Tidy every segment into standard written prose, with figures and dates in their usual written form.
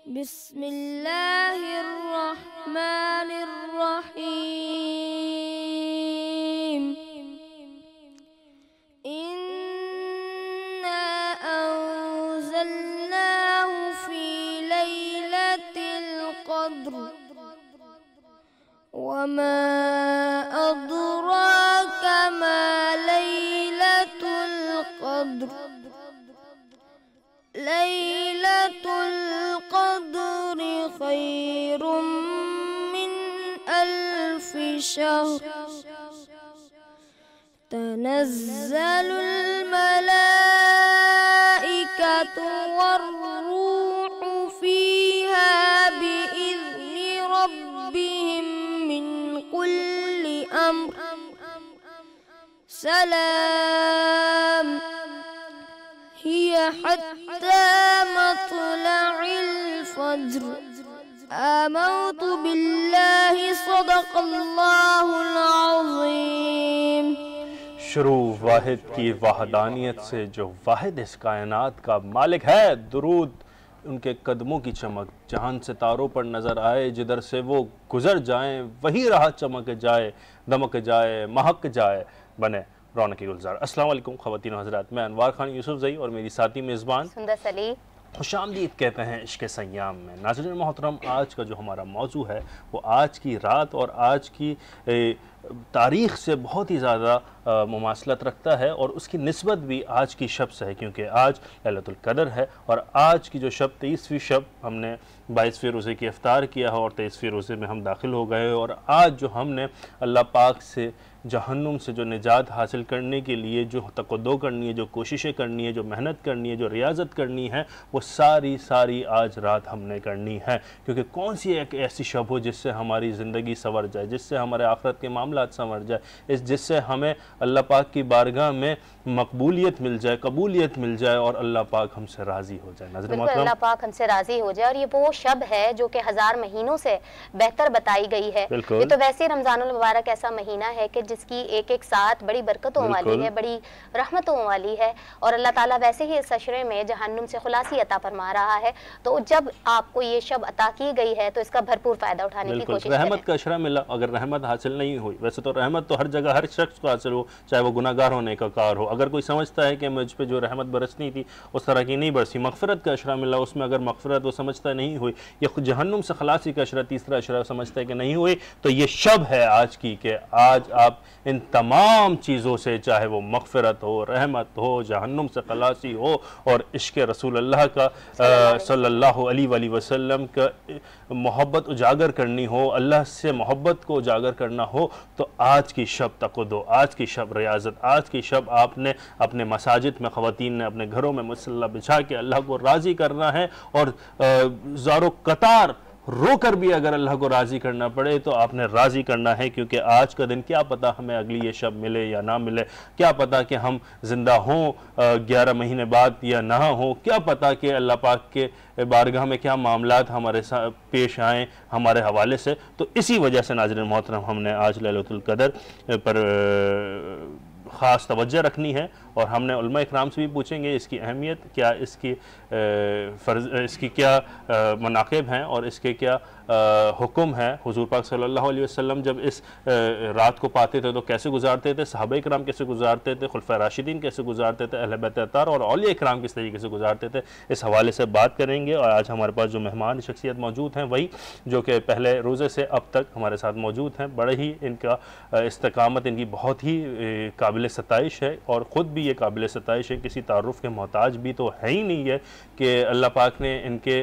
बिस्मिल्लाहिर्रहमानिर्रहीम। इन्ना अंज़लनाहु फी लैलतिल क़द्र वमा अदराका मा लैलतुल क़द्र। लैलतुल क़द्रि खैरुम मिन अल्फि शहर। तनज़्ज़लुल मलाइकतु वर्रूहु फ़ीहा बिइज़्नि रब्बिहिम मिन कुल्लि अम्र। सलाम हिय हत्ता मत्लइल फज्र। आमन्तु बिल्लाहि सदक़ल्लाहुल अज़ीम। शुरू वाहिद की वहदानियत से जो वाहिद इस कायनात का मालिक है। दुरूद उनके कदमों की चमक जहान सितारों पर नज़र आए, जिधर से वो गुज़र जाएं वही राह चमक जाए, दमक जाए, महक जाए, बने रौनक गुलजार। अस्सलाम वालेकुम ख़वातीन व हज़रात, मैं अनवार खान यूसुफ़ ज़ई और मेरी साथी मेज़बान सुंदर सली खुशामदीद कहते हैं इश्क़ सय्याम में। नाज़रीन मोहतरम, आज का जो हमारा मौजू है वो आज की रात और आज की तारीख़ से बहुत ही ज़्यादा मुमासलत रखता है और उसकी निस्बत भी आज की शब से है, क्योंकि आज लैलतुल क़द्र है और आज की जो शब 23वीं शब हमने 22वें रोज़े की इफ्तार किया है और 23वें रोज़े में हम दाखिल हो गए और आज जो हमने अल्लाह पाक से जहन्नुम से जो निजात हासिल करने के लिए जो तक़द्दो करनी है, जो कोशिशें करनी है, जो मेहनत करनी है, जो रियाज़त करनी है, वो सारी आज रात हमने करनी है। क्योंकि कौन सी एक ऐसी शब हो जिससे हमारी ज़िंदगी संवर जाए, जिससे हमारे आखिरत के मामलात संवर जाए, जिससे हमें अल्लाह पाक की बारगाह में मकबूलियत मिल जाए, कबूलियत मिल जाए और अल्लाह पाक हमसे राज़ी हो जाए। बिल्कुल, अल्लाह पाक हमसे राज़ी हो जाए। और ये वो शब है जो कि 1000 महीनों से बेहतर बताई गई है। ये तो वैसे रमज़ानुल मुबारक ऐसा महीना है कि जिसकी एक एक साथ बड़ी बरकतों वाली है, बड़ी रहमतों वाली है और अल्लाह ताला वैसे ही इस अशरे में जहन्नुम से खुलासी अता फरमा रहा है। तो जब आपको ये शब अता की गई है तो इसका भरपूर फ़ायदा उठाने की कोशिश करें। रहमत का अशरा मिला, अगर रहमत हासिल नहीं हुई, वैसे तो रहमत तो हर जगह हर शख्स को हासिल हो, चाहे वो गुनाहगार होने का कार हो। अगर कोई समझता है कि मुझ पे जो रहमत बरसनी थी उस तरह की नहीं बरसी, मग़फ़िरत का अशरा मिला, उसमें अगर मग़फ़िरत वो समझता नहीं हुई, या जहन्नुम से खलासी का अशरा, तीसरा अशरा समझता है कि नहीं हुई, तो ये शब है आज की कि आज आप इन तमाम चीज़ों से, चाहे वो मग़फ़िरत हो, रहमत हो, जहन्नुम से खलासी हो और इश्क़ रसूल अल्लाह का सल्लल्लाहु अलैहि वसल्लम का मोहब्बत उजागर करनी हो, अल्लाह से मोहब्बत को उजागर करना हो, तो आज की शब तक़द्दो, आज की शब रियाज़त, आज की शब आपने अपने मसाजिद में, ख़वातीन ने अपने घरों में मुसल्ला बिछा के अल्लाह को राज़ी करना है और ज़ारो कतार रोकर भी अगर अल्लाह को राज़ी करना पड़े तो आपने राज़ी करना है। क्योंकि आज का दिन क्या पता हमें अगली ये शब मिले या ना मिले, क्या पता कि हम ज़िंदा हों 11 महीने बाद या ना हों, क्या पता कि अल्लाह पाक के बारगाह में क्या मामलात हमारे साथ पेश आएँ हमारे हवाले से। तो इसी वजह से नाज़रीन मोहतरम हमने आज लैलतुल क़द्र पर ख़ास तवज्जो रखनी है और हमने उलमा इकराम से भी पूछेंगे इसकी अहमियत क्या, इसकी क्या मनाक़िब हैं और इसके क्या हुक्म है। हुज़ूर पाक सल्लल्लाहु अलैहि वसल्लम जब इस रात को पाते थे तो कैसे गुजारते थे, सहाबा इकराम कैसे गुजारते थे, खुलफ़ाए राशिदीन कैसे गुजारते थे, अहले बैत अतार और औलिया इकराम किस तरीके से गुजारते थे, इस हवाले से बात करेंगे। और आज हमारे पास जो मेहमान शख्सियत मौजूद हैं वही जो कि पहले रोज़े से अब तक हमारे साथ मौजूद हैं। बड़े ही इनका इस्तकामत इनकी बहुत ही काबिल सताइश है और ख़ुद भी ये काबिल सताइश है, किसी तारुफ़ के मोहताज भी तो है ही नहीं है कि अल्लाह पाक ने इनके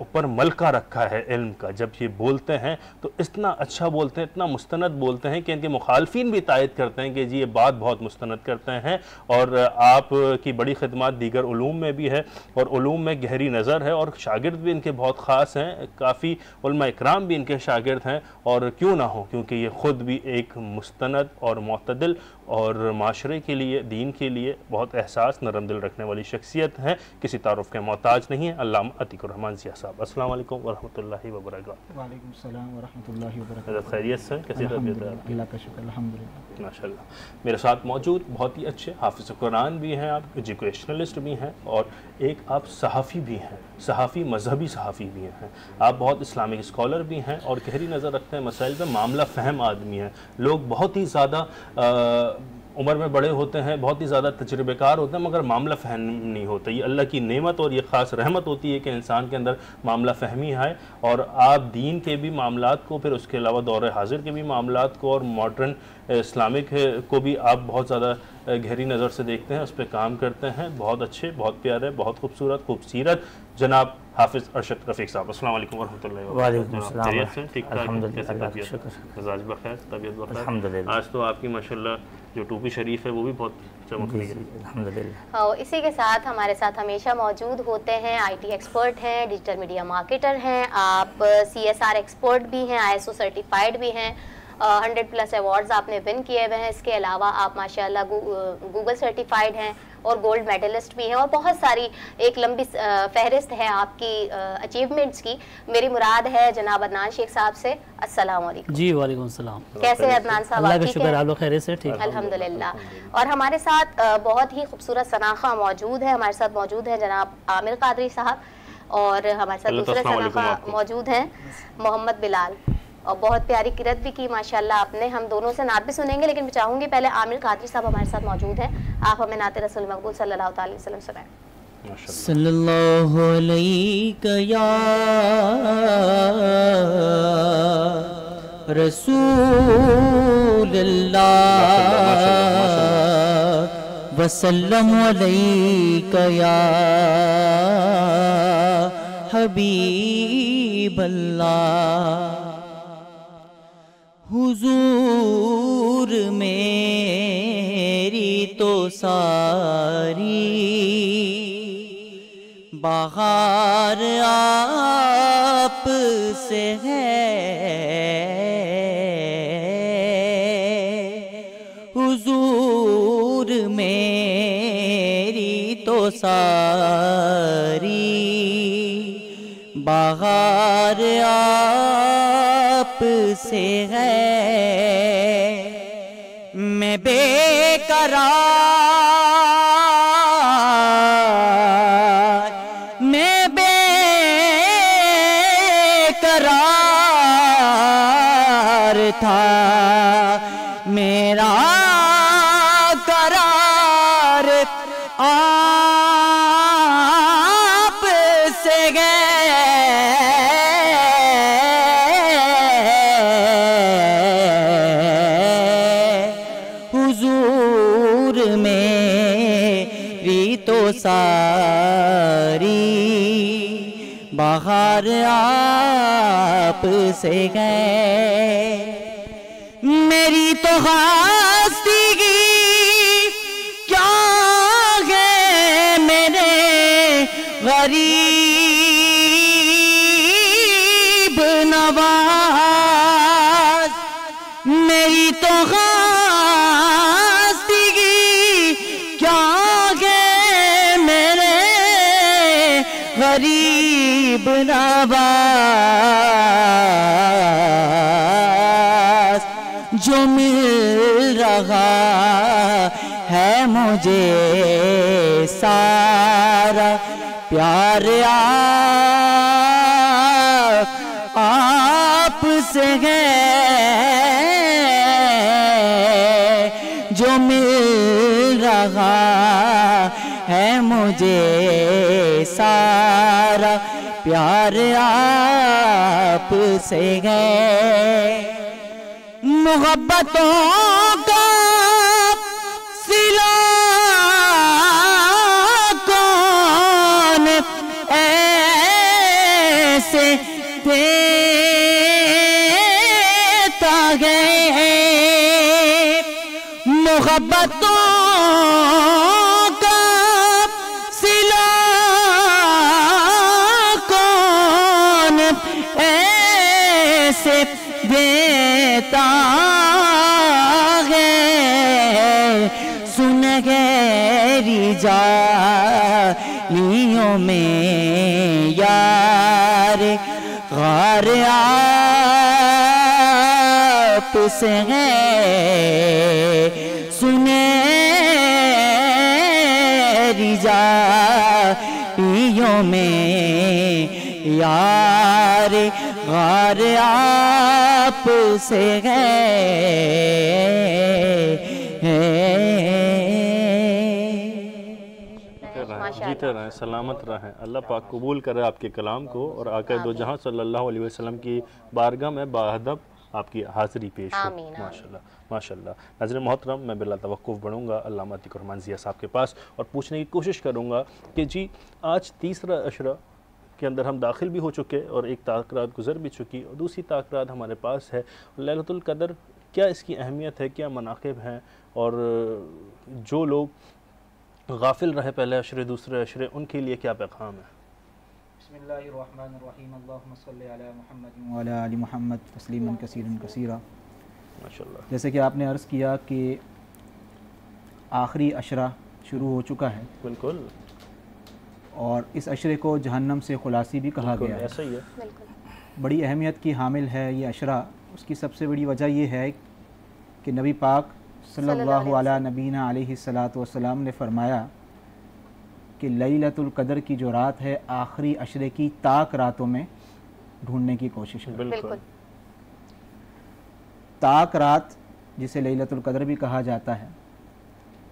ऊपर मलका रखा है इल्म का। जब ये बोलते हैं तो इतना अच्छा बोलते हैं, इतना मुस्तनद बोलते हैं कि इनके मुखालफिन भी तायद करते हैं कि जी ये बात बहुत मुस्तनद करते हैं। और आप की बड़ी खिदमत दीगर उलूम में भी है और उलूम में गहरी नज़र है और शागिर्द भी इनके बहुत ख़ास हैं, काफ़ी उलमा इकराम भी इनके शागिर्द हैं। और क्यों ना हो, क्योंकि ये ख़ुद भी एक मुस्तनद और मुअतदिल और माशरे के लिए, दीन के के लिए बहुत एहसास, नरम दिल रखने वाली शख्सियत हैं, किसी तारुफ के मोहताज नहीं है। अल्लामा अतीकुर रहमान ज़िया साहब, अस्सलाम वालेकुम व रहमतुल्लाहि व बरकातहू। वालेकुम सलाम व रहमतुल्लाहि व बरकातहू। खैरियत से, कैसी तबीयत है? अल्लाह का शुक्र, अल्हम्दुलिल्लाह। माशाल्लाह। मेरे साथ मौजूद बहुत ही अच्छे हाफिज़ कुरान भी हैं, आप एजुकेशनलिस्ट भी हैं और एक आप सहाफ़ी भी हैं, सहाफ़ी मजहबी सहाफ़ी भी हैं। आप बहुत इस्लामिक स्कॉलर भी हैं और गहरी नज़र रखते हैं मसाइल पे, मामला फ़हम आदमी हैं। लोग बहुत ही ज़्यादा उम्र में बड़े होते हैं, बहुत ही ज़्यादा तजुर्बेकार होते हैं, मगर मामला फ़हम नहीं होता। ये अल्लाह की नेमत और ये ख़ास रहमत होती है कि इंसान के अंदर मामला फ़हमी आए और आप दीन के भी मामलात को, फिर उसके अलावा दौर हाजिर के भी मामलात को और मॉडर्न इस्लामिक को भी आप बहुत ज़्यादा गहरी नज़र से देखते हैं, उस पर काम करते हैं। बहुत अच्छे, बहुत प्यारे, बहुत खूबसूरत जनाब हाफिज़ अरशद रफ़ीक साहब, अस्सलाम वालेकुम वरहमतुल्लाहि वबरकातुहू। ठीक ठाक, मिजाज बखैर, तबीयत बखैर? आज तो आपकी माशाल्लाह जो टोपी शरीफ है वो भी बहुत चमक रही है, अल्हम्दुलिल्लाह। हाँ, इसी के साथ हमारे साथ हमेशा मौजूद होते हैं IT एक्सपर्ट हैं, डिजिटल मीडिया मार्केटर हैं, आप CSR एक्सपर्ट भी हैं, ISO सर्टिफाइड भी हैं, 100+ अवार्ड्स आपने विन किए हुए हैं। इसके अलावा आप माशाल्लाह गूगल सर्टिफाइड हैं और गोल्ड मेडलिस्ट भी हैं और बहुत सारी एक लंबी फहरिस्त है आपकी अचीवमेंट्स की। मेरी मुराद है जनाब अदनान शेख साहब से। अस्सलाम वालेकुम। जी वालेकुम सलाम। कैसे हैं अदनान साहब? अल्लाह का शुक्र, आप लोग खैरियत से? ठीक, अल्हम्दुलिल्लाह। और हमारे साथ बहुत ही खूबसूरत सनाखा मौजूद है, हमारे साथ मौजूद है जनाब आमिर कादरी साहब और हमारे साथ दूसरे सनाखा मौजूद हैं मोहम्मद बिलाल। और बहुत प्यारी किरत भी की माशाल्लाह आपने। हम दोनों से नात भी सुनेंगे, लेकिन मैं चाहूँगी पहले आमिर कादरी साहब हमारे साथ मौजूद हैं, आप हमें नात रसूल मकबूल सल्लल्लाहु अलैहि वसल्लम सुनाएं। सल्लल्लाहु अलैहि या रसूलल्लाह वसल्लम अलैका या हबीबल्लाह। हुजूर मेरी तो सारी बहार आप से है, हुजूर मेरी तो सारी बहार आप से है। मैं बेकरार, मैं बेकरार था, मेरा करार आप से सारी बहार आप से गए। मेरी तो खास्तिगी क्या है मेरे गरीब नवाज, मेरी तो गरीब नवाज। जो मिल रहा है मुझे सारा प्यार आप से है, जो मिल रहा है मुझे सारा प्यार आप से है। मोहब्बतों का सिला कौन ऐसे देता है, मोहब्बतों देता है। सुन गए जालियों में यार गार आप से है सुनेरी जालियों में यार गार आप से है। जीते रहें, सलामत रहें। अल्लाह पाक कबूल करे आपके कलाम को और आकर दो जहां सल्लल्लाहु अलैहि वसल्लम की बारगाह में बाअदब आपकी हाज़िरी पेश हो। माशाल्लाह माशाल्लाह। नाज़रीन मोहतरम, मैं बिला तवक्कुफ़ बढ़ूँगा अल्लामा अतीक रहमान ज़िया साहब के पास और पूछने की कोशिश करूँगा कि जी आज तीसरा अशरा के अंदर हम दाखिल भी हो चुके और एक ताक़रात गुज़र भी चुकी और दूसरी ताक़रात हमारे पास है लैलतुल क़द्र। क्या इसकी अहमियत है, क्या मनाक़िब हैं और जो लोग गाफिल रहे पहले अशरे दूसरे अशरे उनके लिए क्या पैगाम है? बिस्मिल्लाहिर्रहमानिर्रहीम, अल्लाहुम्मा सल्लि अला मुहम्मद व अला आलि मुहम्मद तस्लीमन कसीरन कसीरा। माशाअल्लाह। जैसे कि आपने अर्ज़ किया कि आखिरी अशरा शुरू हो चुका है, बिल्कुल, और इस अशरे को जहन्नम से खुलासी भी कहा गया है। ऐसा ही है, बड़ी अहमियत की हामिल है ये अशरा। उसकी सबसे बड़ी वजह ये है कि नबी पाक सल्लल्लाहु अला नबीना अलैहि सलातो वस्सलाम ने फरमाया कि लैलतुल क़द्र की जो रात है आखिरी अशरे की ताक रातों में ढूंढने की कोशिश है। बिल्कुल। ताक रात जिसे लैलतुल क़द्र भी कहा जाता है,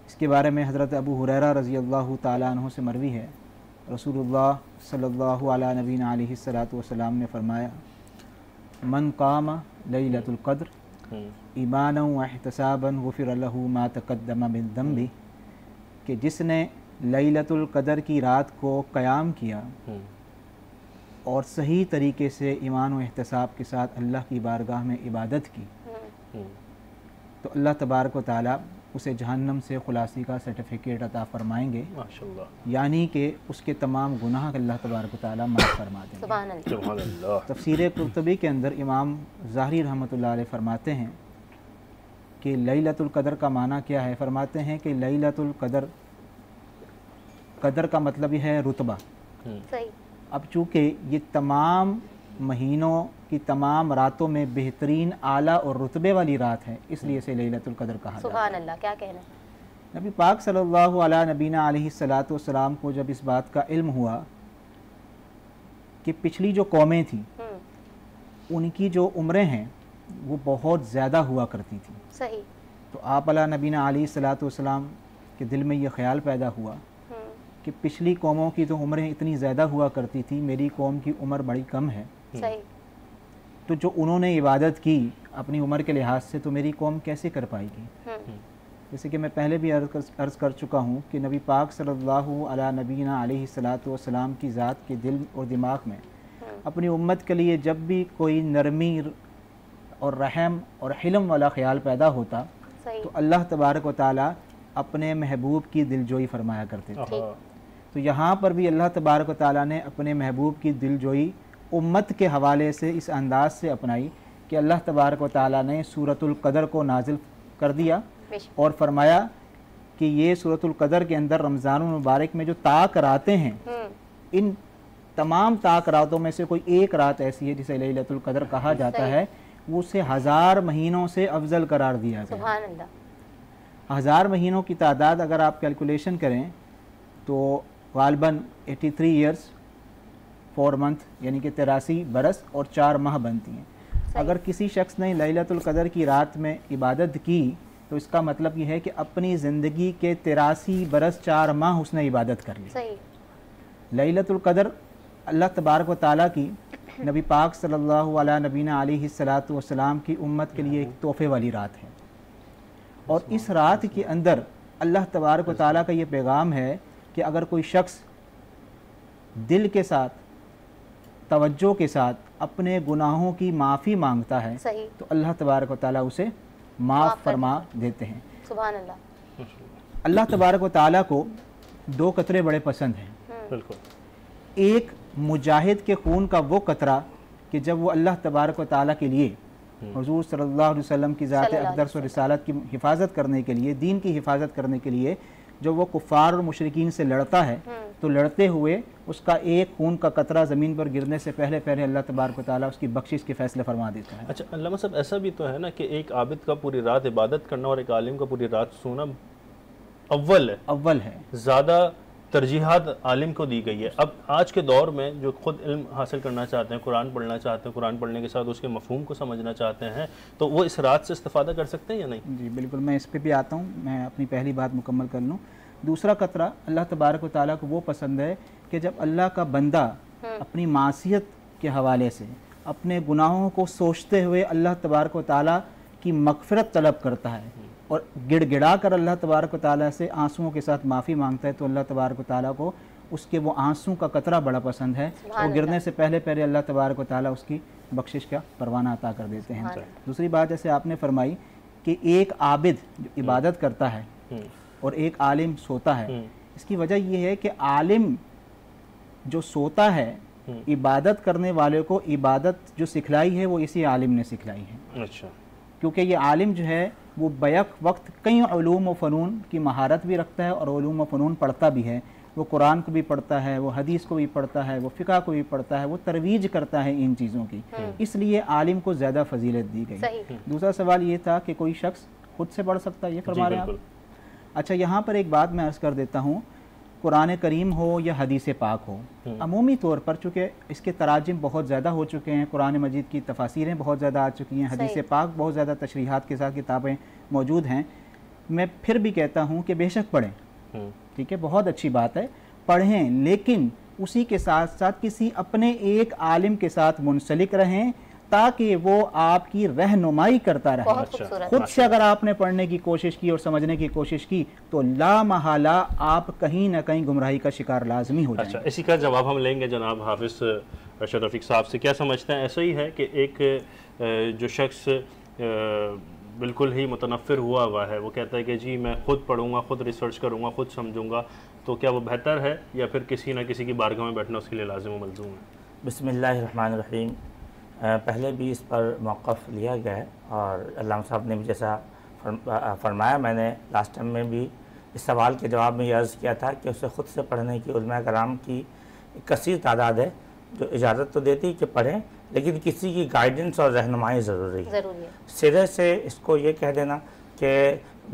इसके बारे में हज़रत अबू हुरैरा रज़ी अल्लाह ताला अन्हु से मरवी है, रसूलुल्लाह सल्लल्लाहु अला नबीना अलैहि सलातो वस्सलाम ने फरमाया मन कामा लैलतुल क़द्र ईमानन व इहतिसाबन गुफ़िर लहू मा तक़द्दम मिन ज़ंबी, कि जिसने लैलतुल क़द्र की रात को क़याम किया और सही तरीके से ईमान व एहतिसाब के साथ अल्लाह की बारगाह में इबादत की तो अल्लाह तबारक व तआला उसे जहन्नम से खुलासी का सर्टिफिकेट अता फरमाएंगे, माशाअल्लाह, यानी कि उसके तमाम गुनाह अल्लाह तबारक व तआला माफ़ फरमा देंगे। सुभान अल्लाह। तफसीर कुर्तुबी के अंदर इमाम ज़ाहरी रहमतुल्लाह अलैह फरमाते हैं कि लैलतुल क़द्र का माना क्या है। फरमाते हैं कि लैलतुल क़द्र, क़द्र का मतलब ही है रुतबा। सही। अब चूँकि ये तमाम महीनों की तमाम रातों में बेहतरीन आला और रुतबे वाली रात है, इसलिए इसे लैलतुल क़द्र कहा जाता है। सुभान अल्लाह, क्या कहना। नबी पाक सल्लल्लाहु अला नबीना अलैहि सलातो वस्सलाम को जब इस बात का इल्म हुआ कि पिछली जो कौमें थी उनकी जो उम्रें हैं वो बहुत ज़्यादा हुआ करती थी, सही, तो आप अला नबीना अलैहि सलातो वस्सलाम के दिल में ये ख्याल पैदा हुआ कि पिछली कौमों की तो उम्रें इतनी ज़्यादा हुआ करती थी, मेरी कौम की उम्र बड़ी कम है, सही, तो जो उन्होंने इबादत की अपनी उम्र के लिहाज से तो मेरी कौम कैसे कर पाएगी। जैसे कि मैं पहले भी अर्ज़ कर चुका हूँ कि नबी पाक सल्लल्लाहु अला नबीना अलैहि सलातो वस्सलाम की ज़ात के दिल और दिमाग में अपनी उम्मत के लिए जब भी कोई नरमी और रहम और हिल्म वाला ख्याल पैदा होता तो अल्लाह तबारक व तआला अपने महबूब की दिलजोई फरमाया करते थे। तो यहाँ पर भी अल्लाह तबारक व तआला ने अपने महबूब की दिलजोई उम्मत के हवाले से इस अंदाज से अपनाई कि अल्लाह तबारक व तआला ने सूरतुल क़द्र को नाजिल कर दिया और फरमाया कि ये सूरतुल क़द्र के अंदर रमज़ानुल मुबारक में जो ताक रातें हैं, इन तमाम ताक रातों में से कोई एक रात ऐसी है जिसे लैलतुल क़द्र कहा जाता है, वो उसे 1000 महीनों से अफजल करार दिया गया। सुभान अल्लाह। 1000 महीनों की तादाद अगर आप कैलकुलेशन करें तो गालबन 83 ईयर्स 4 मंथ यानी कि 83 बरस और 4 माह बनती हैं। अगर किसी शख्स ने लैलतुल क़द्र की रात में इबादत की तो इसका मतलब ये है कि अपनी ज़िंदगी के 83 बरस 4 माह उसने इबादत कर ली। लैलतुल क़द्र अल्लाह तबारक व तआला की नबी पाक सल्लल्लाहु अला नबीना अलैहि सलातो वस्सलाम की उम्मत के लिए एक तोहफ़े वाली रात है, और इस रात के अंदर अल्लाह तबारक व तआला का ये पैगाम है कि अगर कोई शख्स दिल के साथ तवज्जो के साथ अपने गुनाहों की माफ़ी मांगता है तो अल्लाह तबारक व तआला उसे माफ़ फरमा देते हैं। सुभान अल्लाह। अल्लाह तबारक व तआला को 2 कतरे बड़े पसंद हैं। बिल्कुल। एक मुजाहिद के खून का वो कतरा कि जब वो अल्लाह तबारक व तआला के लिए हुज़ूर सल्लल्लाहु अलैहि वसल्लम की ज़ात अक़दस और रिसालत की हिफाजत करने के लिए, दीन की हिफाजत करने के लिए जो वो कुफ़ार और मुशरिकीन से लड़ता है तो लड़ते हुए उसका एक खून का कतरा ज़मीन पर गिरने से पहले पहले अल्लाह तबारक व तआला उसकी बख्शिश के फैसले फरमा देता है। अच्छा अल्लामा साहब, ऐसा भी तो है ना कि एक आबिद का पूरी रात इबादत करना और एक आलिम का पूरी रात सोना अव्वल है, ज़्यादा तरजीहात आलिम को दी गई है। अब आज के दौर में जो खुद इल्म हासिल करना चाहते हैं, कुरान पढ़ना चाहते हैं, कुरान पढ़ने के साथ उसके मफहूम को समझना चाहते हैं, तो वो इस रात से इस्तिफादा कर सकते हैं या नहीं? जी बिल्कुल, मैं इस पर भी आता हूँ। मैं अपनी पहली बात मुकम्मल कर लूँ। दूसरा कतरा अल्लाह तबारक व तआला को वो पसंद है कि जब अल्लाह का बंदा अपनी मासियत के हवाले से अपने गुनाहों को सोचते हुए अल्लाह तबारक व तआला की मग़फ़िरत तलब करता है और गिड़गिड़ा कर अल्लाह तबारक व तआला से आंसुओं के साथ माफ़ी मांगता है, तो अल्लाह तबारक व तआला को उसके वो आंसू का कतरा बड़ा पसंद है। वो गिरने से पहले पहले अल्लाह तबारक व तआला उसकी बख्शिश का परवाना अता कर देते हैं। दूसरी बात, जैसे आपने फरमाई कि एक आबिद जो इबादत करता है और एक आलिम सोता है, इसकी वजह यह है कि आलिम जो सोता है, इबादत करने वाले को इबादत जो सिखलाई है वो इसी आलिम ने सिखलाई है। अच्छा, क्योंकि ये आलिम जो है वो बैक वक्त कई उलूम व फ़नून की महारत भी रखता है और उलूम व फ़नून पढ़ता भी है। वो कुरान को भी पढ़ता है, वो हदीस को भी पढ़ता है, वो फ़िक़्ह को भी पढ़ता है, वो तरवीज करता है इन चीज़ों की, इसलिए आलिम को ज़्यादा फजीलत दी गई। दूसरा सवाल ये था कि कोई शख्स खुद से पढ़ सकता है, ये फरमा रहे हैं आप? अच्छा, यहाँ पर एक बात मैं अर्ज़ कर देता हूँ, कुरान करीम हो या हदीस पाक हो, अमूमी तौर पर चूँकि इसके तराजिम बहुत ज़्यादा हो चुके हैं, कुरान मजीद की तफासीरें बहुत ज़्यादा आ चुकी हैं, हदीस पाक बहुत ज़्यादा तशरीहात के साथ किताबें मौजूद हैं, मैं फिर भी कहता हूँ कि बेशक पढ़ें, ठीक है, बहुत अच्छी बात है, पढ़ें, लेकिन उसी के साथ साथ किसी अपने एक आलिम के साथ मुंसलिक रहें ताकि वो आपकी रहनुमाई करता रहे। खुद से अगर आपने पढ़ने की कोशिश की और समझने की कोशिश की तो ला महिला आप कहीं ना कहीं गुमराही का शिकार लाजमी हो जाएंगे। अच्छा, इसी का जवाब हम लेंगे जनाब हाफिज अरशद रफ़ीक साहब से। क्या समझते हैं, ऐसा ही है कि एक जो शख्स बिल्कुल ही मुतनफ़िर हुआ है, वो कहता है कि जी मैं खुद पढ़ूंगा, खुद रिसर्च करूंगा, खुद समझूंगा, तो क्या वो बेहतर है या फिर किसी न किसी की बारगाह में बैठना उसके लिए लाजिम व मलज़ूम है? बिस्मिल्लाहिर्रहमानिर्रहीम। पहले भी इस पर मौक़िफ़ लिया गया है और अल्लामा साहब ने भी जैसा फरमाया, मैंने लास्ट टाइम में भी इस सवाल के जवाब में ये अर्ज़ किया था कि उसे ख़ुद से पढ़ने की उलमा कराम की कसीर तादाद है जो इजाज़त तो देती है कि पढ़ें, लेकिन किसी की गाइडेंस और रहनुमाई ज़रूरी है। सिरे से इसको ये कह देना कि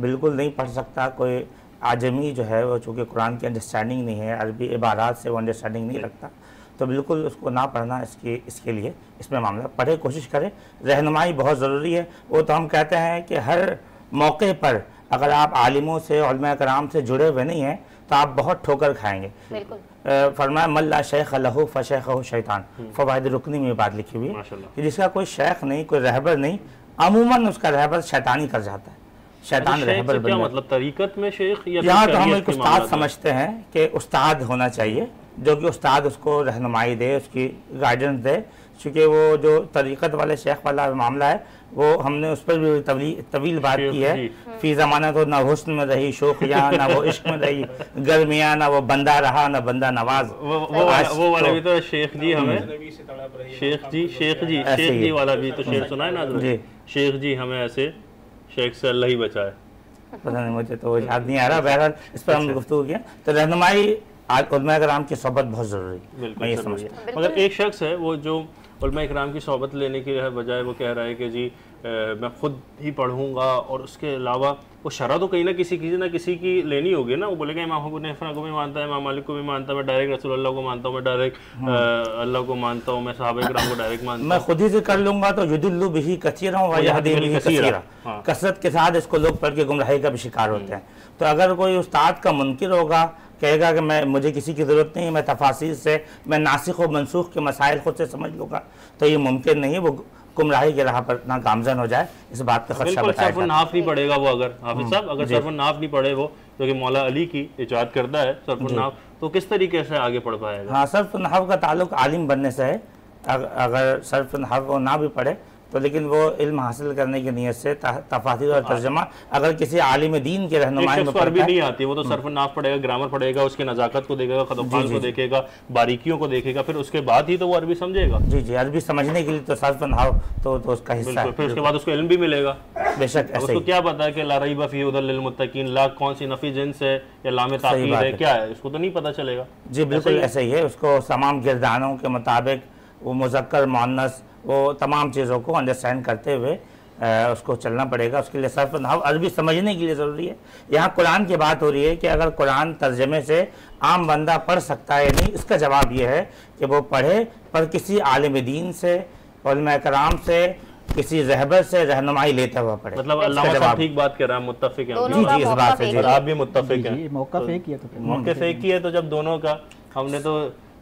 बिल्कुल नहीं पढ़ सकता कोई आजमी जो है वो, चूँकि कुरान की अंडरस्टैंडिंग नहीं है, अरबी इबारात से वो अंडरस्टैंडिंग नहीं रखता, तो बिल्कुल उसको ना पढ़ना इसके लिए इसमें मामला। पढ़े, कोशिश करें, रहनुमाई बहुत ज़रूरी है। वो तो हम कहते हैं कि हर मौके पर अगर आप आलिमों से, उलमा कराम से जुड़े हुए नहीं हैं तो आप बहुत ठोकर खाएंगे। फरमाया मल्ला शेख लहू फ़शेख़हु शैतान, फ़वाइद रुकनी में बात लिखी हुई है कि जिसका कोई शेख नहीं, कोई रहबर नहीं, अमूमन उसका रहबर शैतानी कर जाता है। शैतान रहबर क्या मतलब तरीक़त में शेख? यहाँ तो हम एक उस्ताद समझते हैं कि उस्ताद होना चाहिए जो कि उस्ताद उसको रहनुमाई दे, उसकी गाइडेंस दे, चूँकि वो जो तरीक़त वाले शेख वाला मामला है वो हमने उस पर भी तवील बात की है। फ़ी ज़माना तो ना हुस्न में रही शोखियाँ, ना वो इश्क में रही गर्मियाँ, ना वो बंदा रहा ना बंदा नवाज। वो वाला भी तो शेख जी हमें, शेख जी वाला भी तो शेख सुना है ना जी, शेख जी हमें ऐसे शेख से अल्लाह ही बचाए। पता नहीं, मुझे तो याद नहीं आ रहा। बहरहाल इस पर हमने गुफ्तगू किया। तो रहनुमाई उलमा कराम की सोहबत बहुत ज़रूरी है, मैं ये समझता हूँ। मगर एक शख्स है वो जो उलमा कराम की सोहबत लेने की बजाय वो कह रहा है कि जी मैं खुद ही पढ़ूंगा, और उसके अलावा वो शरह तो कहीं ना किसी की लेनी होगी ना। वो बोलेगा इमाम अबू हनीफा को भी मानता है, इमाम मालिक को भी मानता है, मैं डायरेक्ट रसूलुल्लाह को मानता हूँ, मैं डायरेक्ट अल्लाह को मानता हूँ, मैं सहाबा किराम को डायरेक्ट मानता हूँ, मैं खुद ही से कर लूँगा तो युदिल्लु बिही कसीरा व यहदी बिही कसीरा। कसरत के साथ इसको लोग पढ़ के गुमराही का भी शिकार होते हैं। तो अगर कोई उस्ताद का मुनकिर होगा, कहेगा कि मुझे किसी की ज़रूरत नहीं है, मैं तफासीर से, मैं नासिख व मनसूख के मसाइल खुद से समझ लूँगा, तो ये मुमकिन नहीं है, वो गुमराही के राह पर ना गामजन हो जाए, इस बात का खदशा बताया जाता है। नाफ नहीं पड़ेगा वो, अगर हाफिज साहब अगर सरफ नाफ नहीं पढ़े वो, जो कि मौला अली की इजाद करता है सरफ नाफ, तो किस तरीके से आगे पढ़ पाएगा? हाँ, सरफ नाहव का ताल्लुक आलिम बनने से है। अगर सरफ नाहव वो ना भी पढ़े तो लेकिन वो इल्म हासिल करने की नीयत से तफासिर और तर्जमा अगर किसी आलिम दीन के रहनुमाई में अरबी नहीं आती, वो तो सर्फ नाफ पढ़ेगा, ग्रामर पढ़ेगा, उसकी नजाकत को देखेगा, खतोखाल को देखेगा, बारीकियों को देखेगा, फिर उसके बाद ही तो वो अरबी समझेगा। जी जी, अरबी समझने के लिए तो सर्फ नाव तो उसका हिस्सा है, फिर उसके बाद उसको इल्म भी मिलेगा। बेशक उसको क्या पता है कि ला रईब फीह हुदल लिल मुत्तकीन, ला कौन सी नफी जिन्स है या लाम ताकीद है, क्या है, उसको तो नहीं पता चलेगा। जी बिल्कुल ऐसा ही है। उसको तमाम गिरदानों के मुताबिक वो मुज़क्कर मुअन्नस वो तमाम चीज़ों को अंडरस्टैंड करते हुए उसको चलना पड़ेगा। उसके लिए सर्फ नाहव अरबी समझने के लिए ज़रूरी है। यहाँ कुरान की बात हो रही है कि अगर कुरान तर्जमे से आम बंदा पढ़ सकता है या नहीं, इसका जवाब ये है कि वो पढ़े, पर किसी आलिम दीन से, उलमा कराम से, किसी रहबर से रहनुमाई लेता हुआ पढ़े। मतलब अल्लाह साहब ठीक बात कर रहा है, मुत्तफिक है जी जी इस बात से। जी आप भी मुत्तफिक हैं, मौका फेक किया तो मौके फेक किया तो जब दोनों का हमने तो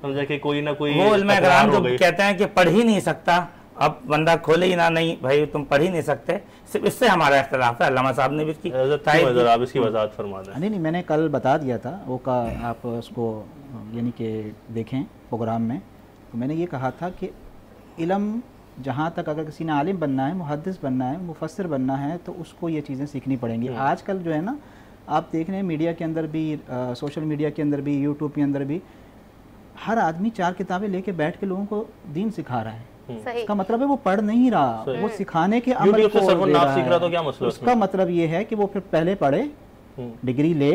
समझा कि कोई ना कोई वो उलमा कराम जो कहते हैं कि पढ़ ही नहीं सकता, अब बंदा खोले ही ना, नहीं भाई तुम पढ़ ही नहीं सकते, सिर्फ इससे हमारा इख्तिलाफ है। अल्लामा साहब ने भी इसकी आप इसकी वजाहत फरमा दें। नहीं, मैंने कल बता दिया था वो का, आप उसको यानी कि देखें प्रोग्राम में, तो मैंने ये कहा था कि इल्म जहाँ तक अगर किसी ने आलिम बनना है, मुहद्दिस बनना है, मुफस्सिर बनना है, तो उसको ये चीज़ें सीखनी पड़ेंगी। आजकल जो है ना, आप देख रहे हैं मीडिया के अंदर भी, सोशल मीडिया के अंदर भी, यूट्यूब के अंदर भी, हर आदमी 4 किताबें लेके बैठ के लोगों को दीन सिखा रहा है। इसका मतलब है वो पढ़ नहीं रहा, वो सिखाने के अमल को दे रहा है। उसका मतलब ये है कि वो फिर पहले पढ़े, डिग्री ले,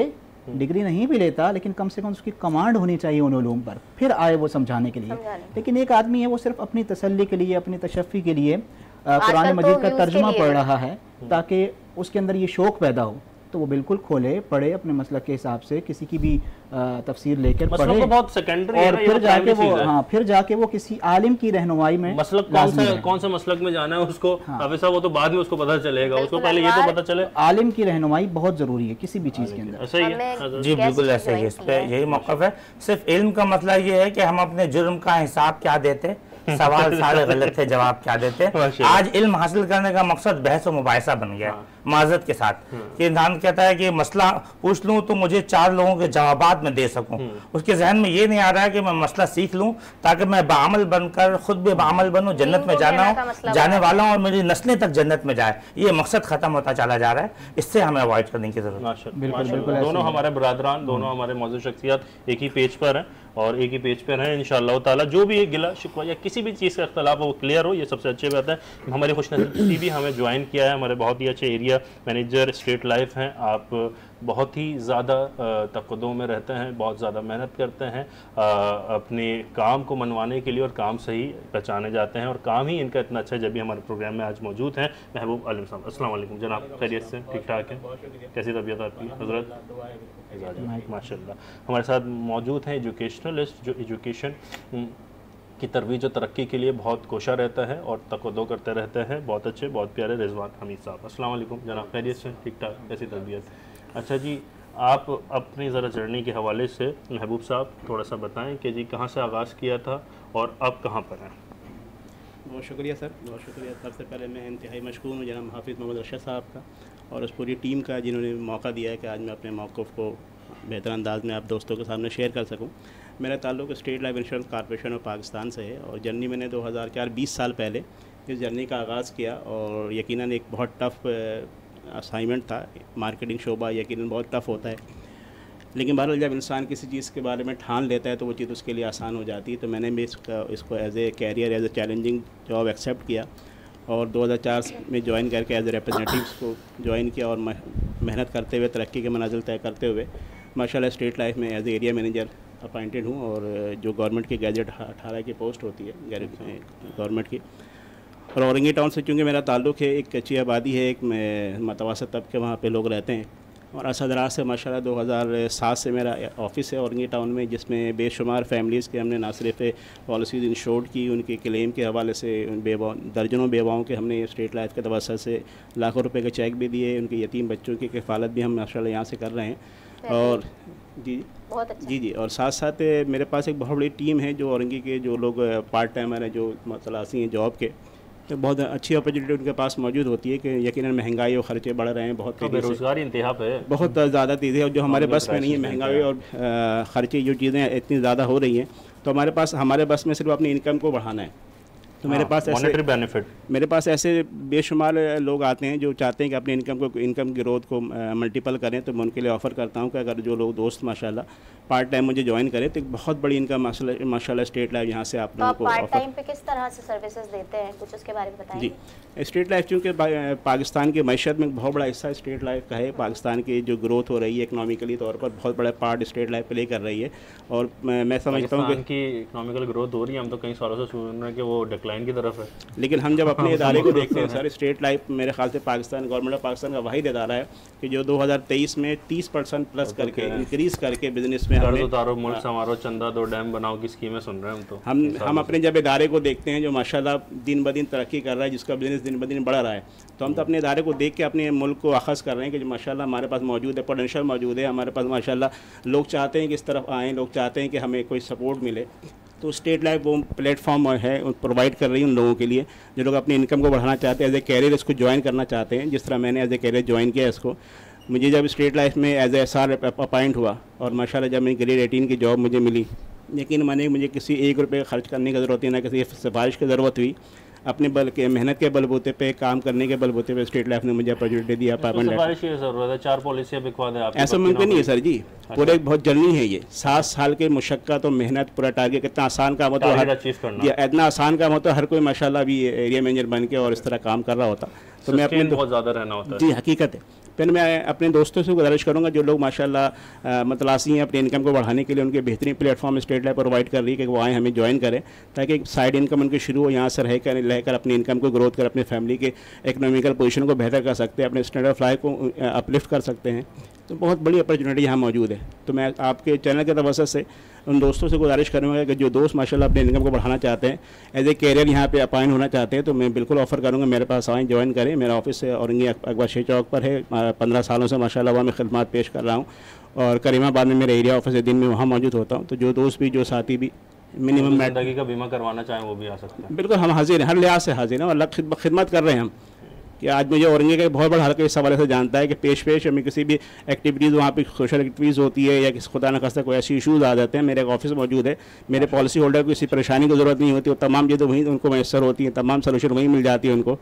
डिग्री नहीं भी लेता लेकिन कम से कम उसकी कमांड होनी चाहिए उन उलूम पर, फिर आए वो समझाने के लिए। लेकिन एक आदमी है वो सिर्फ अपनी तसल्ली के लिए, अपनी तशफ़ी के लिए कुरान मजीद का तर्जुमा पढ़ रहा है ताकि उसके अंदर ये शौक पैदा हो, तो वो बिल्कुल खोले, पढ़े, अपने मसलक के हिसाब से किसी की भी तफसीर लेकर पढ़े, तो बहुत सेकेंडरी और फिर जाके वो फिर जाके वो किसी आलिम की रहनुमाई में मसलक कौन सा मसलक में जाना है उसको, हाफिज साहब वो तो बाद में उसको पता चलेगा, उसको पहले ये तो पता चले। आलिम की रहनुमाई बहुत जरूरी है किसी भी चीज़ के अंदर। ऐसा ही है जी बिल्कुल ऐसा ही, इस पे यही मौक़िफ़ है। सिर्फ इल्म का मसला ये है कि हम अपने जुर्म का हिसाब क्या देते, सवाल सारे गलत थे, जवाब क्या देते। आज इल्म हासिल करने का मकसद बहस और मुबाहिसा बन गया माजरत के साथ, कि इंसान कहता है कि मसला पूछ लूं तो मुझे 4 लोगों के जवाबात में दे सकूं। उसके जहन में ये नहीं आ रहा है कि मैं मसला सीख लूं ताकि मैं बाअमल बनकर खुद भी बाअमल बनूं, जन्नत में जाने वाला हूं और मेरी नस्लें तक जन्नत में जाए। ये मकसद खत्म होता चला जा रहा है, इससे हमें अवॉइड करने की जरूरत है। बिल्कुल दोनों हमारे बरादरान, दोनों हमारे मौजूद शख्सियत एक ही पेज पर हैं और एक ही पेज पर हैं। इंशाअल्लाह ताला जो भी गिला शिकवा या किसी भी चीज़ का इख्तलाफ हो वो क्लियर हो, ये सबसे अच्छी बात है। हमारी खुशनसीबी भी हमें ज्वाइन किया है, हमारे बहुत ही अच्छे एरिया मैनेजर स्ट्रीट लाइफ हैं। आप बहुत ही ज़्यादा तक़द्दुम में रहते हैं, बहुत ज़्यादा मेहनत करते हैं अपने काम को मनवाने के लिए और काम सही पहचाने जाते हैं और काम ही इनका इतना अच्छा है। जब भी हमारे प्रोग्राम में आज मौजूद हैं महबूब आलिम साहब। अस्सलाम वालेकुम जनाब, खैरियत से, ठीक ठाक है? कैसी तबीयत आपकी हज़रत? माशाल्लाह हमारे साथ मौजूद हैं एजुकेशनलिस्ट जो एजुकेशन की तरवीज और तरक्की के लिए बहुत कोशा रहता है और तक़द्दुम करते रहते हैं। बहुत अच्छे, बहुत प्यारे रिजवान हमीद साहब। अस्सलाम वालेकुम जनाब, खैरियत से, ठीक ठाक, कैसी तबीयत? अच्छा जी, आप अपनी ज़रा जर्नी के हवाले से महबूब साहब थोड़ा सा बताएं कि जी कहाँ से आगाज़ किया था और अब कहाँ पर हैं? बहुत शुक्रिया सर, बहुत शुक्रिया। सबसे पहले मैं इंतहाई मशकूर हूँ जनाब हाफिज़ मोहम्मद अरशद साहब का और उस पूरी टीम का जिन्होंने मौका दिया है कि आज मैं अपने मौक़िफ़ को बेहतर अंदाज में आप दोस्तों के सामने शेयर कर सकूं। मेरा ताल्लुक state life insurance corporation of Pakistan से है और जर्नी मैंने 2020 साल पहले इस जर्नी का आगाज़ किया और यकीनन एक बहुत टफ़ असाइनमेंट था। मार्केटिंग शोबा यकीनन बहुत टफ़ होता है, लेकिन बहरहाल जब इंसान किसी चीज़ के बारे में ठान लेता है तो वो चीज़ उसके लिए आसान हो जाती है। तो मैंने भी इसको as a career, as a challenging job accept किया और 2004 में ज्वाइन करके एज ए रिप्रेजेंटेटिव को ज्वाइन किया और मेहनत करते हुए, तरक्की के मनाजिल तय करते हुए माशाल्लाह स्टेट लाइफ में as a area manager appointed हूँ। और जो गवर्नमेंट की गैजेट 18 की पोस्ट होती है गवर्नमेंट की, और औरंगी टाउन से चूँकि मेरा ताल्लुक़ है, एक कच्ची आबादी है, एक मतवसत तबके वहाँ पे लोग रहते हैं और असदराज से माशाल्लाह 2007 से मेरा ऑफिस है औरंगी टाउन में, जिसमें बेशुमार फैमिलीज़ के हमने ना सिर्फ पॉलिसीज़ इंश्योर्ड की, उनके क्लेम के हवाले से दर्जनों बेवाओं के हमने स्टेट लाइफ के तवज्जुह से लाखों रुपए के चेक भी दिए, उनके यतीम बच्चों की किफ़ालत भी हम माशाल्लाह यहाँ से कर रहे हैं। और जी बहुत अच्छा। जी और साथ साथ मेरे पास एक बहुत बड़ी टीम है जो औरंगी के जो लोग पार्ट टाइमर हैं, जो तलाशी हैं जॉब के, तो बहुत अच्छी अपॉर्चुनिटी उनके पास मौजूद होती है कि यकीनन महंगाई और ख़र्चे बढ़ रहे हैं बहुत तेज़ी से, बेरोज़गारी इंतहा पे है, बहुत ज़्यादा तेज़ी है और जो हमारे बस में नहीं है, महंगाई और ख़र्चे जो चीज़ें इतनी ज़्यादा हो रही हैं, तो हमारे बस में सिर्फ अपनी इनकम को बढ़ाना है। तो मेरे पास मॉनेटरी बेनिफिट, मेरे पास ऐसे बेशुमार लोग आते हैं जो चाहते हैं कि अपनी इनकम ग्रोथ को मल्टीपल करें, तो मैं उनके लिए ऑफ़र करता हूं कि अगर जो लोग दोस्त माशाल्लाह पार्ट टाइम मुझे ज्वाइन करें तो एक बहुत बड़ी इनकम माशाल्लाह स्टेट लाइफ यहाँ से आप लोगों को पार्ट टाइम पे किस तरह से सर्विसेज देते हैं, कुछ उसके बारे में बताएंगे? जी, स्टेट लाइफ चूँकि पाकिस्तान की मैशत में बहुत बड़ा हिस्सा स्टेट लाइफ का है। पाकिस्तान की जो ग्रोथ हो रही है इकनॉमिकली तौर पर बहुत बड़ा पार्ट स्टेट लाइफ प्ले कर रही है, और मैं समझता हूँ कि इकनॉमिकल ग्रोथ हो रही है। हम तो कई सालों से सुन रहे हैं कि वो डिक्लाइन की तरफ है, लेकिन हम जब अपने इदारे को देखते हैं सर, स्टेट लाइफ मेरे ख्याल से पाकिस्तान गवर्नमेंट ऑफ पाकिस्तान का वाहिद इदारा है कि जो 2023 में 30% प्लस करके इंक्रीज़ करके बिजनेस में उतारो, मुल्क संवारो, चंदा दो, डैम बनाओ की स्कीमें सुन रहे हैं हम। तो हम अपने जब इदारे को देखते हैं जो माशाल्लाह दिन ब दिन तरक्की कर रहा है, जिसका बिजनेस दिन ब दिन बढ़ रहा है, तो हम तो अपने इदारे को देख के अपने मुल्क को अखज़ कर रहे हैं कि जो माशाल्लाह हमारे पास मौजूद है, पोटेंशियल मौजूद है हमारे पास माशाल्लाह। लोग चाहते हैं कि इस तरफ आएँ, लोग चाहते हैं कि हमें कोई सपोर्ट मिले, तो स्टेट लाइफ वो प्लेटफॉर्म है प्रोवाइड कर रही है उन लोगों के लिए जो लोग अपनी इनकम को बढ़ाना चाहते हैं, एज ए कैरियर इसको ज्वाइन करना चाहते हैं। जिस तरह मैंने एज ए कैरियर ज्वाइन किया इसको, मुझे जब स्टेट लाइफ में एज ए SR अपॉइंट हुआ और माशाल्लाह जब मेरी ग्रेड 18 की जॉब मुझे मिली, लेकिन मुझे किसी 1 रुपये खर्च करने की ज़रूरत ही ना किसी सिफारिश की ज़रूरत हुई, अपने बल के मेहनत के बलबूते पे काम करने के बलबूते पे स्टेट लाइफ ने मुझे अपॉर्चुनिटी दिया। सिफारिश की ज़रूरत है, 4 पॉलिसियाँ बिकवा दें आप, ऐसा मुमकिन नहीं है सर जी। पूरे बहुत जर्नी है ये, 7 साल के मुशक्क़त और मेहनत, पूरा टारगेट। कितना आसान काम होता है, इतना आसान काम होता है, हर कोई माशाल्लाह भी एरिया मैनेजर बन के और इस तरह काम कर रहा होता। तो मैं अपने बहुत ज़्यादा रहना होता है जी, हकीकत है। फिर मैं अपने दोस्तों से गुजारिश करूंगा जो लोग माशाल्लाह मतलासी हैं अपनी इनकम को बढ़ाने के लिए, उनके बेहतरीन प्लेटफॉर्म स्टेट लाइफ प्रोवाइड कर रही है कि वो आएँ, हमें ज्वाइन करें, ताकि साइड इनकम उनकी शुरू हो, यहाँ से रहकर अपनी इनकम को ग्रोथ कर अपने फैमिली के इकनॉमिकल पोजीशन को बेहतर कर सकते हैं, अपने स्टैंडर्ड ऑफ लाइफ को अपलिफ्ट कर सकते हैं। तो बहुत बड़ी अपॉर्चुनिटी यहाँ मौजूद है। तो मैं आपके चैनल के तवज्जो से उन दोस्तों से गुजारिश करूँगा कि जो दोस्त माशाल्लाह अपने इनकम को बढ़ाना चाहते हैं, एज ए कैरियर यहाँ पे अपॉइंट होना चाहते हैं, तो मैं बिल्कुल ऑफ़र करूँगा मेरे पास आएँ, ज्वाइन करें। मेरा ऑफिस है औरंगी अकबर शेख चौक पर है। 15 सालों से माशाल्लाह वहाँ मैं खिदमत पेश कर रहा हूँ, और करीमाबाद में मेरा एरिया ऑफिस है, दिन में वहाँ मौजूद होता हूँ। तो जो दोस्त भी, जो साथी भी मिनिमम ज़िंदगी का बीमा करवाना चाहें वो भी आ सकते हैं। बिल्कुल, हम हाजिर हैं, हर लिहाज से हाजिर हैं, और खिदमत कर रहे हैं हम। कि आज मुझे औरंगी के बहुत बड़ा हल्के इस हवाले से जानता है कि पेश हमें किसी भी एक्टिविटीज़, वहाँ पे सोशल एक्टिविटीज़ होती है या किसी खुदा न खास्ता कोई ऐसी इशूज़ आ जाते हैं, मेरे एक ऑफिस मौजूद है, मेरे पॉलिसी होल्डर को किसी परेशानी की ज़रूरत नहीं होती, वो तमाम चीज़ें वहीं उनको मैसर होती हैं, तमाम सोल्यूशन वहीं मिल जाती है उनको।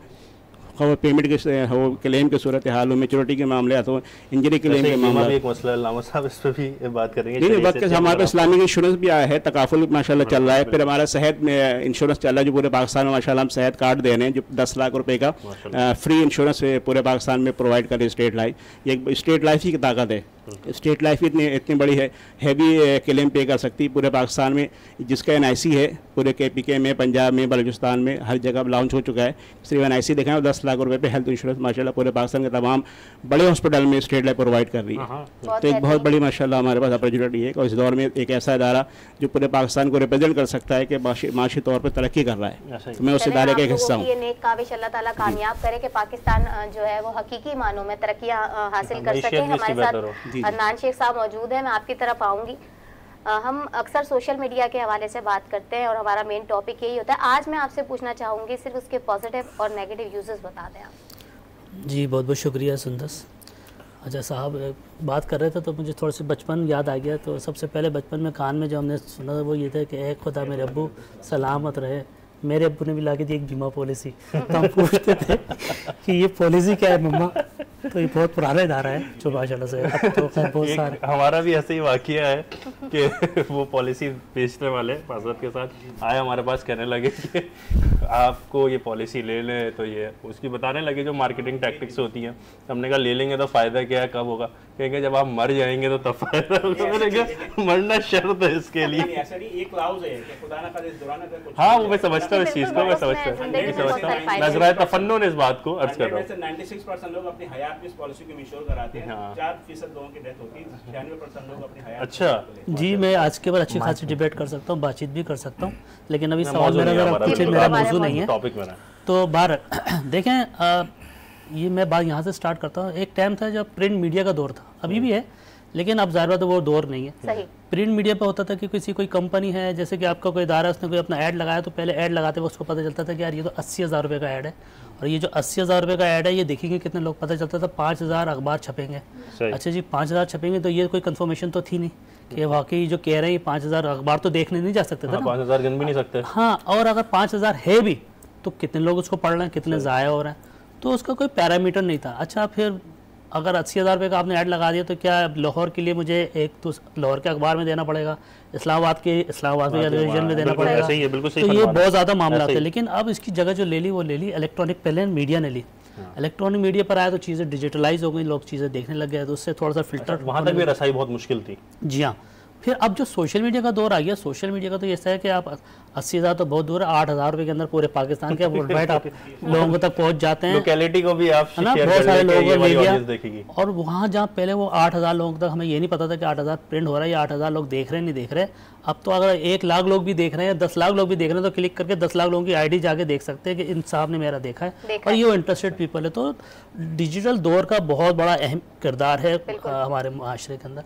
वो पेमेंट के हो, क्लेम के सूरत हाल हो, मेच्योरिटी के मामले हो, इंजरी क्लेम के मामले, एक मसला अल्लामा साहब इस पर भी बात करेंगे। नहीं, बात के हमारे पास इस्लामिक इंश्योरेंस भी आया है, तकाफुल माशाल्लाह चल रहा है। फिर हमारा सेहत में इंश्योरेंस चल रहा है, जो पूरे पाकिस्तान में माशाल्लाह हम सेहत कार्ड दे रहे हैं, जो 10 लाख रुपए का फ्री इंश्योरेंस पूरे पाकिस्तान में प्रोवाइड करे स्टेट लाइफ। ये स्टेट लाइफ ही की ताकत है। स्टेट लाइफ इतनी बड़ी है, हैवी क्लेम पे कर सकती है पूरे पाकिस्तान में, जिसका NIC है पूरे KPK में, पंजाब में, बलूचिस्तान में, हर जगह लॉन्च हो चुका है। सिर्फ NIC दिखाएं और 10 लाख रुपए पे हेल्थ इंश्योरेंस माशाल्लाह पूरे पाकिस्तान के तमाम बड़े हॉस्पिटल में स्टेट लाइफ प्रोवाइड कर रही है। तो एक बहुत बड़ी माशाल्लाह हमारे पास अपॉर्चुनिटी है, और इस दौर में एक ऐसा इदारा जो पूरे पाकिस्तान को रिप्रेजेंट कर सकता है कि माशी तौर पर तरक्की कर रहा है, तो मैं उस इदारे का एक हिस्सा हूँ। ये नेक काविश अल्लाह ताला कामयाब करे कि पाकिस्तान जो है वो हकीकी मानों में तरक्कियाँ हासिल कर सके। हमारे साथ अदनान शेख साहब मौजूद है, मैं आपकी तरफ आऊँगी। हम अक्सर सोशल मीडिया के हवाले से बात करते हैं और हमारा मेन टॉपिक यही होता है। आज मैं आपसे पूछना चाहूँगी, सिर्फ उसके पॉजिटिव और नेगेटिव यूजेस बता दें आप। जी बहुत बहुत शुक्रिया सुंदस। अच्छा साहब बात कर रहे थे तो मुझे थोड़ा सी बचपन याद आ गया। तो सबसे पहले बचपन में कान में जो हमने सुना था वो ये था कि ए खुदा मेरे अब्बू सलामत रहे। मेरे अब्बू ने भी ला के दी एक बीमा पॉलिसी। तो हम पूछते थे कि ये पॉलिसी क्या है मम्मा, तो ये बहुत पुराना इदारा है जो माशाल्लाह से अब तो बहुत सारे। हमारा भी ऐसे ही वाक़या है कि वो पॉलिसी बेचने वाले पासवर्ड के साथ आए हमारे पास, कहने लगे कि आपको ये पॉलिसी ले लें, तो ये उसकी बताने लगे जो मार्केटिंग टैक्टिक्स होती हैं। हमने कहा ले लेंगे तो फ़ायदा क्या है, कब होगा? कहेंगे जब आप मर जाएंगे तो तब फायदा होगा। मैंने कहा मरना शर्त है इसके लिए। हाँ वो मैं समझता हूँ इस चीज़ को, मैं समझता हूँ, नजराए तफन्नुन इस बात को अर्ज कर रहा हूँ। 96% लोग अपनी हयात में इस पॉलिसी को इंश्योर कराते हैं, 4% लोगों की डेथ होती है, 96% लोग अपनी हयात। अच्छा जी, मैं आज के बाद अच्छी खासी डिबेट कर सकता हूँ, बातचीत भी कर सकता हूँ, लेकिन अभी सवाल मेरा पीछे मेरा मौजूद नहीं है टॉपिक मेरा। तो बाहर देखें, ये मैं बात यहाँ से स्टार्ट करता हूँ। एक टाइम था जब प्रिंट मीडिया का दौर था, अभी भी है, लेकिन अब ज़ाहिर बात है वो दौर नहीं है। सही। प्रिंट मीडिया पे होता था कि किसी कोई कंपनी है, जैसे कि आपका कोई इदारा है, उसने कोई अपना ऐड लगाया, तो पहले ऐड लगाते हुए उसको पता चलता था कि यार ये तो 80,000 रुपये का ऐड है, और ये जो 80,000 रुपये का ऐड है ये देखेंगे कितने लोग, पता चलता था 5,000 अखबार छपेंगे। अच्छा जी 5,000 छपेंगे, तो ये कोई कंफर्मेशन तो थी नहीं कि वाकई जो कह रहे हैं 5,000 अखबार तो देखने नहीं जा सकते थे ना, 5,000 गिन भी नहीं सकते। हाँ, और अगर 5,000 है भी तो कितने लोग उसको पढ़ रहे हैं, कितने ज़ाया हो रहे हैं, तो उसका कोई पैरामीटर नहीं था। अच्छा, फिर अगर 80,000 रुपये का आपने ऐड लगा दिया तो क्या लाहौर के लिए मुझे एक तो लाहौर के अखबार में देना पड़ेगा, इस्लामाबाद में टेलीविजन में देना पड़ेगा, तो ये बहुत ज़्यादा मामला है। लेकिन अब इसकी जगह जो ले ली वो ले ली इलेक्ट्रॉनिक, पहले मीडिया ने ली, इलेक्ट्रॉनिक मीडिया पर आया तो चीज़ें डिजिटलाइज हो गई, लोग चीज़ें देखने लग गए, तो उससे थोड़ा सा फिल्टर, वहाँ तक भी रसाई बहुत मुश्किल थी। जी हाँ। फिर अब जो सोशल मीडिया का दौर आ गया, सोशल मीडिया का तो ऐसा है कि आप 80,000 तो बहुत दूर है, 8,000 रुपये के अंदर पूरे पाकिस्तान के वर्ल्ड वाइड आप लोगों तक पहुंच जाते हैं, लोकेलिटी को भी आप है ना, बहुत सारे लोगों को ले लिया। और वहाँ जहाँ पहले वो 8,000 लोगों तक हमें ये नहीं पता था कि 8,000 प्रिंट हो रहा है या 8,000 लोग देख रहे हैं नहीं देख रहे, अब तो अगर 1 लाख लोग भी देख रहे हैं, 10 लाख लोग भी देख रहे हैं, तो क्लिक करके 10 लाख लोगों की आईडी जाके देख सकते हैं कि इन साहब ने मेरा देखा है और ये इंटरेस्टेड पीपल है। तो डिजिटल दौर का बहुत बड़ा अहम किरदार है हमारे माशरे के अंदर।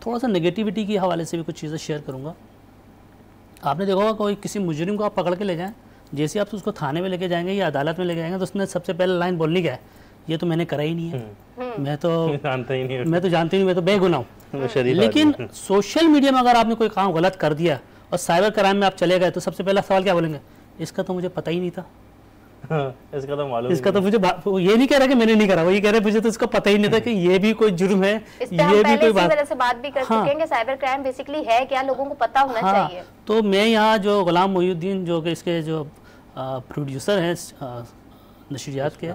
थोड़ा सा नेगेटिविटी के हवाले से भी कुछ चीज़ें शेयर करूँगा। आपने देखा होगा कोई किसी मुजरिम को आप पकड़ के ले जाएं, जैसे आप उसको थाने में लेके जाएंगे या अदालत में लेके जाएंगे तो उसने सबसे पहले लाइन बोलनी क्या है, ये तो मैंने करा ही नहीं है, मैं तो जानता ही नहीं, मैं तो बेगुनाह हूँ। लेकिन सोशल मीडिया में अगर आपने कोई काम गलत कर दिया और साइबर क्राइम में आप चले गए तो सबसे पहला सवाल क्या बोलेंगे, इसका तो मुझे पता ही नहीं था, इसका तो मालूम, इसका तो मुझे ये नहीं कह रहा कि मैंने नहीं करा, वो ये कह रहे मुझे तो इसका पता ही नहीं था कि ये भी कोई जुर्म है, ये भी कोई बात। से बात भी कर चुके हैं कि साइबर क्राइम बेसिकली है क्या, लोगों को पता होना चाहिए। तो मैं यहाँ जो गुलाम मोहिउद्दीन जो कि इसके जो प्रोड्यूसर हैं नशरियात के,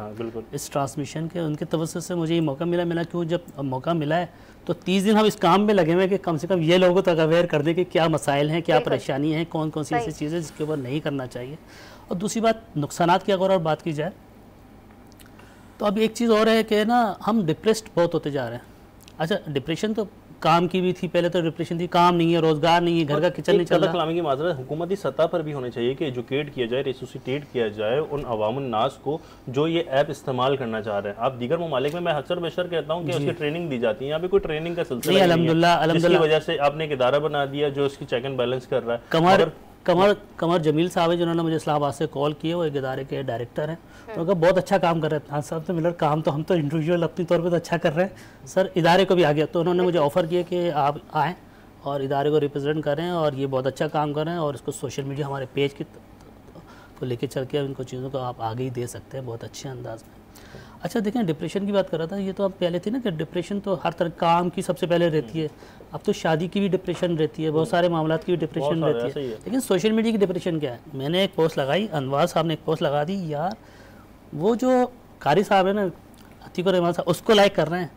इस ट्रांसमिशन के, उनके तवज्जो से मुझे ये मौका मिला क्यों जब मौका मिला है तो 30 दिन हम इस काम में लगे हुए कि कम से कम ये लोगों तक अवेयर कर दें कि क्या मसाइल हैं, क्या परेशानी है, कौन कौन सी ऐसी चीज़ें जिसके ऊपर नहीं करना चाहिए। और दूसरी बात नुकसानात की अगर और बात की जाए तो अब एक चीज़ और है कि ना हम डिप्रेस्ड बहुत होते जा रहे हैं। अच्छा, डिप्रेशन तो काम की भी थी, पहले तो डिप्रेशन थी, काम नहीं है, रोजगार नहीं है, घर का किचन नहीं चल रहा। कलामी की माजरत हुकूमती सतह पर भी होनी चाहिए कि एजुकेट किया जाए, रिसोसिटेट किया जाए उन अवामुन नास को जो ये ऐप इस्तेमाल करना चाह रहे हैं। आप दीगर ममालिक में मैं अक्सर बेशर कहता हूँ कि उसकी ट्रेनिंग दी जाती है, यहाँ पे कोई ट्रेनिंग का सिलसिला अल्हम्दुलिल्लाह, जिसकी वजह से आपने एक इदारा बना दिया जो इसकी चेक एंड बैलेंस कर रहा है। कमर जमील साहब है जिन्होंने मुझे इस्लामाबाद से कॉल किया, वो एक इदारे के डायरेक्टर हैं, तो उनका बहुत अच्छा काम कर रहे हैं। साहब से मिलकर काम तो हम तो इंडिविजुअल अपनी तौर पे तो अच्छा कर रहे हैं सर, इदारे को भी आ गया, तो उन्होंने मुझे ऑफ़र किया कि आप आएँ और इदारे को रिप्रेजेंट करें और ये बहुत अच्छा काम कर रहे हैं और इसको सोशल मीडिया हमारे पेज की को लेके चल के इनको चीज़ों को आप आगे ही दे सकते हैं बहुत अच्छे अंदाज में। अच्छा देखें, डिप्रेशन की बात कर रहा था, ये तो अब पहले थी ना कि डिप्रेशन तो हर तरह काम की सबसे पहले रहती है, अब तो शादी की भी डिप्रेशन रहती है, बहुत सारे मामलों की भी डिप्रेशन रहती है। लेकिन सोशल मीडिया की डिप्रेशन क्या है, मैंने एक पोस्ट लगाई, अनवार साहब ने एक पोस्ट लगा दी, यार वो जो कारी साहब है ना, अतीक रहमान साहब, उसको लाइक कर रहे हैं,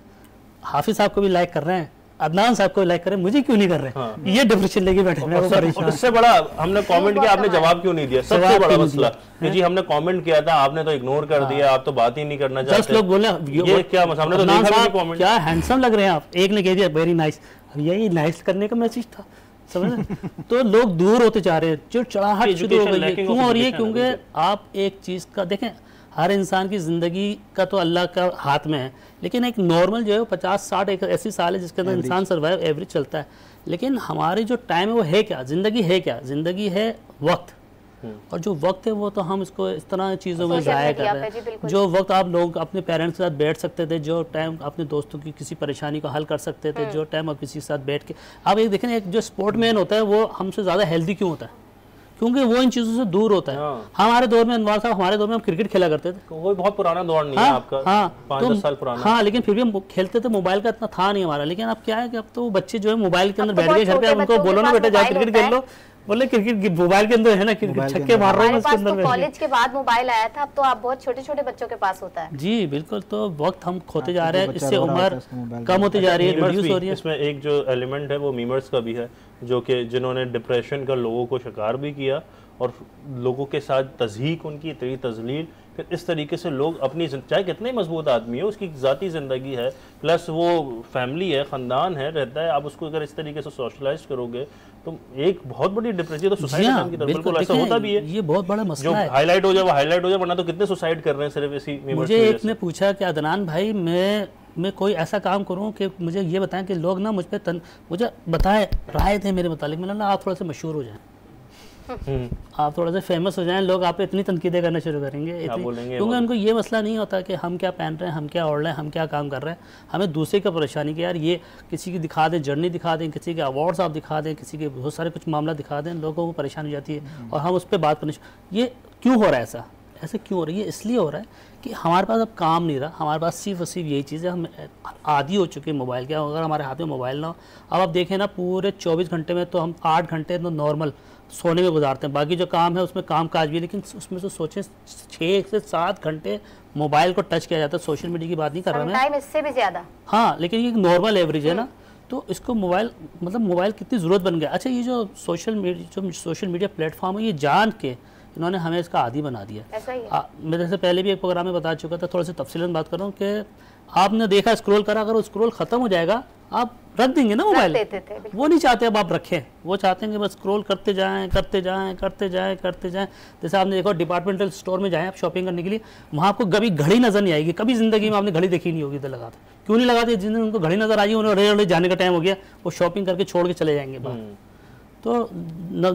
हाफिज साहब को भी लाइक कर रहे हैं, अदनान साहब को लाइक करें, मुझे क्यों नहीं कर रहे? हाँ। ये डिप्रेशन लेके बैठे हैं। इससे बड़ा हमने कमेंट किया, आपने जवाब क्यों नहीं दिया? सबसे बड़ा मसला कि जी हमने कमेंट किया था, आपने तो इग्नोर कर दिया, आप तो बात ही नहीं करना चाहते। 10 लोग बोले ये क्या मसला, हमने तो देखा भी कमेंट, क्या हैंडसम लग रहे हैं आप, एक ने कह दिया वेरी नाइस, अब यही नाइस करने का मैसेज था, समझ तो लोग दूर होते जा रहे हैं, चिड़चिड़ाहट शुरू हो गई है। क्यों हो रही है? क्योंकि आप एक चीज़ का देखें, हर इंसान की ज़िंदगी का तो अल्लाह का हाथ में है, लेकिन एक नॉर्मल जो है 50-60 एक ऐसी साल है जिसके अंदर इंसान सर्वाइव एवरेज चलता है। लेकिन हमारी जो टाइम है वो है क्या, ज़िंदगी है क्या? ज़िंदगी है वक्त, और जो वक्त है वो तो हम इसको इस तरह चीज़ों में ज़ाया कर रहे हैं। जो वक्त आप लोग अपने पेरेंट्स के साथ बैठ सकते थे, जो टाइम अपने दोस्तों की किसी परेशानी को हल कर सकते थे, जो टाइम आप किसी के साथ बैठ के, आप एक देखें, एक जो स्पोर्टमैन होता है वो हमसे ज़्यादा हेल्दी क्यों होता है? क्योंकि वो इन चीज़ों से दूर होता है। हमारे दौर में, अनवार साहब, हमारे दौर में हम क्रिकेट खेला करते थे, वो बहुत पुराना दौर नहीं है आपका, 5-10 साल पुराना। हाँ, लेकिन फिर भी हम खेलते थे, मोबाइल का इतना था नहीं हमारा। लेकिन अब क्या है कि अब तो बच्चे जो है मोबाइल के अंदर बैठ गए घर पे, उनको बोलो ना बेटा जाओ क्रिकेट खेल लो, बोले क्रिकेट मोबाइल के अंदर है ना, छक्के मार रहे हैं उसके अंदर। कॉलेज के बाद मोबाइल आया था, अब तो आप बहुत छोटे छोटे बच्चों के पास होता है। जी बिल्कुल, तो वक्त हम खोते जा रहे हैं, इससे उम्र कम होती जा रही है, रिड्यूस हो रही है। इसमें एक जो एलिमेंट है वो मीमर्स का भी है, जो कि जिन्होंने डिप्रेशन का लोगों को शिकार भी किया और लोगों के साथ तज़हीक उनकी इतनी तजलील, फिर इस तरीके से लोग अपनी, चाहे कितने मजबूत आदमी है, उसकी ज़ाती ज़िंदगी है, प्लस वो फैमिली है, ख़ानदान है, रहता है, आप उसको अगर इस तरीके से सोशलाइज करोगे तो एक बहुत बड़ी डिप्रेशन, तो सुसाइड की तरफ बिल्कुल ऐसा होता भी है। ये बहुत बड़ा मसला है, जो हाईलाइट हो जाए वो हाईलाइट हो जाए, वरना तो कितने सुसाइड कर रहे हैं सिर्फ इसी। मुझे एक ने पूछा कि अदनान भाई, मैं कोई ऐसा काम करूं कि मुझे ये बताएं कि लोग ना मुझ पर मुझे बताएं राय थे मेरे मुतालिक, मैंने ना आप थोड़ा सा मशहूर हो जाएं, आप थोड़ा सा फेमस हो जाएं, लोग आप पे इतनी तनकीदें करना शुरू करेंगे, क्योंकि उनको ये मसला नहीं होता कि हम क्या पहन रहे हैं, हम क्या ओढ़ रहे हैं, हम क्या काम कर रहे हैं। हमें दूसरे की परेशानी की, यार ये किसी की दिखा दें, जर्नी दिखा दें, किसी के अवार्ड्स आप दिखा दें, किसी के बहुत सारे कुछ मामला दिखा दें, लोगों को परेशानी हो जाती है और हम उस पर बात करनी। ये क्यों हो रहा है ऐसा? ऐसे क्यों हो रही है? इसलिए हो रहा है कि हमारे पास अब काम नहीं रहा, हमारे पास सिर्फ और सिर्फ यही चीज़ है, हम आदी हो चुके हैं मोबाइल के। अगर हमारे हाथ में मोबाइल ना हो, अब आप देखें ना पूरे 24 घंटे में तो हम 8 घंटे तो नॉर्मल सोने में गुजारते हैं, बाकी जो काम है उसमें काम काज भी है, लेकिन उसमें से सोचें 6 से 7 घंटे मोबाइल को टच किया जाता है। सोशल मीडिया की बात नहीं कर रहा मैं, इससे भी ज़्यादा। हाँ, लेकिन ये नॉर्मल एवरेज है ना। तो इसको मोबाइल मतलब मोबाइल कितनी ज़रूरत बन गया। अच्छा, ये जो सोशल मीडिया प्लेटफॉर्म है, ये जान के इन्होंने हमें इसका आदी बना दिया। ऐसा ही है। मैं जैसे पहले भी एक प्रोग्राम में बता चुका था, थोड़ा सा तफसीलन बात कर रहा हूँ कि आपने देखा स्क्रॉल करा, अगर वो स्क्रॉल ख़त्म हो जाएगा आप रख देंगे ना मोबाइल। वो नहीं चाहते अब आप रखें, वो चाहते हैं कि बस स्क्रॉल करते जाएं करते जाएं करते जाएं करते जाएं। जैसे आपने देखा डिपार्टमेंटल स्टोर में जाएं आप शॉपिंग करने के लिए, वहाँ आपको कभी घड़ी नज़र नहीं आएगी। कभी ज़िंदगी में आपने घड़ी देखी नहीं होगी, इधर लगाते क्यों नहीं लगाते? जिन दिन उनको घड़ी नज़र आई उन्हें अरे जाने का टाइम हो गया, वो शॉपिंग करके छोड़ के चले जाएंगे बाहर। तो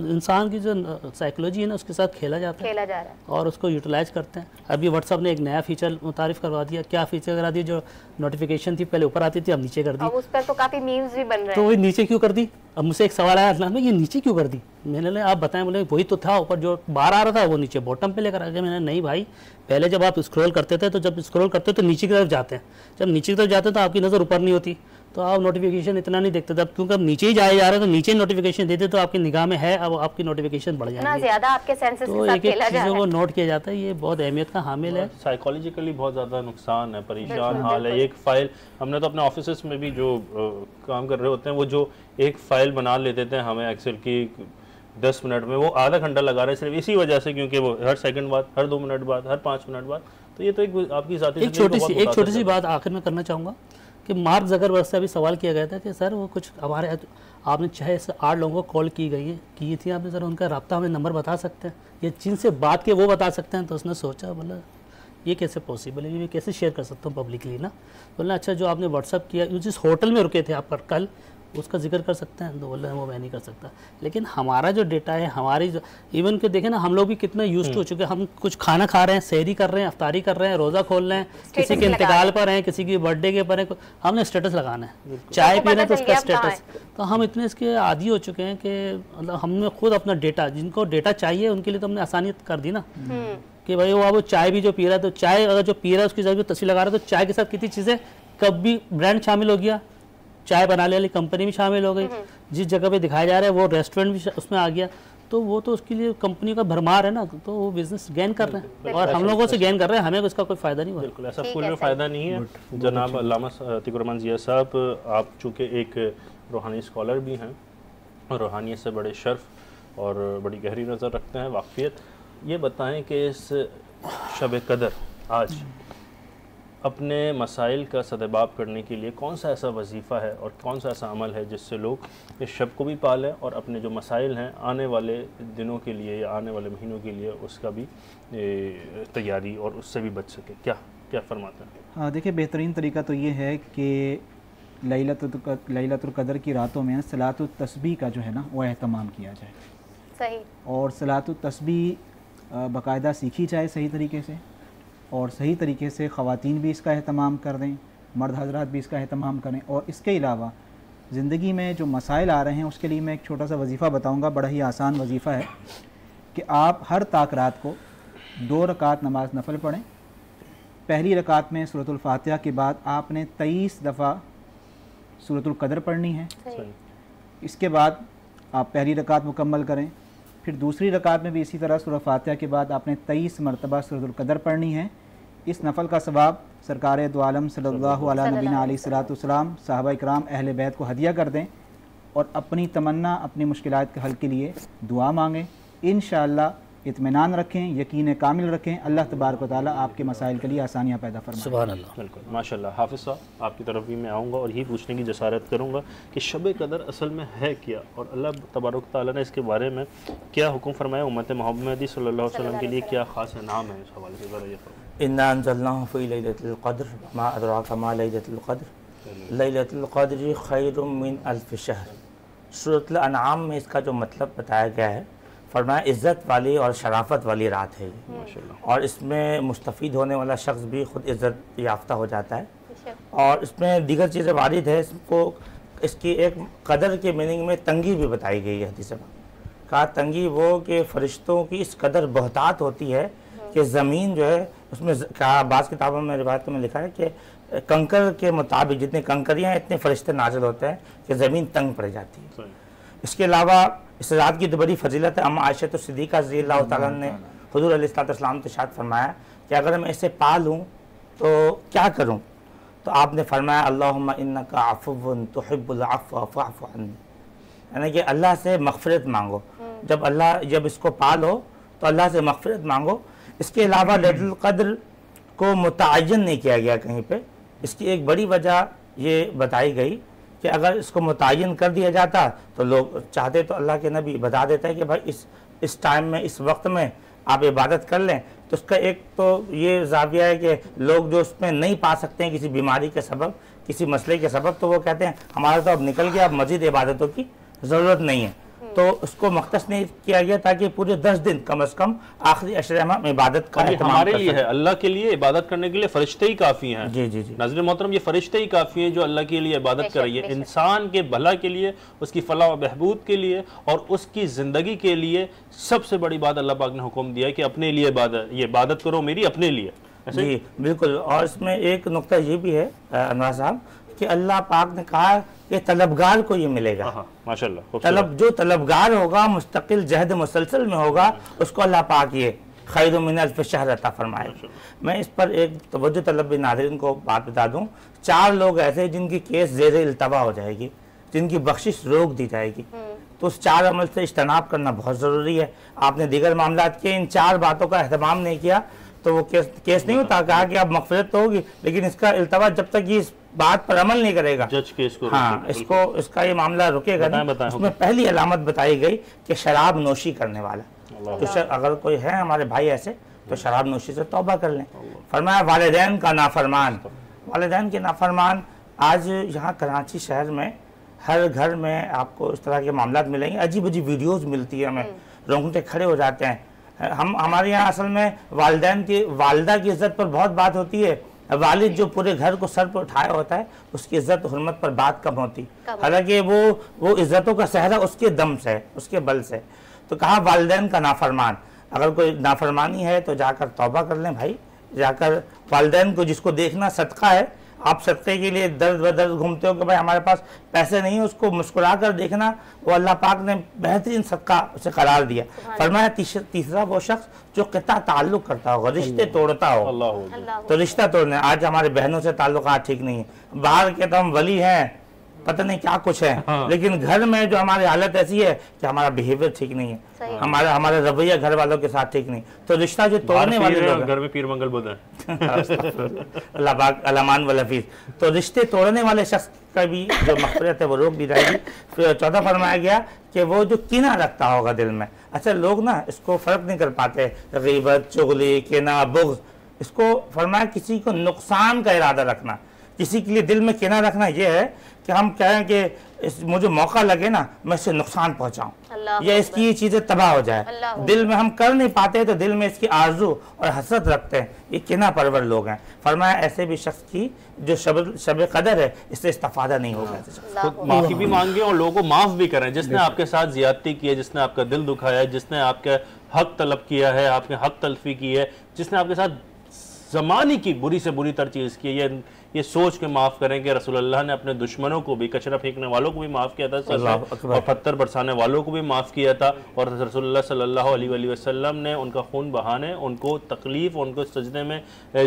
इंसान की जो साइकोलॉजी है ना, उसके साथ खेला जा रहा है और उसको यूटिलाइज करते हैं। अभी व्हाट्सअप ने एक नया फीचर मुतारिफ करवा दिया। क्या फीचर करा दिया? जो नोटिफिकेशन थी पहले ऊपर आती थी, अब नीचे कर दी। उस पर तो काफ़ी मीम्स भी बन रहे हैं। तो वो नीचे क्यों कर दी? अब मुझसे एक सवाल आया अदनान में, ये नीचे क्यों कर दी? मैंने बोला आप बताएं। बोले वही तो था, ऊपर जो बाहर आ रहा था वो नीचे बॉटम पे लेकर आ गया। मैंने नहीं भाई, पहले जब आप स्क्रॉल करते थे तो जब स्क्रॉल करते तो नीचे की तरफ जाते हैं, जब नीचे की तरफ जाते तो आपकी नज़र ऊपर नहीं होती, तो आप नोटिफिकेशन इतना नहीं देखते थे। अब क्योंकि अब नीचे ही जाए जा रहे हैं तो नीचे नोटिफिकेशन देते तो आपकी निगाह में है, अब आपकी नोटिफिकेशन बढ़ जाएगी, ज़्यादा आपके सेंसेस तो एक एक चीज़ों को नोट किया जाता है। ये बहुत अहमियत का हामिल है। साइकोलॉजिकली बहुत ज़्यादा नुकसान है, परेशान हाल है। एक फ़ाइल हमने तो अपने ऑफिस में भी जो काम कर रहे होते हैं, वो जो एक फ़ाइल बना लेते थे हमें एक्सेल की 10 मिनट में, वो आधा घंटा लगा रहे सिर्फ इसी वजह से, क्योंकि वो हर सेकंड बाद, हर 2 मिनट बाद, हर 5 मिनट बाद। तो ये तो एक आपकी ज़ाती एक छोटी सी बात आखिर में करना चाहूँगा कि मार्क ज़करबर्ग से अभी सवाल किया गया था कि सर वो कुछ हमारे आपने 6 से 8 लोगों को कॉल की थी आपने, सर उनका रब्ता हमें नंबर बता सकते हैं, ये जिनसे बात के वो बता सकते हैं। तो उसने सोचा, बोला ये कैसे पॉसिबल है, ये कैसे शेयर कर सकता हूँ पब्लिकली ना। बोला अच्छा जो आपने व्हाट्सअप किया, जिस होटल में रुके थे आप पर कल, उसका जिक्र कर सकते हैं? तो बोला वो मैं नहीं कर सकता। लेकिन हमारा जो डेटा है, हमारी जो इवन के देखें ना, हम लोग भी कितना यूज्ड हो चुके हैं। हम कुछ खाना खा रहे हैं, सहरी कर रहे हैं, अफ्तारी कर रहे हैं, रोज़ा खोल रहे हैं, किसी के इंतकाल पर हैं, किसी की बर्थडे के पर है, हमने स्टेटस लगाना है, चाय पी रहे हैं तो उसका स्टेटस। तो हम इतने इसके आदी हो चुके हैं कि मतलब हमने खुद अपना डेटा, जिनको डेटा चाहिए उनके लिए तो हमने आसानियत कर दी ना कि भाई वो चाय भी जो पी रहा है, तो चाय अगर जो पी रहा है उसकी जगह तस्वीर लगा रहा है, तो चाय के साथ कितनी चीज़ें, कभी ब्रांड शामिल हो गया, चाय बनाने वाली कंपनी भी शामिल हो गई, जिस जगह पे दिखाया जा रहा है वो रेस्टोरेंट भी उसमें आ गया, तो वो तो उसके लिए कंपनी का भरमार है ना, तो वो बिजनेस गेन कर रहे हैं और हम लोगों से गेन कर रहे हैं, हमें उसका कोई फ़ायदा नहीं हुआ। बिल्कुल ऐसा फुल में फ़ायदा नहीं है। जनाब अल्लामा अतीकुर रहमान ज़िया साहब, आप चूँकि एक रूहानी स्कॉलर भी हैं और रूहानियत से बड़े शर्फ और बड़ी गहरी नज़र रखते हैं, वाक़फ़ियत, ये बताएँ कि इस शब कदर आज अपने मसाइल का सदबाब करने के लिए कौन सा ऐसा वजीफ़ा है और कौन सा ऐसा अमल है जिससे लोग इस शब को भी पालें और अपने जो मसाइल हैं आने वाले दिनों के लिए या आने वाले महीनों के लिए उसका भी तैयारी और उससे भी बच सके? क्या क्या फरमाते हैं? हाँ देखिए, बेहतरीन तरीका तो ये है कि लैलतुल क़द्र की रातों में सलातुत तस्बीह का जो है ना वो एहतमाम किया जाए। सही। और सलातुत तस्बीह बाकायदा सीखी जाए सही तरीके से, और सही तरीके से ख़वातीन भी इसका अहतमाम कर दें, मर्द हजरात भी इसका अहतमाम करें। और इसके अलावा ज़िंदगी में जो मसाइल आ रहे हैं उसके लिए मैं एक छोटा सा वजीफ़ा बताऊंगा, बड़ा ही आसान वजीफ़ा है कि आप हर ताक रात को 2 रकात नमाज नफल पढ़ें। पहली रकात में सूरतुल फातिहा के बाद आपने 23 दफ़ा सूरतुल क़द्र पढ़नी है। इसके बाद आप पहली रकात मुकम्मल करें, फिर दूसरी रकात में भी इसी तरह सूरह फातिहा के बाद आपने 23 मरतबा सूरतुल क़द्र पढ़नी है। इस नफल का सवाब सरकार दो आलम सल्लल्लाहु अलैहि वसल्लम, सहाबा इकराम, अहले बैत को हदिया कर दें और अपनी तमन्ना, अपनी मुश्किलात के हल के लिए दुआ मांगें। इंशाअल्लाह इत्मीनान रखें, यकीन कामिल रखें, अल्लाह तबारक व तआला आपके मसाइल के लिए आसानियाँ पैदा फरमाए। सुभान अल्लाह। बिल्कुल, माशाअल्लाह। हाफिज़ साहब, आपकी तरफ भी मैं आऊँगा और यही पूछने की जसारत करूँगा कि शब कदर असल में है क्या और अल्लाह तबारक व तआला ने इसके बारे में क्या हुक्म फरमाया, उम्मत मोहम्मदी सल्लल्लाहु अलैहि वसल्लम के लिए क्या ख़ास इनाम है? इस हवाले से ज़रा ये फरमाएं। इन्ना अंज़लनाहु फ़ी लैलतिल क़द्र मा अदराका मा लैलतुल क़द्र लैलतुल क़द्रि खैरुम मिन अल्फ़ शहर। सूरतुल अनआम में इसका जो मतलब बताया गया है, फरमाया इज़्ज़त वाली और शराफत वाली रात है ये, और इसमें मुस्तफ़ीद होने वाला शख्स भी ख़ुद इज़्ज़त याफ्ता हो जाता है। और इसमें दीगर चीज़ें वारिद है, इसको इसकी एक कदर के मीनिंग में तंगी भी बताई गई है। हदीस में कहा तंगी वो कि फ़रिश्तों की इस कदर बहतात होती है कि ज़मीन जो है उसमें बाज़ किताबों में रिवायत में लिखा है कि कंकर के मुताबिक जितने कंकरियाँ हैं इतने फरिश्ते नाजिल होते हैं कि ज़मीन तंग पड़ जाती है। इसके अलावा इस रात की तो बड़ी फजीलत है। अम्मा आयशा तो सिद्दीक़ा रज़ियल्लाहु तआला ने हुज़ूर अलैहिस्सलाम से इरशाद फरमाया कि अगर मैं इसे पा लूँ तो क्या करूँ, तो आपने फरमाया अल्लाहुम्मा इन्नका अफ़ुव्वुन तुहिब्बुल अफ़्व फ़अफ़ु अन्नी, यानी कि अल्लाह से मग़फ़िरत मांगो। जब इसको पा लो तो अल्लाह से मग़फ़िरत मांगो। इसके अलावा लैलतुल क़द्र को मुतअय्यन नहीं किया गया कहीं पे। इसकी एक बड़ी वजह ये बताई गई कि अगर इसको मुतअय्यन कर दिया जाता तो लोग चाहते तो अल्लाह के नबी बता देता है कि भाई इस टाइम में इस वक्त में आप इबादत कर लें। तो उसका एक तो ये ज़ाविया है कि लोग जो उसमें नहीं पा सकते हैं किसी बीमारी के सबब, किसी मसले के सबब, तो वो कहते हैं हमारा तो अब निकल गया, अब मज़ीद इबादतों की ज़रूरत नहीं है। तो उसको मख्तस नहीं किया गया ताकि पूरे 10 दिन कम से कम आखिरी अशरे में इबादत का हमारे लिए है। अल्लाह के लिए इबादत करने के लिए फरिश्ते ही काफ़ी हैं। जी जी जी नाज़रीन मोहतरम, ये फरिश्ते ही काफ़ी हैं जो अल्लाह के लिए इबादत कर रही है, इंसान के भला के लिए, उसकी फलाह व बहबूद के लिए और उसकी ज़िंदगी के लिए। सबसे बड़ी बात अल्लाह पाक ने हुक्म दिया है कि अपने लिए इबादत करो, मेरी अपने लिए। जी बिल्कुल। और इसमें एक नुक्ता ये भी है अनवर साहब कि अल्लाह पाक ने कहा कि तलबगार को ये मिलेगा। माशाअल्लाह। जो तलबगार होगा, मुस्तकिल जहद मुसलसल में होगा, उसको अल्लाह पाक ये खैर मिन अल्फ शहर अता फरमाएगा। मैं इस पर एक तवज्जो तलब नाज़रीन को बात बता दूं। 4 लोग ऐसे जिनकी केस ज़ेर इल्तवा हो जाएगी, जिनकी बख्शिश रोक दी जाएगी, तो उस 4 अमल से इज्तनाब करना बहुत ज़रूरी है। आपने दीगर मामलात के इन 4 बातों का एहतमाम नहीं किया तो वो केस नहीं होता। कहा कि अब मग़फ़िरत तो होगी, लेकिन इसका इल्तवा जब तक ये इस बात पर अमल नहीं करेगा, जज केस को इसका ये मामला रुकेगा नहीं। उसमें पहली अलामत बताई गई कि शराब नोशी करने वाला, तो अगर कोई है हमारे भाई ऐसे तो शराब नोशी से तौबा कर लें। फरमाया वालिदैन का नाफरमान, वालिदैन के नाफरमान। आज यहाँ कराची शहर में हर घर में आपको इस तरह के मामलात मिलेंगे। अजीब अजीब वीडियोज़ मिलती है, हमें रोंगटे खड़े हो जाते हैं। हमारे यहाँ असल में वालिदा की इज़्ज़त पर बहुत बात होती है। वालिद जो पूरे घर को सर पर उठाया होता है, उसकी इज़्ज़त हुर्मत पर बात कम होती, हालांकि वो इज़्ज़तों का सहरा उसके दम से, उसके बल से। तो कहा वालिदैन का नाफरमान, अगर कोई नाफरमानी है तो जाकर तौबा कर लें भाई, जाकर वालिदैन को, जिसको देखना सदका है, आप सदक़े के लिए दर्द बदर्द घूमते हो कि भाई हमारे पास पैसे नहीं है, उसको मुस्कुरा कर देखना, वो अल्लाह पाक ने बेहतरीन सदका उसे करार दिया। फरमाया तीसरा वो शख्स जो क़िता ताल्लुक़ करता हो, रिश्ते तोड़ता हो। तो रिश्ता तोड़ने, आज हमारे बहनों से ताल्लुकात ठीक नहीं है, बाहर के तो हम वली हैं, पता नहीं क्या कुछ है, लेकिन घर में जो हमारी हालत ऐसी है कि हमारा बिहेवियर ठीक नहीं है, हमारा रवैया घर वालों के साथ ठीक नहीं। तो रिश्ता जो तोड़ने वाले लोग, घर में पीर मंगल बुध है अल्लाह पाक अलामान वल हफीज, तो रिश्ते तोड़ने वाले शख्स का भी जो मग़फ़िरत है वो रोक दी जाएगी। फिर 14 फरमाया गया कि वो जो कीना रखता होगा दिल में। अच्छा, लोग ना इसको फ़र्क नहीं कर पाते, ग़ीबत, चुगली, कीना, बुग़्ज़, इसको फरमाया किसी को नुकसान का इरादा रखना, किसी के लिए दिल में कीना रखना ये है कि हम कहें कि मुझे मौका लगे ना मैं इससे नुकसान पहुंचाऊं या इसकी ये चीज़ें तबाह हो जाए। दिल में हम कर नहीं पाते तो दिल में इसकी आरजू और हसरत रखते हैं, ये किना परवर लोग हैं। फरमाया ऐसे भी शख्स की जो शब कदर है इससे इस्तेफादा नहीं होगा। माफ़ी भी मांगे और लोगों को माफ़ भी करें, जिसने आपके साथ ज़्यादती की है, जिसने आपका दिल दुखाया है, जिसने आपके हक तलब किया है, आपने हक तलफी की है, जिसने आपके साथ ज़माने की बुरी से बुरी तर चीज़ की है, ये सोच के माफ़ करें कि रसूलुल्लाह ने अपने दुश्मनों को भी, कचरा फेंकने वालों को भी माफ़ किया था और पत्थर बरसाने वालों को भी माफ़ किया था, और रसूलुल्लाह सल्लल्लाहु अलैहि वसल्लम ने उनका खून बहाने, उनको तकलीफ़, उनको सजदे में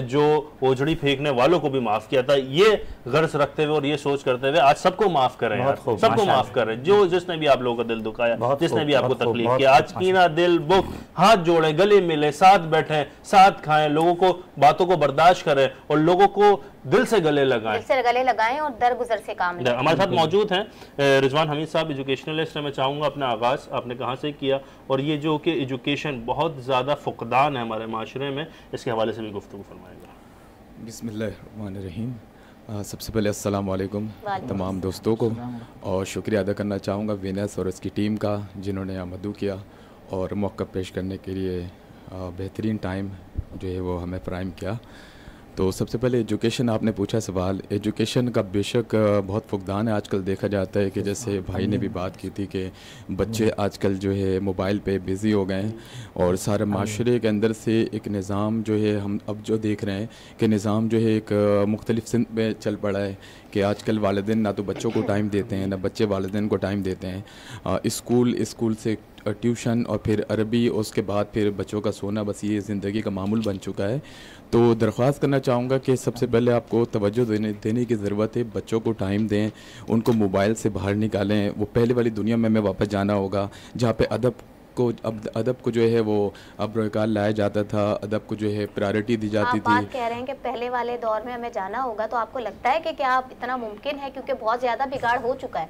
जो ओझड़ी फेंकने वालों को भी माफ़ किया था। ये गर्ज रखते हुए और ये सोच करते हुए आज सबको माफ़ करें, सबको माफ़ करें, जो जिसने भी आप लोगों का दिल दुखाया, जिसने भी आपको तकलीफ किया। आज कीना, दिल, बुग़्ज़, हाथ जोड़े, गले मिले, साथ बैठें, साथ खाएं, लोगों को बातों को बर्दाश्त करें और लोगों को दिल से गले लगाएं और दरगुजर से काम लें। हमारे साथ मौजूद हैं रिजवान हमीद साहब, एजुकेशनलिस्ट। मैं चाहूँगा अपना आगाज़ आपने कहाँ से किया और ये जो कि एजुकेशन बहुत ज़्यादा फुकदान है हमारे माशरे में, इसके हवाले से भी गुफ्तगू फरमाएगा। बिस्मिल्लाहिर्रहमानिर्रहीम। सबसे पहले अस्सलाम वालेकुम तमाम दोस्तों को, और शुक्रिया अदा करना चाहूँगा वीनस और उसकी टीम का जिन्होंने मदू किया और मौका पेश करने के लिए बेहतरीन टाइम जो है वो हमें फ्राहम किया। तो सबसे पहले एजुकेशन आपने पूछा सवाल, एजुकेशन का बेशक बहुत फुकदान है आजकल। देखा जाता है कि जैसे भाई ने भी बात की थी कि बच्चे आजकल जो है मोबाइल पे बिज़ी हो गए हैं और सारे माशरे के अंदर से एक निज़ाम जो है हम अब जो देख रहे हैं कि निज़ाम जो है एक मुख्तलिफ सिंध में चल पड़ा है कि आजकल वालिदैन ना तो बच्चों को टाइम देते हैं ना बच्चे वालिदैन को टाइम देते हैं। स्कूल से ट्यूशन और फिर अरबी, उसके बाद फिर बच्चों का सोना, बस ये ज़िंदगी का मामूल बन चुका है। तो दरख्वास्त करना चाहूँगा कि सबसे पहले आपको तवज्जो देने की ज़रूरत है। बच्चों को टाइम दें, उनको मोबाइल से बाहर निकालें। वो पहले वाली दुनिया में हमें वापस जाना होगा जहाँ पे अदब को जो है वो अब्रोकार लाया जाता था, अदब को जो है प्रायोरिटी दी जाती थी। आप बात कह रहे हैं कि पहले वाले दौर में हमें जाना होगा, तो आपको लगता है कि क्या इतना मुमकिन है? क्योंकि बहुत ज़्यादा बिगाड़ हो चुका है,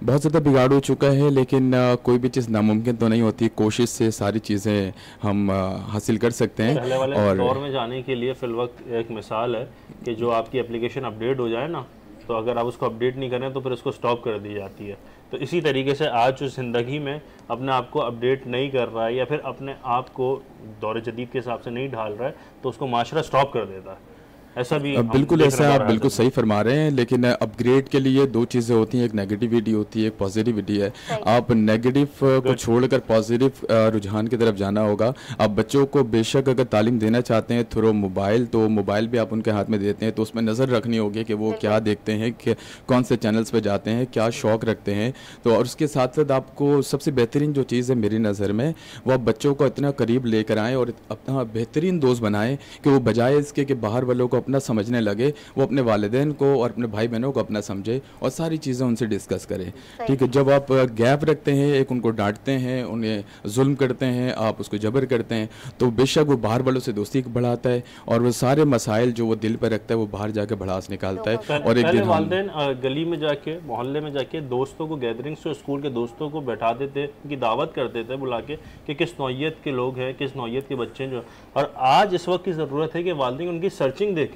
बहुत ज़्यादा बिगाड़ हो चुका है, लेकिन कोई भी चीज़ नामुमकिन तो नहीं होती। कोशिश से सारी चीज़ें हम हासिल कर सकते हैं। पहले वाले दौर में जाने के लिए फिलवक्त एक मिसाल है कि जो आपकी एप्लीकेशन अपडेट हो जाए ना, तो अगर आप उसको अपडेट नहीं करें तो फिर उसको स्टॉप कर दी जाती है। तो इसी तरीके से आज जो ज़िंदगी में अपने आप को अपडेट नहीं कर रहा है या फिर अपने आप को दौर जदीद के हिसाब से नहीं ढाल रहा है, तो उसको माशरा स्टॉप कर देता है। ऐसा भी बिल्कुल ऐसा आप बिल्कुल सही फरमा रहे हैं, लेकिन अपग्रेड के लिए दो चीज़ें होती हैं, एक नेगेटिविटी होती है, एक पॉजिटिविटी है। आप नेगेटिव को छोड़कर पॉजिटिव रुझान की तरफ जाना होगा। आप बच्चों को बेशक अगर तालीम देना चाहते हैं थ्रू मोबाइल, तो मोबाइल भी आप उनके हाथ में देते हैं तो उसमें नज़र रखनी होगी कि वो क्या देखते हैं, कि कौन से चैनल्स पर जाते हैं, क्या शौक़ रखते हैं। तो और उसके साथ साथ आपको सबसे बेहतरीन जो चीज़ है मेरी नज़र में, वो आप बच्चों को इतना करीब लेकर आएँ और अपना बेहतरीन दोस्त बनाएँ कि वो बजाय इसके कि बाहर वालों को अपना समझने लगे, वो अपने वालिदैन को और अपने भाई बहनों को अपना समझे और सारी चीज़ें उनसे डिस्कस करें। ठीक है, जब आप गैप रखते हैं, एक उनको डांटते हैं, उन्हें जुल्म करते हैं, आप उसको जबर करते हैं, तो बेशक वो बाहर वालों से दोस्ती बढ़ाता है और वो सारे मसाइल जो वो दिल पर रखता है वो बाहर जाके भड़ास निकालता है। और एक दिन वालिदैन गली में जाके, मोहल्ले में जाके दोस्तों को, गैदरिंग्स से स्कूल के दोस्तों को बैठा देते, उनकी दावत कर देते बुला के कि किस नौइयत के लोग हैं, किस नौइयत के बच्चे जो। और आज इस वक्त की ज़रूरत है कि वालिदैन उनकी सर्चिंग देखें,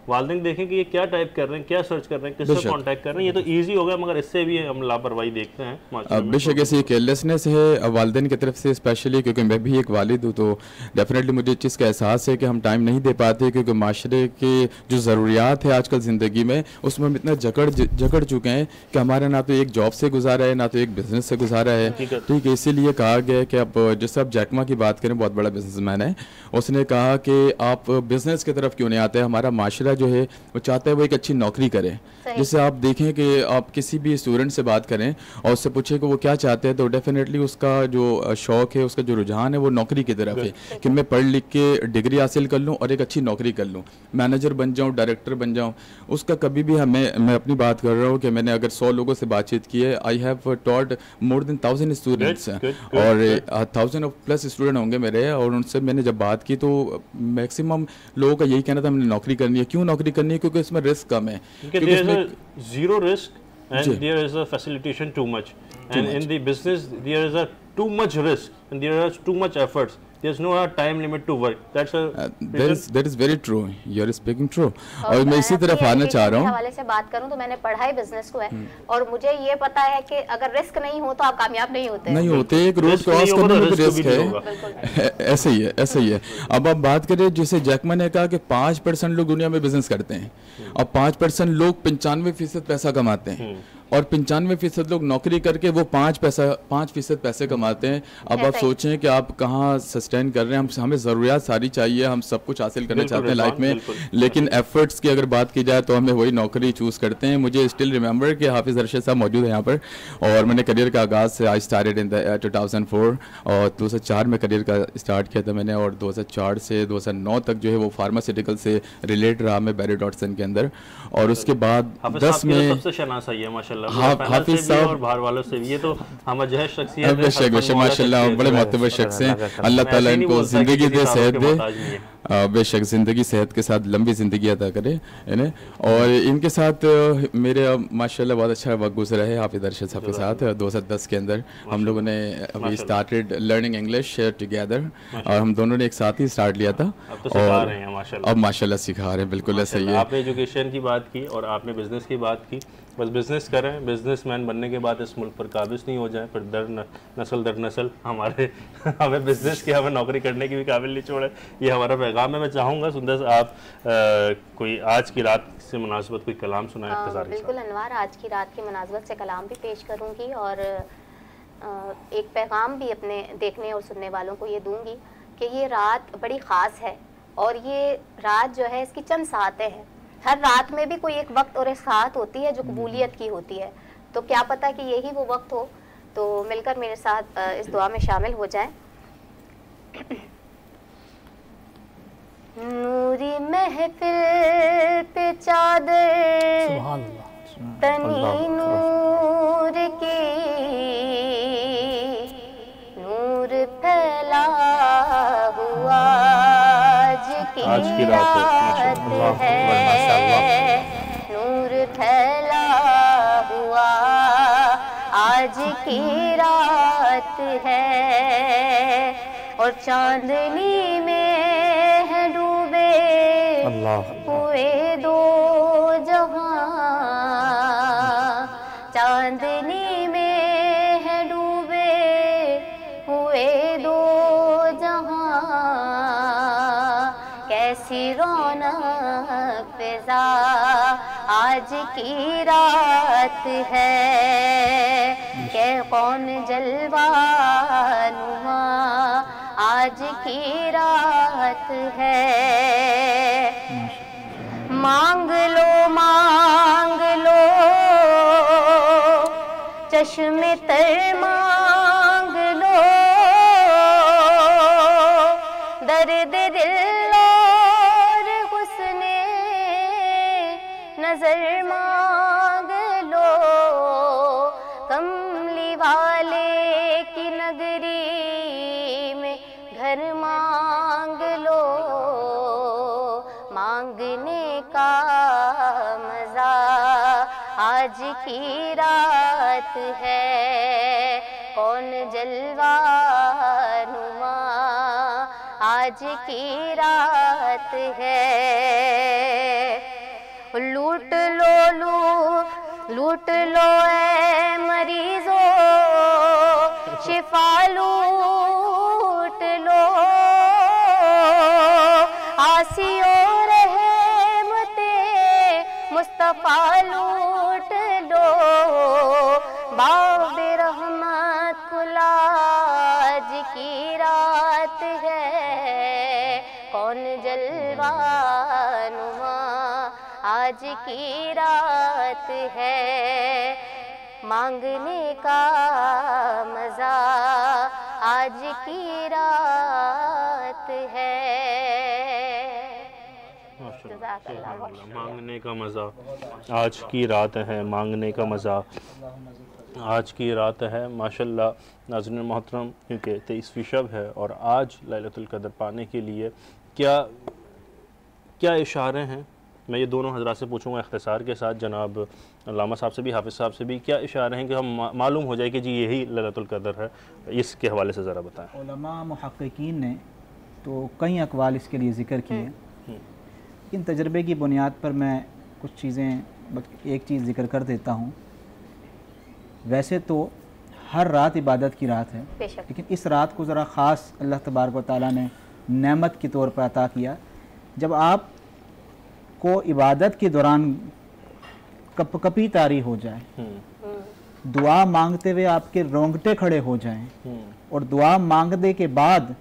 वालिदैन देखें कि ये क्या टाइप कर रहे हैं, क्या सर्च कर रहे हैं, किससे कांटेक्ट कर रहे हैं। ये तो इजी हो गया, मगर इससे भी हम लापरवाही देखते हैं। बेशक ऐसी केयरलेसनेस है वालिदैन की तरफ से, स्पेशली क्योंकि मैं भी एक वालिद हूँ, तो डेफिनेटली मुझे इस चीज़ का एहसास है कि हम टाइम नहीं दे पाते, क्योंकि माशरे की जो ज़रूरियात है आजकल ज़िंदगी में उसमें हम इतना जकड़ चुके हैं कि हमारा ना तो एक जॉब से गुजारा है, ना तो एक बिज़नेस से गुजारा है। ठीक है, इसीलिए कहा गया है कि अब जैसे आप जैक मा की बात करें, बहुत बड़ा बिजनेसमैन है, उसने कहा कि आप बिज़नेस की तरफ क्यों नहीं आते। हमारा माशरा जो है वो चाहता है वो एक अच्छी नौकरी करे। जैसे आप देखें कि आप किसी भी स्टूडेंट से बात करें और उससे पूछें कि वो क्या चाहते हैं, तो डेफिनेटली उसका जो शौक़ है, उसका जो रुझान है वो नौकरी की तरफ है कि मैं पढ़ लिख के डिग्री हासिल कर लूँ और एक अच्छी नौकरी कर लूँ, मैनेजर बन जाऊँ, डायरेक्टर बन जाऊँ। उसका कभी भी मैं अपनी बात कर रहा हूँ कि मैंने अगर 100 लोगों से बातचीत की है, I have taught more than 1000 students और 1000+ स्टूडेंट होंगे मेरे, और उनसे मैंने जब बात की तो मैक्सिमम लोगों का यही कहना था हमने नौकरी करनी है। क्यों नौकरी करनी है? क्योंकि इसमें रिस्क कम है, zero risk and there is a facilitation too much, and in the business there is a too much risk and there is too much efforts. There's no time limit to work. That's a that is very true. You are speaking true. और मैं इसी तरफ आना चाह रहा हूँ। हवाले से बात करूँ तो मैंने पढ़ा ही बिजनेस को है और मुझे ये पता है कि अगर रिस्क नहीं हो तो आप कामयाब नहीं होते। एक रोड क्रॉस करने में भी रिस्क है। ऐसे ही है। अब आप बात करें, जैसे जैक मा ने कहा कि 5% लोग दुनिया में बिजनेस करते हैं और 5% लोग 95% पैसा कमाते हैं और 95% लोग नौकरी करके वो 5% पैसे कमाते हैं। अब आप सोचें कि आप कहाँ सस्टेन कर रहे हैं। हमें ज़रूरियात सारी चाहिए, हम सब कुछ हासिल करना चाहते हैं लाइफ में, लेकिन एफर्ट्स की अगर बात की जाए तो हमें वही नौकरी चूज़ करते हैं। मुझे स्टिल रिमेंबर कि हाफिज़ अरशद साहब मौजूद है यहाँ पर, और मैंने करियर का आगाज़ से आई स्टार्टेड इन 2004 और 2004 में करियर का स्टार्ट किया था मैंने, और 2004 से 2009 तक जो है वो फार्मास्यूटिकल से रिलेट रहा मैं बैरी डॉटसन के अंदर। और उसके बाद 10 में सबसे शनासा है माशाल्लाह, हाफिज साहब और बाहर वालों से भी, ये तो हम अजह शख्सियत है, बेशक माशाल्लाह बड़े मोतबर शख्स हैं। अल्लाह ताला इनको जिंदगी दे, सेहत दे, बेशक ज़िंदगी सेहत के साथ लंबी ज़िंदगी अदा करे इन्हें। और इनके साथ मेरे माशाल्लाह बहुत अच्छा वक्त गुजरा है हाफिज़ अरशद साहब के साथ। 2010 के अंदर हम लोगों ने अभी स्टार्टेड लर्निंग इंग्लिश टुगेदर, और हम दोनों ने एक साथ ही स्टार्ट लिया था और अब माशाल्लाह सिखा रहे हैं। बिल्कुल ऐसा ही है। आपने एजुकेशन की बात की और आपने बिजनेस की बात की, बस बिज़नेस करें, बिजनेसमैन बनने के बाद इस मुल्क पर काबिज नहीं हो जाए, फिर नस्ल दर नस्ल हमारे हमें बिज़नेस की, हमें नौकरी करने की भी काबिल नहीं छोड़े। ये हमारा पैगाम है। मैं चाहूँगा सुंदर आप कोई आज की रात से मुनासिबत कोई कलाम सुनाएं इख्तिसार के साथ। बिल्कुल अनवार, आज की रात की मुनासिबत से कलाम भी पेश करूँगी और एक पैगाम भी अपने देखने और सुनने वालों को ये दूँगी कि ये रात बड़ी ख़ास है और ये रात जो है इसकी चंद सातें हैं। हर रात में भी कोई एक वक्त और एक साथ होती है जो कबूलियत की होती है, तो क्या पता कि यही वो वक्त हो। तो मिलकर मेरे साथ इस दुआ में शामिल हो जाएं। नूरी महफिल पे चादर तनी नूर की, नूर फैला हुआ आज की रात है, नूर फैला हुआ आज की रात है और चांदनी में है डूबे हुए दो जहां, चांदनी में है डूबे हुए दो जहां, कैसी रौनक फिजा आज की रात है, के कौन जलवा नुमा आज की रात है। मांग लो चश्मे तर मांग लो, दर्द दिल और हुस्ने नजर मांग लो, कमली वाले की नगरी में घर मांग लो, मांगने का मजा आज की रात है, कौन जलवा नुमा आज की रात है। लूट लो ऐ मरीजो शिफा लूट लो, आसियो रहमते मुस्तफा लूट लो, बाब रहमत खुला आज की रात है, कौन जलवा नुमा आज की रात है, मांगने का मजा आज की रात है। मांगने का मज़ा आज की रात है, मांगने का मज़ा आज की रात है। माशाल्लाह नाज़रीन मोहतरम, क्योंकि 23वीं शब है और आज लैलतुल क़द्र पाने के लिए क्या इशारे हैं, मैं ये दोनों हज़रात से पूछूंगा इख्तिसार के साथ, जनाब अल्लामा साहब से भी, हाफिज़ साहब से भी, क्या इशारे हैं कि हम मालूम हो जाए कि जी यही लैलतुल क़द्र है, इसके हवाले से ज़रा बताएं। उलमा मुहक्किकीन ने तो कई अक़वाल इसके लिए ज़िक्र किए, इन तजर्बे की बुनियाद पर मैं कुछ चीज़ें, एक चीज़ ज़िक्र कर देता हूँ। वैसे तो हर रात इबादत की रात है, लेकिन इस रात को ज़रा ख़ास अल्लाह तबारक व तआला ने नेमत के तौर पर अता किया। जब आप को इबादत के दौरान कपकपी तारी हो जाए, दुआ मांगते हुए आपके रोंगटे खड़े हो जाएं और दुआ मांगने के बाद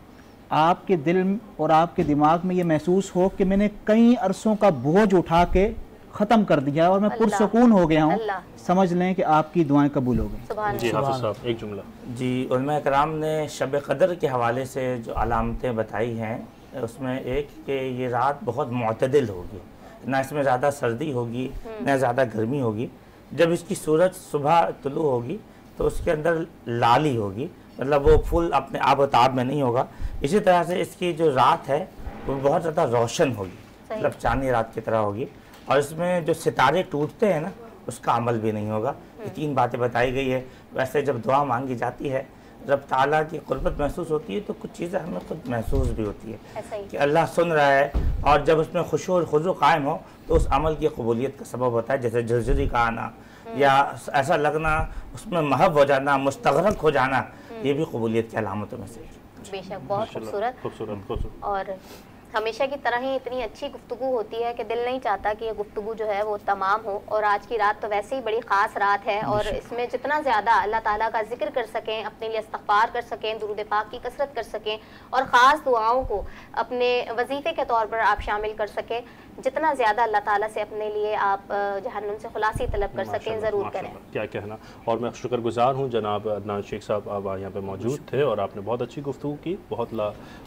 आपके दिल और आपके दिमाग में ये महसूस हो कि मैंने कई अरसों का बोझ उठा के ख़त्म कर दिया और मैं पुरसकून हो गया हूँ, समझ लें कि आपकी दुआएं कबूल हो गई। जी हाफिज़ साहब एक जुमला। जी उलमा कराम ने शब क़द्र के हवाले से जो अलामतें बताई हैं, उसमें एक कि ये रात बहुत मुतदिल होगी, ना इसमें ज़्यादा सर्दी होगी ना ज़्यादा गर्मी होगी। जब इसकी सूरज सुबह तुलू होगी तो उसके अंदर लाली होगी, मतलब वो फुल अपने आब ताब में नहीं होगा। इसी तरह से इसकी जो रात है वो बहुत ज़्यादा रोशन होगी, मतलब चांदनी रात की तरह होगी। और इसमें जो सितारे टूटते हैं ना, उसका अमल भी नहीं होगा। ये तीन बातें बताई गई है। वैसे जब दुआ मांगी जाती है, जब ताला की कुर्बत महसूस होती है तो कुछ चीज़ें हमें खुद महसूस भी होती है कि अल्लाह सुन रहा है, और जब उसमें खुशू और खुजू कायम हो तो उस अमल की कबूलियत का सबब होता है। जैसे झुरझुरी का आना, या ऐसा लगना, उसमें महव हो जाना, मुस्तगरक हो जाना, ये भी कबूलियत की अलामतों में से। बेशक, बहुत खूबसूरत। और हमेशा की तरह ही इतनी अच्छी गुफ्तगू होती है कि दिल नहीं चाहता कि ये गुफ्तगू जो है वो तमाम हो। और आज की रात तो वैसे ही बड़ी ख़ास रात है और इसमें जितना ज़्यादा अल्लाह ताला का जिक्र कर सकें, अपने लिए इस्तग़फ़ार कर सकें, दुरूद पाक की कसरत कर सकें और ख़ास दुआओं को अपने वजीफ़े के तौर पर आप शामिल कर सकें, जितना ज़्यादा अल्लाह ताला से अपने लिए आप जहन्नुम से खुलासी तलब कर सकें, ज़रूर करें। क्या कहना। और मैं शुक्रगुजार हूँ जनाब अदनान शेख साहब, आप यहाँ पे मौजूद थे और आपने बहुत अच्छी गुफ्तगू की,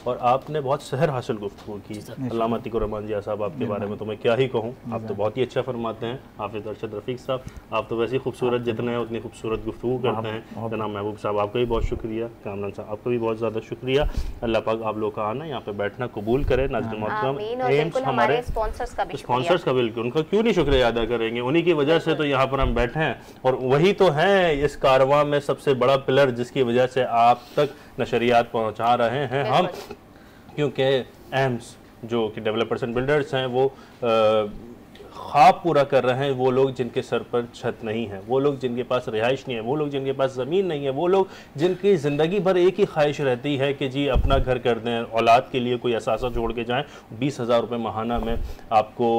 और आपने बहुत सहर हासिल गुफ्तगू की। अल्लामा अतीकुर रहमान जी साहब, आपके बारे में तो मैं क्या ही कहूँ, आप तो बहुत ही अच्छा फरमाते हैं। हाफिज़ अरशद रफ़ीक साहब, आप तो वैसे ही खूबसूरत जितने हैं उतनी खूबसूरत गुफ्तगू करते हैं। जनाब महबूब साहब, आपका भी बहुत शुक्रिया। कामरान साहब, आपका भी बहुत ज़्यादा शुक्रिया। अल्लाह पाक आप लोग का आना, यहाँ पे बैठना कबूल करे। नाज़रीन मोहतरम, हमारे स्पॉन्सर्स का बिल्कुल, उनका क्यों नहीं शुक्रिया अदा करेंगे, उन्हीं की वजह से तो यहाँ पर हम बैठे हैं और वही तो हैं इस कारवां में सबसे बड़ा पिलर, जिसकी वजह से आप तक नशरियात पहुँचा रहे हैं हम। क्योंकि एम्स जो कि डेवलपर्स एंड बिल्डर्स हैं, वो ख्वाब पूरा कर रहे हैं। वो लोग जिनके सर पर छत नहीं है, वो लोग जिनके पास रिहाइश नहीं है, वो लोग जिनके पास ज़मीन नहीं है, वो लोग जिनकी ज़िंदगी भर एक ही ख्वाहिश रहती है कि जी अपना घर कर दें, औलाद के लिए कोई असासा छोड़ के जाएं। 20,000 रुपये माहाना में आपको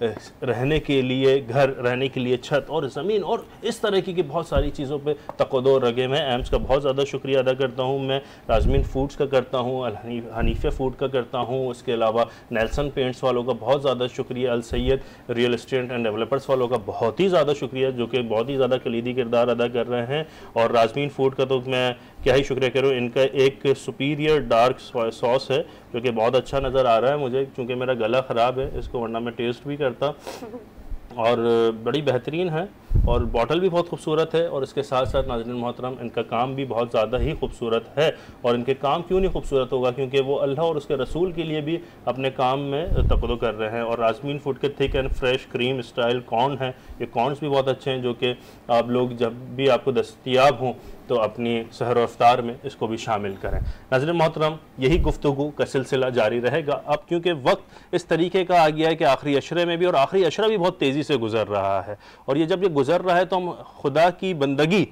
रहने के लिए घर, रहने के लिए छत और ज़मीन और इस तरह की बहुत सारी चीज़ों पे तक़दो लगे हुए हैं। एम्स का बहुत ज़्यादा शुक्रिया अदा करता हूँ मैं, राजमीन फूड्स का करता हूँ, हनीफिया फूड का करता हूँ, उसके अलावा नेल्सन पेंट्स वालों का बहुत ज़्यादा शुक्रिया, Al Syed real estate and developers वालों का बहुत ही ज़्यादा शुक्रिया, जो कि बहुत ही ज़्यादा कलीदी किरदार अदा कर रहे हैं। और राजमीन फूड का तो मैं क्या ही शुक्रिया करूँ, इनका एक सुपीरियर डार्क सॉस है जो कि बहुत अच्छा नज़र आ रहा है मुझे, क्योंकि मेरा गला ख़राब है इसको, वरना मैं टेस्ट भी करता, और बड़ी बेहतरीन है और बॉटल भी बहुत खूबसूरत है। और इसके साथ साथ नाज़रीन मोहतरम, इनका काम भी बहुत ज़्यादा ही खूबसूरत है। और इनके काम क्यों नहीं खूबसूरत होगा, क्योंकि वो अल्लाह और उसके रसूल के लिए भी अपने काम में तक़दो कर रहे हैं। और राजमीन फूड के thick and fresh cream style corn है, ये कॉर्नस भी बहुत अच्छे हैं, जो कि आप लोग जब भी आपको दस्तयाब हों तो अपनी सहर और इफ्तार में इसको भी शामिल करें। नाज़रीन मोहतरम, यही गुफ्तगू का सिलसिला जारी रहेगा अब, क्योंकि वक्त इस तरीके का आ गया है कि आखिरी अशरे में भी, और आखिरी अशरा भी बहुत तेज़ी से गुजर रहा है। और ये जब ये गुजर रहा है तो हम खुदा की बंदगी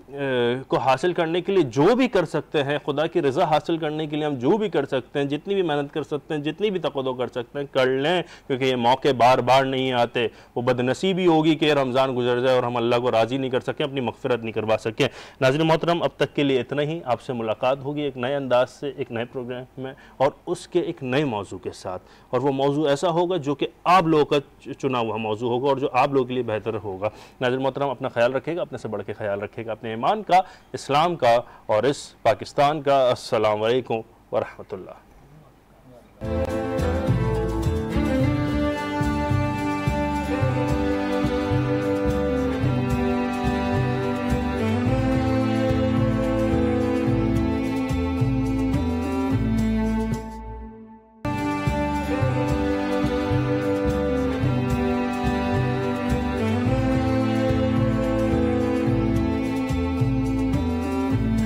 को हासिल करने के लिए जो भी कर सकते हैं, खुदा की रज़ा हासिल करने के लिए हम जो भी कर सकते हैं, जितनी भी मेहनत कर सकते हैं, जितनी भी तक़दो कर सकते हैं, कर लें, क्योंकि ये मौके बार बार नहीं आते। वो बदनसीबी होगी कि रमज़ान गुजर जाए और हम अल्लाह को राज़ी नहीं कर सकें, अपनी मग़फ़िरत नहीं करवा सकें। नाज़रीन मोहतरम, अब तक के लिए इतना ही। आपसे मुलाकात होगी एक नए अंदाज से, एक नए प्रोग्राम में और उसके एक नए मौजू के साथ, और वो मौजू ऐसा होगा जो कि आप लोगों का चुना हुआ मौजू होगा और जो आप लोगों के लिए बेहतर होगा। नाज़रीन मोहतरम, अपना ख्याल रखेगा, अपने से बढ़ के ख्याल रखेगा, अपने ईमान का, इस्लाम का और इस पाकिस्तान का। अस्सलाम वालेकुम व रहमतुल्लाह।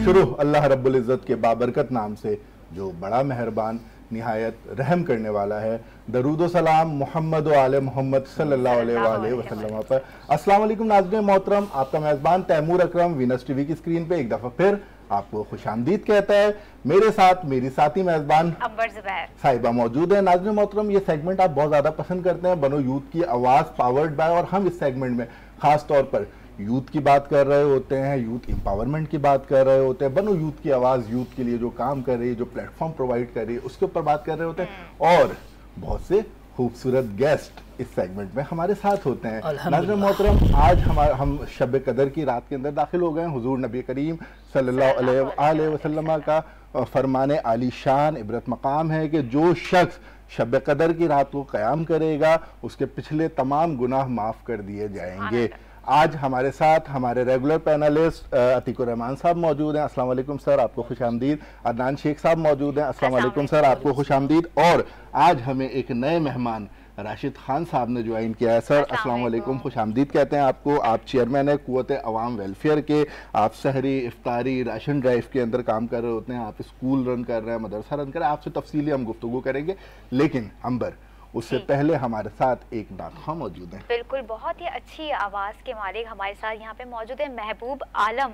शुरू अल्लाह रब्बुल इज़्ज़त के बाबरकत नाम से, जो बड़ा मेहरबान निहायत रहम करने वाला है। दरूद व सलाम मोहम्मद व आले मोहम्मद सल्लल्लाहु अलैहि वसल्लम पर। अस्सलाम वालेकुम नाज़रीन मोहतरम, आपका मेज़बान तैमूर अकरम वीनस टीवी की स्क्रीन पे एक दफ़ा फिर आपको खुशामदीद कहता है। मेरे साथ मेरी साथी मेज़बान साहिबा मौजूद है। नाज़रीन मोहतरम, ये सेगमेंट आप बहुत ज़्यादा पसंद करते हैं, बनो यूथ की आवाज़ पावर्ड बाय, और हम इस सेगमेंट में ख़ास तौर पर यूथ की बात कर रहे होते हैं, यूथ एम्पावरमेंट की बात कर रहे होते हैं, बनो यूथ की आवाज़, यूथ के लिए जो काम कर रही है, जो प्लेटफॉर्म प्रोवाइड कर रही है, उसके ऊपर बात कर रहे होते हैं। और बहुत से खूबसूरत गेस्ट इस सेगमेंट में हमारे साथ होते हैं। नाज़रीन मोहतरम, आज हम शब कदर की रात के अंदर दाखिल हो गए हैं। हुजूर नबी करीम सल्लल्लाहु अलैहि वसल्लम का फरमाने आली शान इबरत मकाम है कि जो शख्स शब कदर की रात को क़याम करेगा, उसके पिछले तमाम गुनाह माफ़ कर दिए जाएंगे। आज हमारे साथ हमारे रेगुलर पैनलिस्ट अतीकुर रहमान साहब मौजूद हैं। अस्सलाम वालेकुम सर, आपको खुशामदीद। अदनान शेख साहब मौजूद हैं। अस्सलाम वालेकुम सर, आपको खुशामदीद। और आज हमें एक नए मेहमान राशिद खान साहब ने ज्वाइन किया है। सर अस्सलाम वालेकुम, खुशामदीद कहते हैं आपको। आप चेयरमैन है कुव्वत अवाम वेलफेयर के, आप सहरी इफ्तारी राशन ड्राइव के अंदर काम कर रहे होते हैं, आप स्कूल रन कर रहे हैं, मदरसा रन कर रहे हैं। आपसे तफसीली हम गुफ्तगू करेंगे, लेकिन अंबर उससे पहले हमारे साथ एक नाख़्वाह मौजूद है। बिल्कुल, बहुत ही अच्छी आवाज़ के मालिक हमारे साथ यहाँ पे मौजूद है। महबूब आलम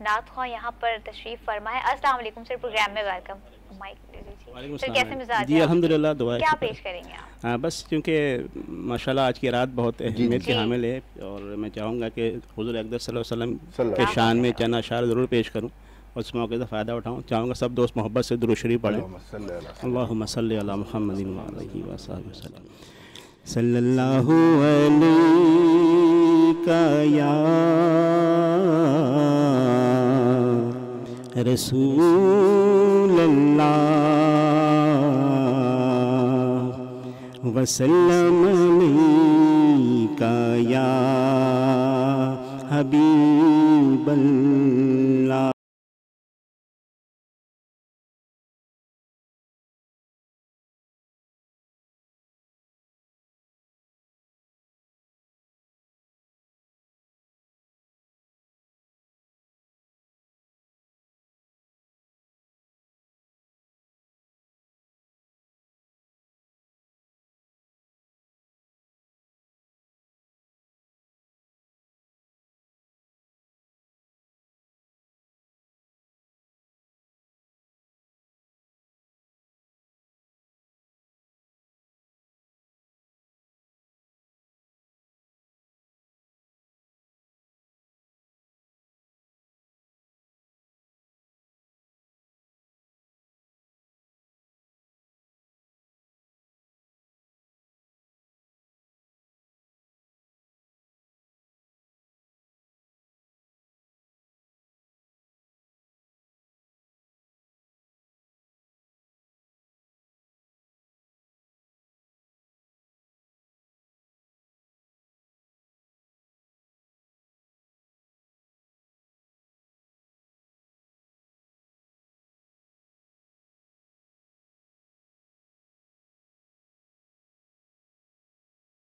नाख़्वाह यहाँ पर तशरीफ़ फरमाए। अस्सलाम वालेकुम सर, प्रोग्राम में वेलकम। सर कैसे मिजाज जी? अल्हम्दुलिल्लाह, दुआ। क्या पेश करेंगे आप? बस क्योंकि माशाल्लाह आज की रात बहुत अहमियत की हामिल है और मैं चाहूँगा कि हुज़ूर अक़दस सल्लल्लाहु अलैहि वसल्लम के शान में चंद अशार ज़रूर पेश करूँ और इस मौके से फ़ायदा उठाऊँ। चाहूँगा सब दोस्त मोहब्बत से दुरूद शरीफ पढ़ें। अल्लाहुम्मा सल्लि अला मुहम्मदिन व आलिहि व सल्लम। सल्लल्लाहु अलैका या रसूल अल्लाह वसल्लम अलैका या हबीब अल्लाह।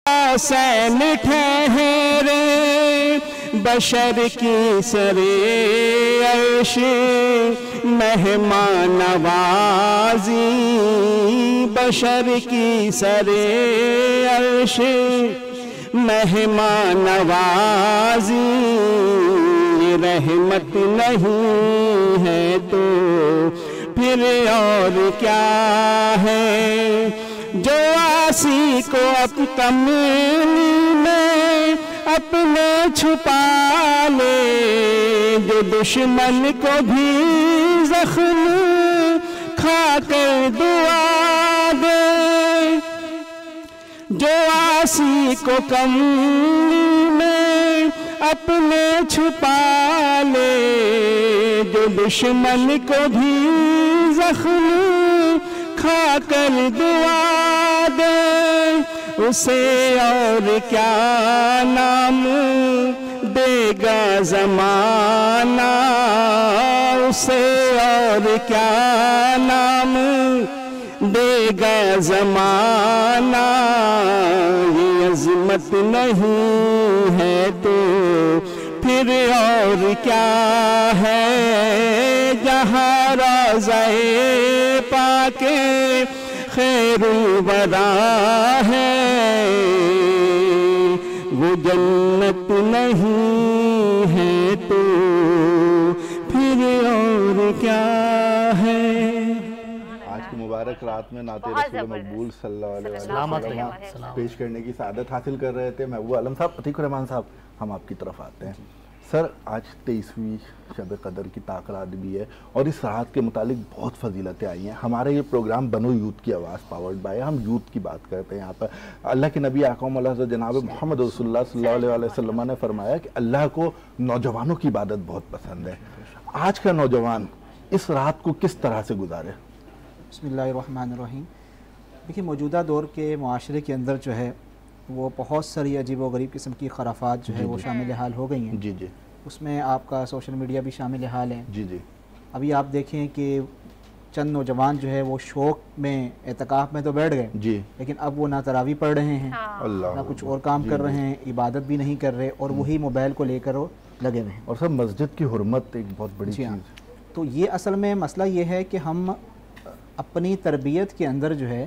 हुसैन ठहरे बशर की सरे अर्श मेहमान नवाजी बशर की सरे अर्श मेहमान नवाजी रहमत नहीं है तो फिर और क्या है जो आसी को कमली में अपने छुपा ले जो दुश्मन को भी जख्म खाकर दुआ दे जो आसी को कमली में अपने छुपा ले जो दुश्मन को भी जख्म खाकर दुआ दे उसे और क्या नाम देगा ज़माना उसे और क्या नाम देगा ज़माना ये अज़मत नहीं है तो फिर और क्या है जहाँ रोज़े पाके खैरुल वरा है वो जन्नत नहीं है तो फिर और क्या है। आज की मुबारक रात में नाते रसूल मकबूल सल्लल्लाहु अलैहि वसल्लम पेश करने की सआदत हासिल कर रहे थे महबूब आलम साहब। अतीक रहमान साहब, हम आपकी तरफ आते हैं। सर, आज 23वीं शब कदर की ताक़रात भी है और इस रात के मुतालिक बहुत फजीलतें आई हैं। हमारा ये प्रोग्राम बनो यूथ की आवाज़ पावर्ड बाय, हम यूथ की बात करते हैं यहाँ पर। अल्लाह के नबी आक़म जनाब मोहम्मद रसूलुल्लाह सल्लल्लाहु अलैहि वसल्लम ने फरमाया कि अल्लाह को नौजवानों की इबादत बहुत पसंद है। आज का नौजवान इस रात को किस तरह से गुजारे? बिस्मिल्लाहिर्रहमानिर्रहीम। देखिए, मौजूदा दौर के माशरे के अंदर जो है वो बहुत सारी अजीब व गरीब किस्म की खराफात जो है वो शामिल हाल हो गई हैं। जी जी। उसमें आपका सोशल मीडिया भी शामिल हाल है। जी जी। अभी आप देखें कि चंद नौजवान जो है वो शौक में एतकाफ़ में तो बैठ गए जी, लेकिन अब वो ना तरावी पढ़ रहे हैं ना कुछ और काम कर रहे हैं, इबादत भी नहीं कर रहे और वही मोबाइल को लेकर वो लगे हुए हैं। और सब मस्जिद की हुर्मत एक बहुत बड़ी चीज़। तो ये असल में मसला ये है कि हम अपनी तरबियत के अंदर जो है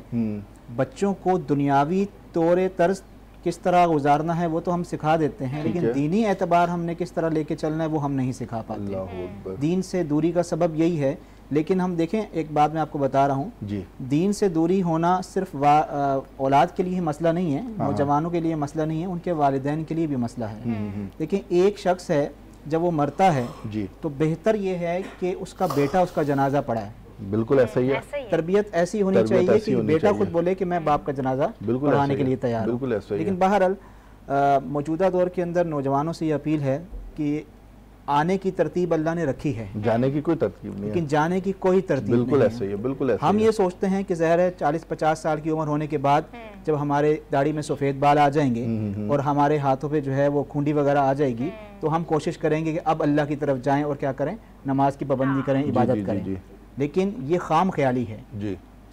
बच्चों को दुनियावी तौर तर्ज किस तरह गुजारना है वो तो हम सिखा देते हैं, लेकिन दीनी एतबार हमने किस तरह लेके चलना है वो हम नहीं सिखा पाते। दीन से दूरी का सबब यही है। लेकिन हम देखें, एक बात मैं आपको बता रहा हूँ, दीन से दूरी होना सिर्फ औलाद के लिए मसला नहीं है, नौजवानों के लिए मसला नहीं है, उनके वालिदैन के लिए भी मसला है। देखिए, एक शख्स है जब वो मरता है तो बेहतर ये है कि उसका बेटा उसका जनाजा पढ़ाए। बिल्कुल ऐसा ही है। तरबियत ऐसी होनी चाहिए कि बेटा खुद बोले कि मैं बाप का जनाजा पढ़ाने के लिए तैयार हूँ। लेकिन बहरहाल मौजूदा दौर के अंदर नौजवानों से ये अपील है कि आने की तरतीब अल्लाह ने रखी है, जाने की कोई तरतीब नहीं है, लेकिन जाने की कोई तरतीब बिल्कुल नहीं ऐसा ही है। बिल्कुल ऐसा हम ये सोचते हैं कि ज़ाहिर है 40-50 साल की उम्र होने के बाद जब हमारे दाढ़ी में सफ़ेद बाल आ जाएंगे और हमारे हाथों पे जो है वो खूंडी वगैरह आ जाएगी तो हम कोशिश करेंगे कि अब अल्लाह की तरफ जाएं और क्या करें, नमाज की पाबंदी करें, इबादत करें। लेकिन ये खाम ख्याली है।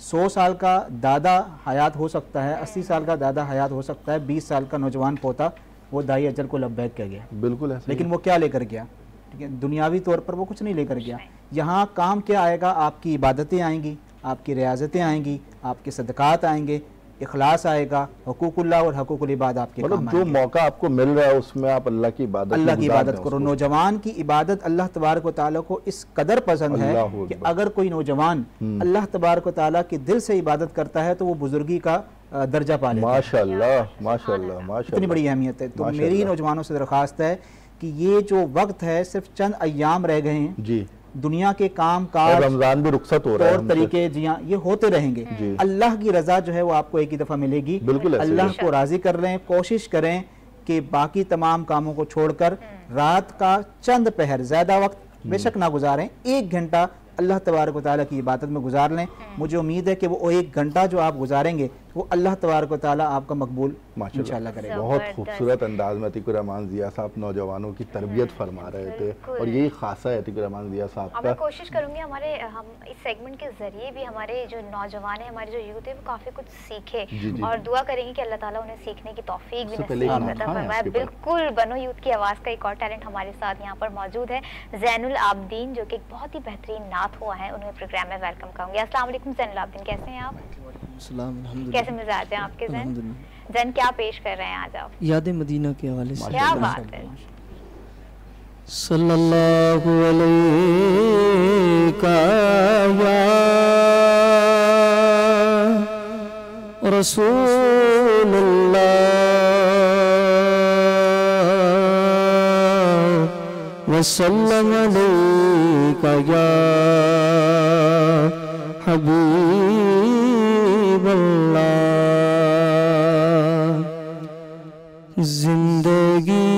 100 साल का दादा हयात हो सकता है, 80 साल का दादा हयात हो सकता है, 20 साल का नौजवान पोता वो दाई अजल को लब्बैक कह गया। बिल्कुल ऐसा। लेकिन वो क्या लेकर गया? ठीक है, दुनियावी तौर पर वो कुछ नहीं लेकर गया। यहाँ काम क्या आएगा? आपकी इबादतें आएंगी, आपकी रियाजतें आएंगी, आपके सदकात आएंगे, इखलास आएगा, हुकूकुल्लाह और हुकूकुल इबाद आपके मतलब जो मौका आपको मिल रहा है उसमें आप अल्लाह की इबादत करो। नौजवान की इबादत अल्लाह तबारक व तआला को इस कदर पसंद है कि अगर कोई नौजवान अल्लाह तबारक व तआला की दिल से इबादत करता है तो वो बुजुर्गी का दर्जा पा लेता है। माशाअल्लाह माशाअल्लाह माशाअल्लाह, इतनी बड़ी अहमियत है। तो मेरी नौजवानों से दरख्वास्त है कि ये जो वक्त है सिर्फ चंद अय्याम रह गए हैं जी, दुनिया के काम काज, रमजान भी रुखसत हो रहा है, तौर तरीके जी हाँ ये होते रहेंगे। अल्लाह की रजा जो है वो आपको एक ही दफा मिलेगी। बिल्कुल अल्लाह को राजी कर रहे हैं, कोशिश करें कि बाकी तमाम कामों को छोड़कर रात का चंद पहर, ज्यादा वक्त बेशक ना गुजारें, 1 घंटा अल्लाह तबारक व तआला की इबादत में गुजार लें। मुझे उम्मीद है कि वो 1 घंटा जो आप गुजारेंगे वो अल्लाह तबारक व तआला आपका मकबूल इंशाअल्लाह करेगा। बहुत खूबसूरत अंदाज में अतीकुर रहमान ज़िया साहब नौजवानों की तरबियत फरमा रहे थे और यही खासा है अतीकुर रहमान ज़िया साहब का। मैं कोशिश करूंगी हम इस सेगमेंट के जरिए भी हमारे जो नौजवान है, हमारे जो यूथ है वो काफ़ी कुछ सीखे और दुआ करेंगे कि अल्लाह ताला उन्हें सीखने की तौफीक भी नसीब फरमाए। बिल्कुल बनो यूथ की आवाज़ का एक और टैलेंट हमारे साथ यहाँ पर मौजूद है, ज़ैनुल आबदीन, जो कि एक बहुत ही बेहतरीन नात हुआ है। उन्हें प्रोग्राम में वेलकम करूँगी। अस्सलाम वालेकुम ज़ैनुल आबदीन, कैसे हैं आप? कैसे मिजाज हैं आपके? जैन क्या पेश कर रहे हैं आज आप? याद मदीना के हवाले से। क्या बात है। सल्लल्लाहु अलैका या रसूलल्लाह वसल्लम अलैका या हबीबल्लाह। जिंदगी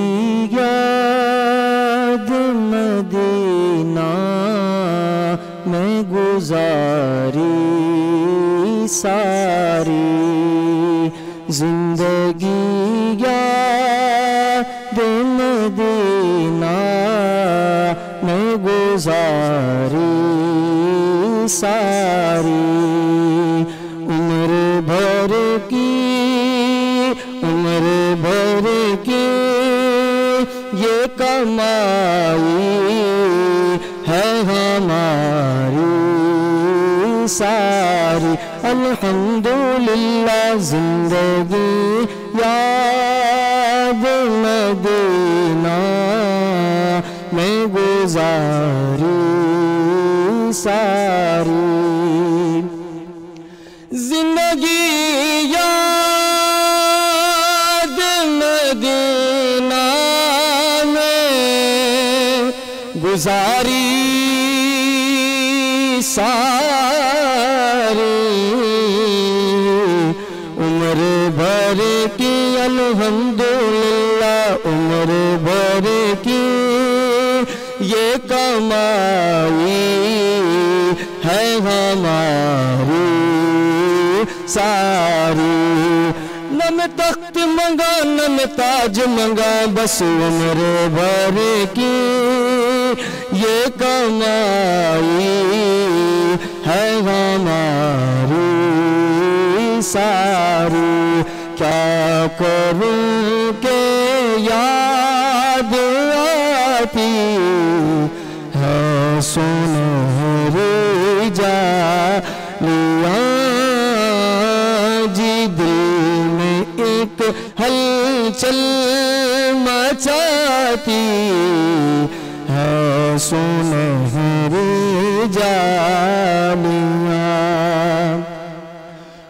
याद मदीना में गुजारी सारी, जिंदगी याद मदीना में गुजारी सारी, उम्र भर की ये कमाई है हमारी सारी। अल्हम्दुलिल्लाह जिंदगी याद मदीना में गुजारी सारी, जिंदगी याद मदीना में गुजारी सारी, उम्र भर की अल्हम्दुलिल्लाह उम्र भर की ये कमाई है हमारी सारी। न में तख्त मंगा न में ताज मंगा, बस उम्र भर की ये कमाई है हमारी सारी। क्या करूं के याद आती है सुनहरी जालियां दिखाती है सुनहरी जालियां।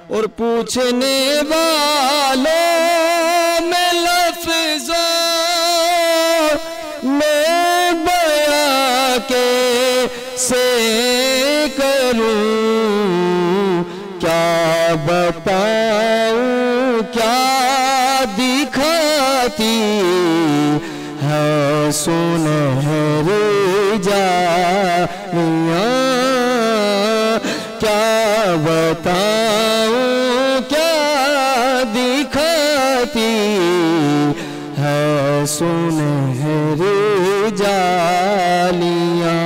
और पूछने वालों में लफ्ज़ों में बयां कैसे करूं, क्या बताऊं क्या दिखाती है सुनहरी जालियां। क्या बताऊं क्या दिखाती है सुनहरी जालियां।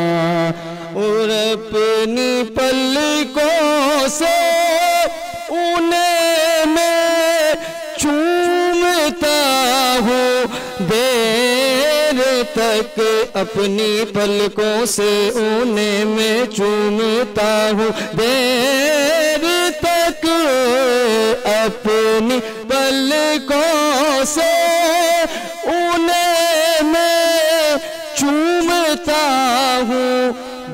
और अपनी पलकों से उन्हें मैं चूमता हूँ देर तक, अपनी पलकों से उन्हें मैं चूमता हूँ देर तक, अपनी पलकों से उन्हें मैं चूमता हूँ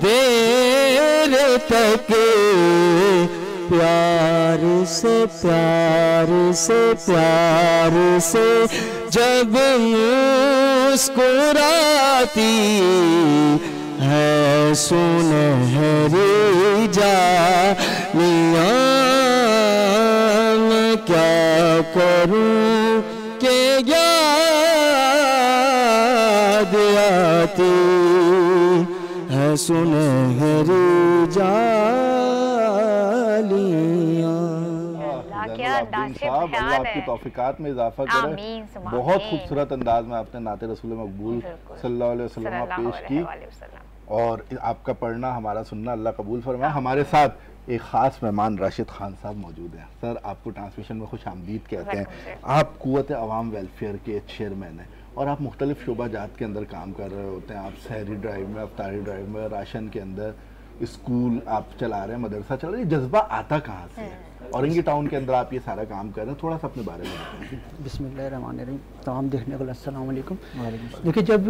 देर तक। प्यार से प्यार से प्यार से जब मुस्कुराती है सुनहरी जालियां। मैं क्या करूं के याद आती है सुनहरी जालियां। अल्लाह आपकी तौफीकात में इजाफा करे। बहुत खूबसूरत अंदाज में आपने नाते रसूल मकबूल सल्लल्लाहु अलैहि वसल्लम पेश की और आपका पढ़ना हमारा सुनना अल्लाह कबूल फरमाए। हमारे साथ एक ख़ास मेहमान राशिद खान साहब मौजूद हैं। सर, आपको ट्रांसमिशन में खुश आमदीद कहते हैं। आप कुव्वत अवाम वेलफेयर के चेयरमैन हैं और आप मुख्तलिफ शोबा जात के अंदर काम कर रहे होते हैं। आप शहरी ड्राइव में, अफ्तारी ड्राइव में, राशन के अंदर, स्कूल आप चला रहे हैं, मदरसा चला रहे हैं। जज्बा आता कहाँ से है? औरंगी टाउन के अंदर आप ये सारा काम कर रहे हैं, थोड़ा सा अपने बारे में बताएं। बिस्मिल्लाहिर्रहमानिर्रहीम। तमाम देखने को अस्सलाम वालेकुम। देखिए, जब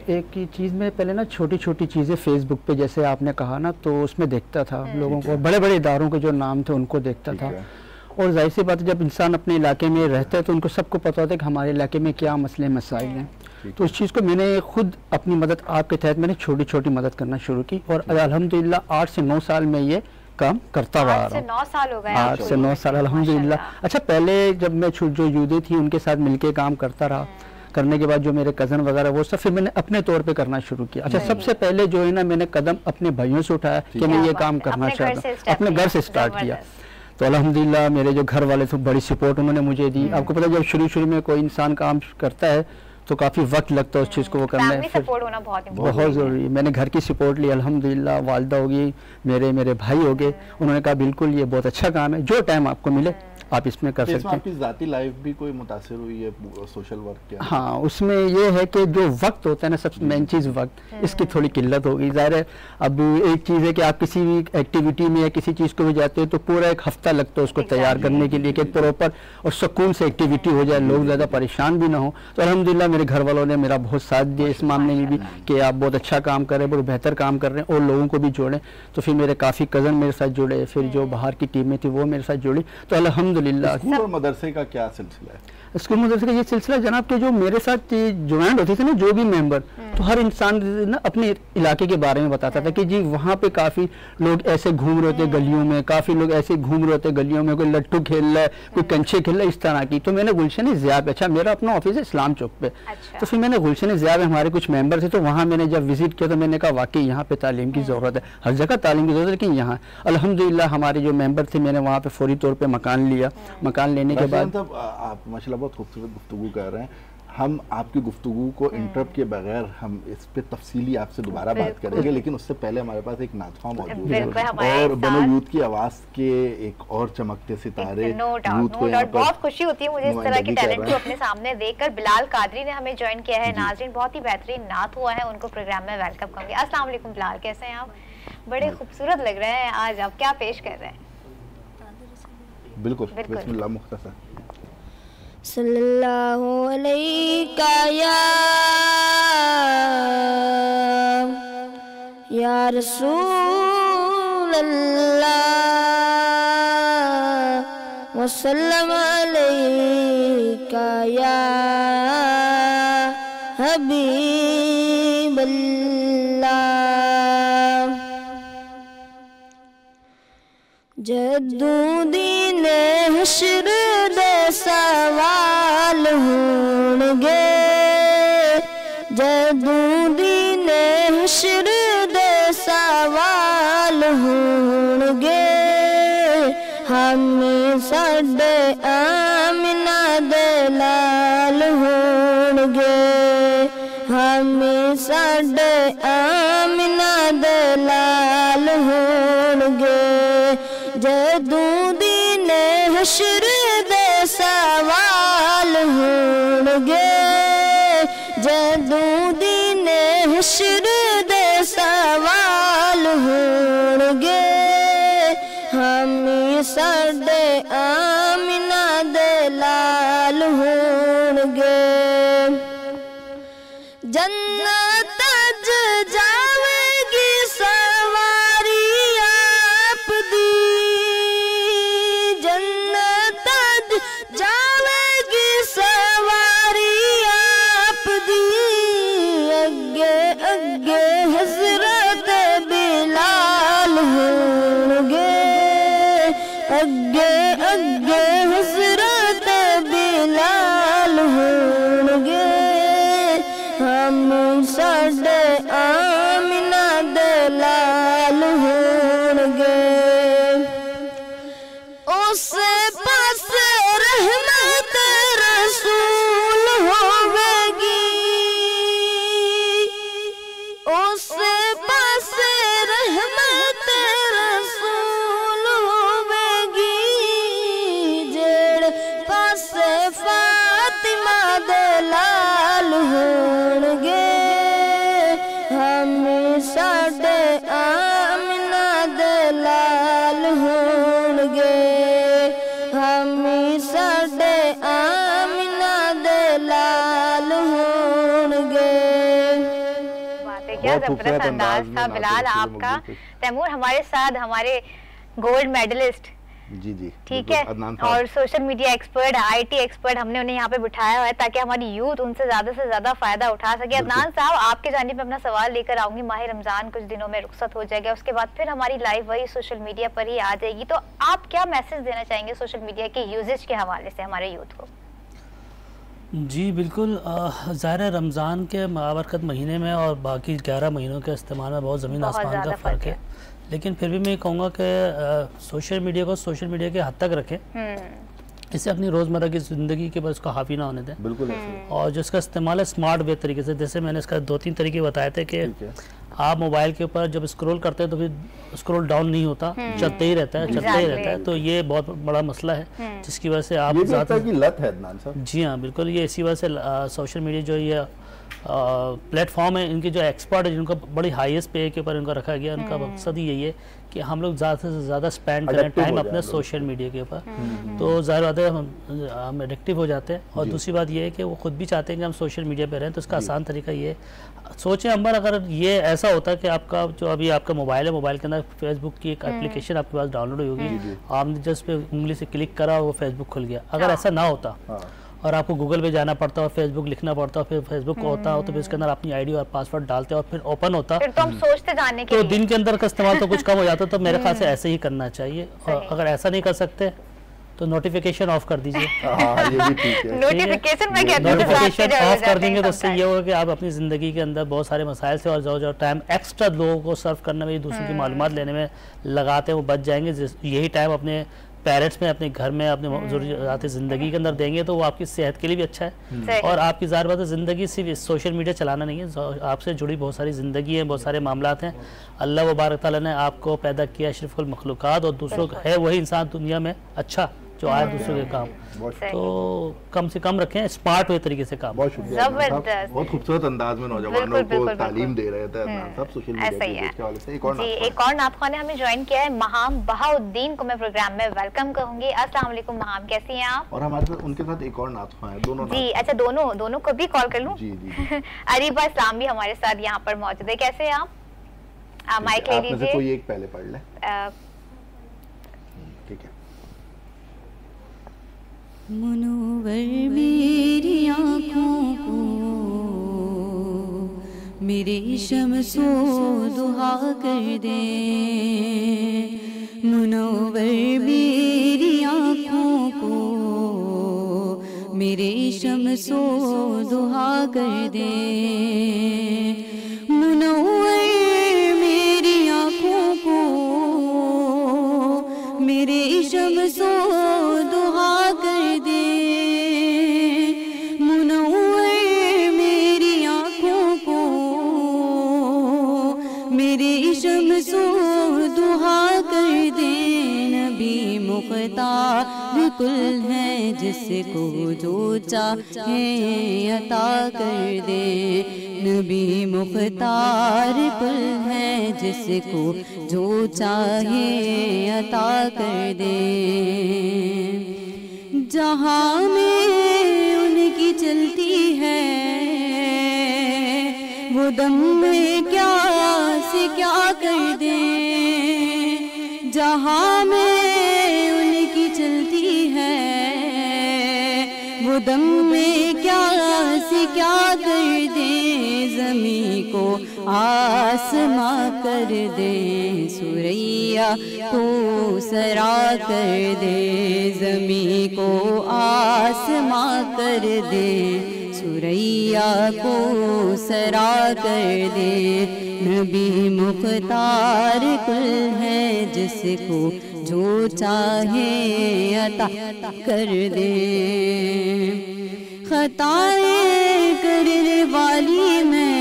एक चीज़ में पहले ना छोटी छोटी चीज़ें फेसबुक पे जैसे आपने कहा ना, तो उसमें देखता था लोगों को, बड़े बड़े इदारों के जो नाम थे उनको देखता था। और जाहिर सी बात है, जब इंसान अपने इलाके में रहता है तो उनको सबको पता होता है कि हमारे इलाके में क्या मसले मसाइल हैं। तो उस चीज़ को मैंने खुद अपनी मदद आपके तहत मैंने छोटी छोटी मदद करना शुरू की और अल्हम्दुलिल्लाह 8 से 9 साल में ये काम करता हुआ आ रहा हूँ। 9 साल हो गए। 8 से 9 साल अल्हम्दुलिल्लाह। अच्छा, पहले जब मैं जो यूदे थी उनके साथ मिलके काम करता रहा, करने के बाद जो मेरे कज़न वगैरह वो सब फिर मैंने अपने तौर पे करना शुरू किया। अच्छा, सबसे पहले जो है ना, मैंने कदम अपने भाइयों से उठाया कि मैं ये काम करना चाहता हूँ, अपने घर से स्टार्ट किया। तो अल्हम्दुलिल्लाह मेरे जो घर वाले थे बड़ी सपोर्ट उन्होंने मुझे दी। आपको पता है, जब शुरू में कोई इंसान काम करता है तो काफ़ी वक्त लगता है उस चीज़ को वो करने में, सपोर्ट होना बहुत ज़रूरी है। मैंने घर की सपोर्ट ली अल्हम्दुलिल्लाह। वालिदा होगी, मेरे भाई हो गए, उन्होंने कहा बिल्कुल ये बहुत अच्छा काम है, जो टाइम आपको मिले आप इसमें कर सकते हैं। आपकी ज़ाती लाइफ भी कोई मुतासिर हुई है सोशल वर्क के? हाँ, उसमें ये है कि जो वक्त होता है ना, सबसे मेन चीज़ वक्त, इसकी थोड़ी किल्लत हो गई। ज़ाहिर है, अब एक चीज़ है कि आप किसी भी एक्टिविटी में या किसी चीज़ को भी जाते हैं तो पूरा एक हफ्ता लगता है उसको तैयार करने के लिए कि प्रॉपर और सुकून से एक्टिविटी हो जाए, लोग ज़्यादा परेशान भी ना हो। तो अल्हम्दुलिल्लाह मेरे घर वालों ने मेरा बहुत साथ दिया इस मामले में भी कि आप बहुत अच्छा काम कर रहे हैं, बहुत बेहतर काम कर रहे हैं, और लोगों को भी जोड़ें। तो फिर मेरे काफ़ी कज़न मेरे साथ जुड़े, फिर जो बाहर की टीमें थी वो मेरे साथ जुड़ी। तो अल्हम्दुलिल्लाह। मदरसे का क्या सिलसिला है? स्कूल मदरसे का ये सिलसिला जनाब के जो मेरे साथ ज्वाइन होते थे ना, जो भी मेंबर, तो हर इंसान ना अपने इलाके के बारे में बताता था कि जी वहाँ पे काफ़ी लोग ऐसे घूम रहे होते गलियों में, काफ़ी लोग ऐसे घूम रहे होते गलियों में, कोई लट्टू खेल रहा है, कोई कंचे खेल रहा है, इस तरह की। तो मैंने गुलशन ज़िया पे, अच्छा मेरा अपना ऑफिस है इस्लाम चौक पे, तो फिर मैंने गुलशन ज़िया में हमारे कुछ मेंबर थे, तो वहाँ मैंने जब विजिट किया तो मैंने कहा वाकई यहाँ पे तालीम की ज़रूरत है, हर जगह तालीम की ज़रूरत है, लेकिन यहाँ अल्हम्दुलिल्लाह हमारे जो मेंबर थे, मैंने वहाँ पे फौरी तौर पर मकान लिया। मकान लेने के बाद आप माशाल्लाह बहुत खूबसूरत गुफ्तगू कर रहे हैं। हम आपकी गुफ्तगू को इंटरप्ट के बगैर हम इस पे तफसीली आपसे दोबारा बात करेंगे, लेकिन उससे पहले हमारे पास एक नातखा मौजूद है और बनो यूथ की आवाज़ के एक और चमकते सितारे यूथ को बहुत खुशी होती है मुझे इस तरह के टैलेंट को अपने सामने देखकर। बिलाल कादरी ने हमें ज्वाइन किया है। नाज़रीन, बहुत ही बेहतरीन नात हुआ है, उनको प्रोग्राम में वेलकम करूंगी। अस्सलाम वालेकुम बिलाल, कैसे हैं आप? बड़े खूबसूरत लग रहे हैं आज, आप क्या पेश कर रहे हैं? बिल्कुल, बिस्मिल्लाह मुख्तसर। सल्लल्लाहु अलैका या या रसूल अल्लाह वसल्लम अलैका या हबीब अल्लाह। जदों दिन हश्र दे सवाल होणगे, जदों दिन हश्र दे सवाल होणगे, हमें साडे आमिना दे लाल होणगे, हमें साडे आमिना दे लाल होणगे। जदों दिन हश्र दे सवाल होणगे, जदों दिन हश्र दे सवाल होणगे, हमें साडे आमिना दे लाल होणगे। जन्नत च जावेगी सवारी आप दी, जन्नत च जावेगी सवारी आप दी। अगे अगे हजरत बिलाल होणगे, अगे अगे हजरत बिलाल होणगे, हम साडे आमिना दे लाल होणगे। उस पास रहमत रसूल होवेगी, उस पास रहमत रसूल होवेगी, जेड़ पास फातिमा दे लाल होणगे, हमें साडे आमिना दे लाल होणगे, हमें साडे आमिना दे लाल होणगे। क्या जबरदस्त अंदाज था बिलाल आपका। तैमूर हमारे साथ हमारे गोल्ड मेडलिस्ट, जी जी ठीक है, और social media expert, IT expert, हमने उन्हें यहाँ पे बिठाया हुआ है ताकि हमारी यूथ उनसे से ज्यादा फायदा उठा सके। अदनान साहब, आपके जानिब पे अपना सवाल लेकर आऊंगी। माह रमजान कुछ दिनों में रुखसत हो जाएगा, उसके बाद फिर हमारी लाइव वही सोशल मीडिया पर ही आ जाएगी। तो आप क्या मैसेज देना चाहेंगे सोशल मीडिया के यूजेज के हवाले से हमारे यूथ को? जी बिल्कुल, ज़ाहिर है रमज़ान के बाबरकत महीने में और बाकी 11 महीनों के इस्तेमाल में बहुत ज़मीन आसमान का फ़र्क है, लेकिन फिर भी मैं कहूँगा कि सोशल मीडिया को सोशल मीडिया के हद तक रखें, इसे अपनी रोज़मर्रा की ज़िंदगी के बस उसका हावी ना होने दें। बिल्कुल और जिसका इस्तेमाल है स्मार्ट वे तरीके से, जैसे मैंने इसका 2-3 तरीके बताए थे कि आप मोबाइल के ऊपर जब स्क्रॉल करते हैं तो फिर स्क्रॉल डाउन नहीं होता, चलते ही रहता है, चलते ही रहता है। तो ये बहुत बड़ा मसला है जिसकी वजह से आप ज़्यादा की लत है अदनान साहब। जी हाँ बिल्कुल, ये इसी वजह से सोशल मीडिया जो ये प्लेटफॉर्म है, इनके जो एक्सपर्ट है जिनको बड़ी हाईएस्ट पे के ऊपर इनको रखा गया, उनका मकसद ही यही है कि हम लोग ज़्यादा से ज़्यादा स्पेंड करें टाइम अपने सोशल मीडिया के ऊपर। तो ज़ाहिर बात है हम एडिक्टिव हो जाते हैं। और दूसरी बात ये है कि वो खुद भी चाहते हैं कि हम सोशल मीडिया पे रहें, तो इसका आसान तरीका ये है, सोचें अंबर, अगर ये ऐसा होता कि आपका जो अभी आपका मोबाइल है, मोबाइल के अंदर फेसबुक की एक एप्लीकेशन आपके पास डाउनलोड होगी, आपने जस्ट पे उंगली से क्लिक करा वो फेसबुक खुल गया। अगर ऐसा ना होता और आपको गूगल पे जाना पड़ता और फेसबुक लिखना पड़ता, फिर फेसबुक होता हो तो फिर उसके अंदर अपनी आईडी और पासवर्ड डालते और फिर ओपन होता, फिर तो हम सोचते जाने के तो दिन के अंदर का इस्तेमाल तो कुछ कम हो जाता। तो मेरे ख्याल से ऐसे ही करना चाहिए। और अगर ऐसा नहीं कर सकते तो नोटिफिकेशन ऑफ कर दीजिए। नोटिफिकेशन ऑफ कर देंगे तो उससे ये होगा कि आप अपनी ज़िंदगी के अंदर बहुत सारे मसाइल से और जो टाइम एक्स्ट्रा लोगों को सर्व करने में, दूसरों की मालूमात लेने में लगाते हैं, वो बच जाएंगे। यही टाइम अपने पेरेंट्स में, अपने घर में, अपने ज़रूरियात ज़िंदगी के अंदर देंगे तो वो आपकी सेहत के लिए भी अच्छा है। और आपकी ज़ाहिर बात है ज़िंदगी सिर्फ सोशल मीडिया चलाना नहीं है, आपसे जुड़ी बहुत सारी ज़िंदगी है, बहुत सारे मामलात हैं। अल्लाह मुबारक ताला ने आपको पैदा किया अशरफुल मखलूक़ात, और दूसरों है वही इंसान दुनिया में अच्छा जो आए दूसरों के काम, तो कम से कम रखें, स्मार्ट हुए तरीके से काम। बहुत शुक्रिया, बहुत खूबसूरत अंदाज में नौजवानों को तालीम दे रहे थे सब सोशल मीडिया के हवाले से। एक और नात ख्वान ने हमें ज्वाइन किया है, महाम बहाउद्दीन को मैं प्रोग्राम में वेलकम कहूंगी। अस्सलाम वालेकुम महाम, कैसी हैं आप? और हमारे साथ उनके साथ एक और नात ख्वान है, दोनों जी। अच्छा, दोनों को भी कॉल कर लूं? जी जी। अरीबा इस्लाम भी हमारे साथ यहाँ पर मौजूद है, कैसे हैं आप? माइक ले लीजिए। कोई एक पहले पढ़ ले। ठीक है। मुनव्वर मेरी आँखों को मेरे शम्सो दुहा कर दे, मुनव्वर मेरी आँखों को मेरे शम्सो दुहा कर दे, मुनव्वर मेरी आँखों को मेरे शम्सो दुहा कर दे, मुनव्वर मेरी आँखों को मेरे शम्सो दुहा कर दे, नबी मुख्तार कुल है जिसको जो चाहे अता कर दे, नबी मुख्तार कुल है जिसको जो चाहे अता कर दे, जहाँ में उनकी चलती है वो दम में क्या से क्या कर दे, जहाँ में उनकी चलती है वो दम में क्या से क्या कर दे, ज़मी को आसमां कर दे, सुरैया को सरा कर दे, ज़मी को आसमां कर दे, सुरैया को सरा कर दे, नबी मुख्तार कुल है जिसको जो चाहे अता कर दे, खताएं करने वाली मैं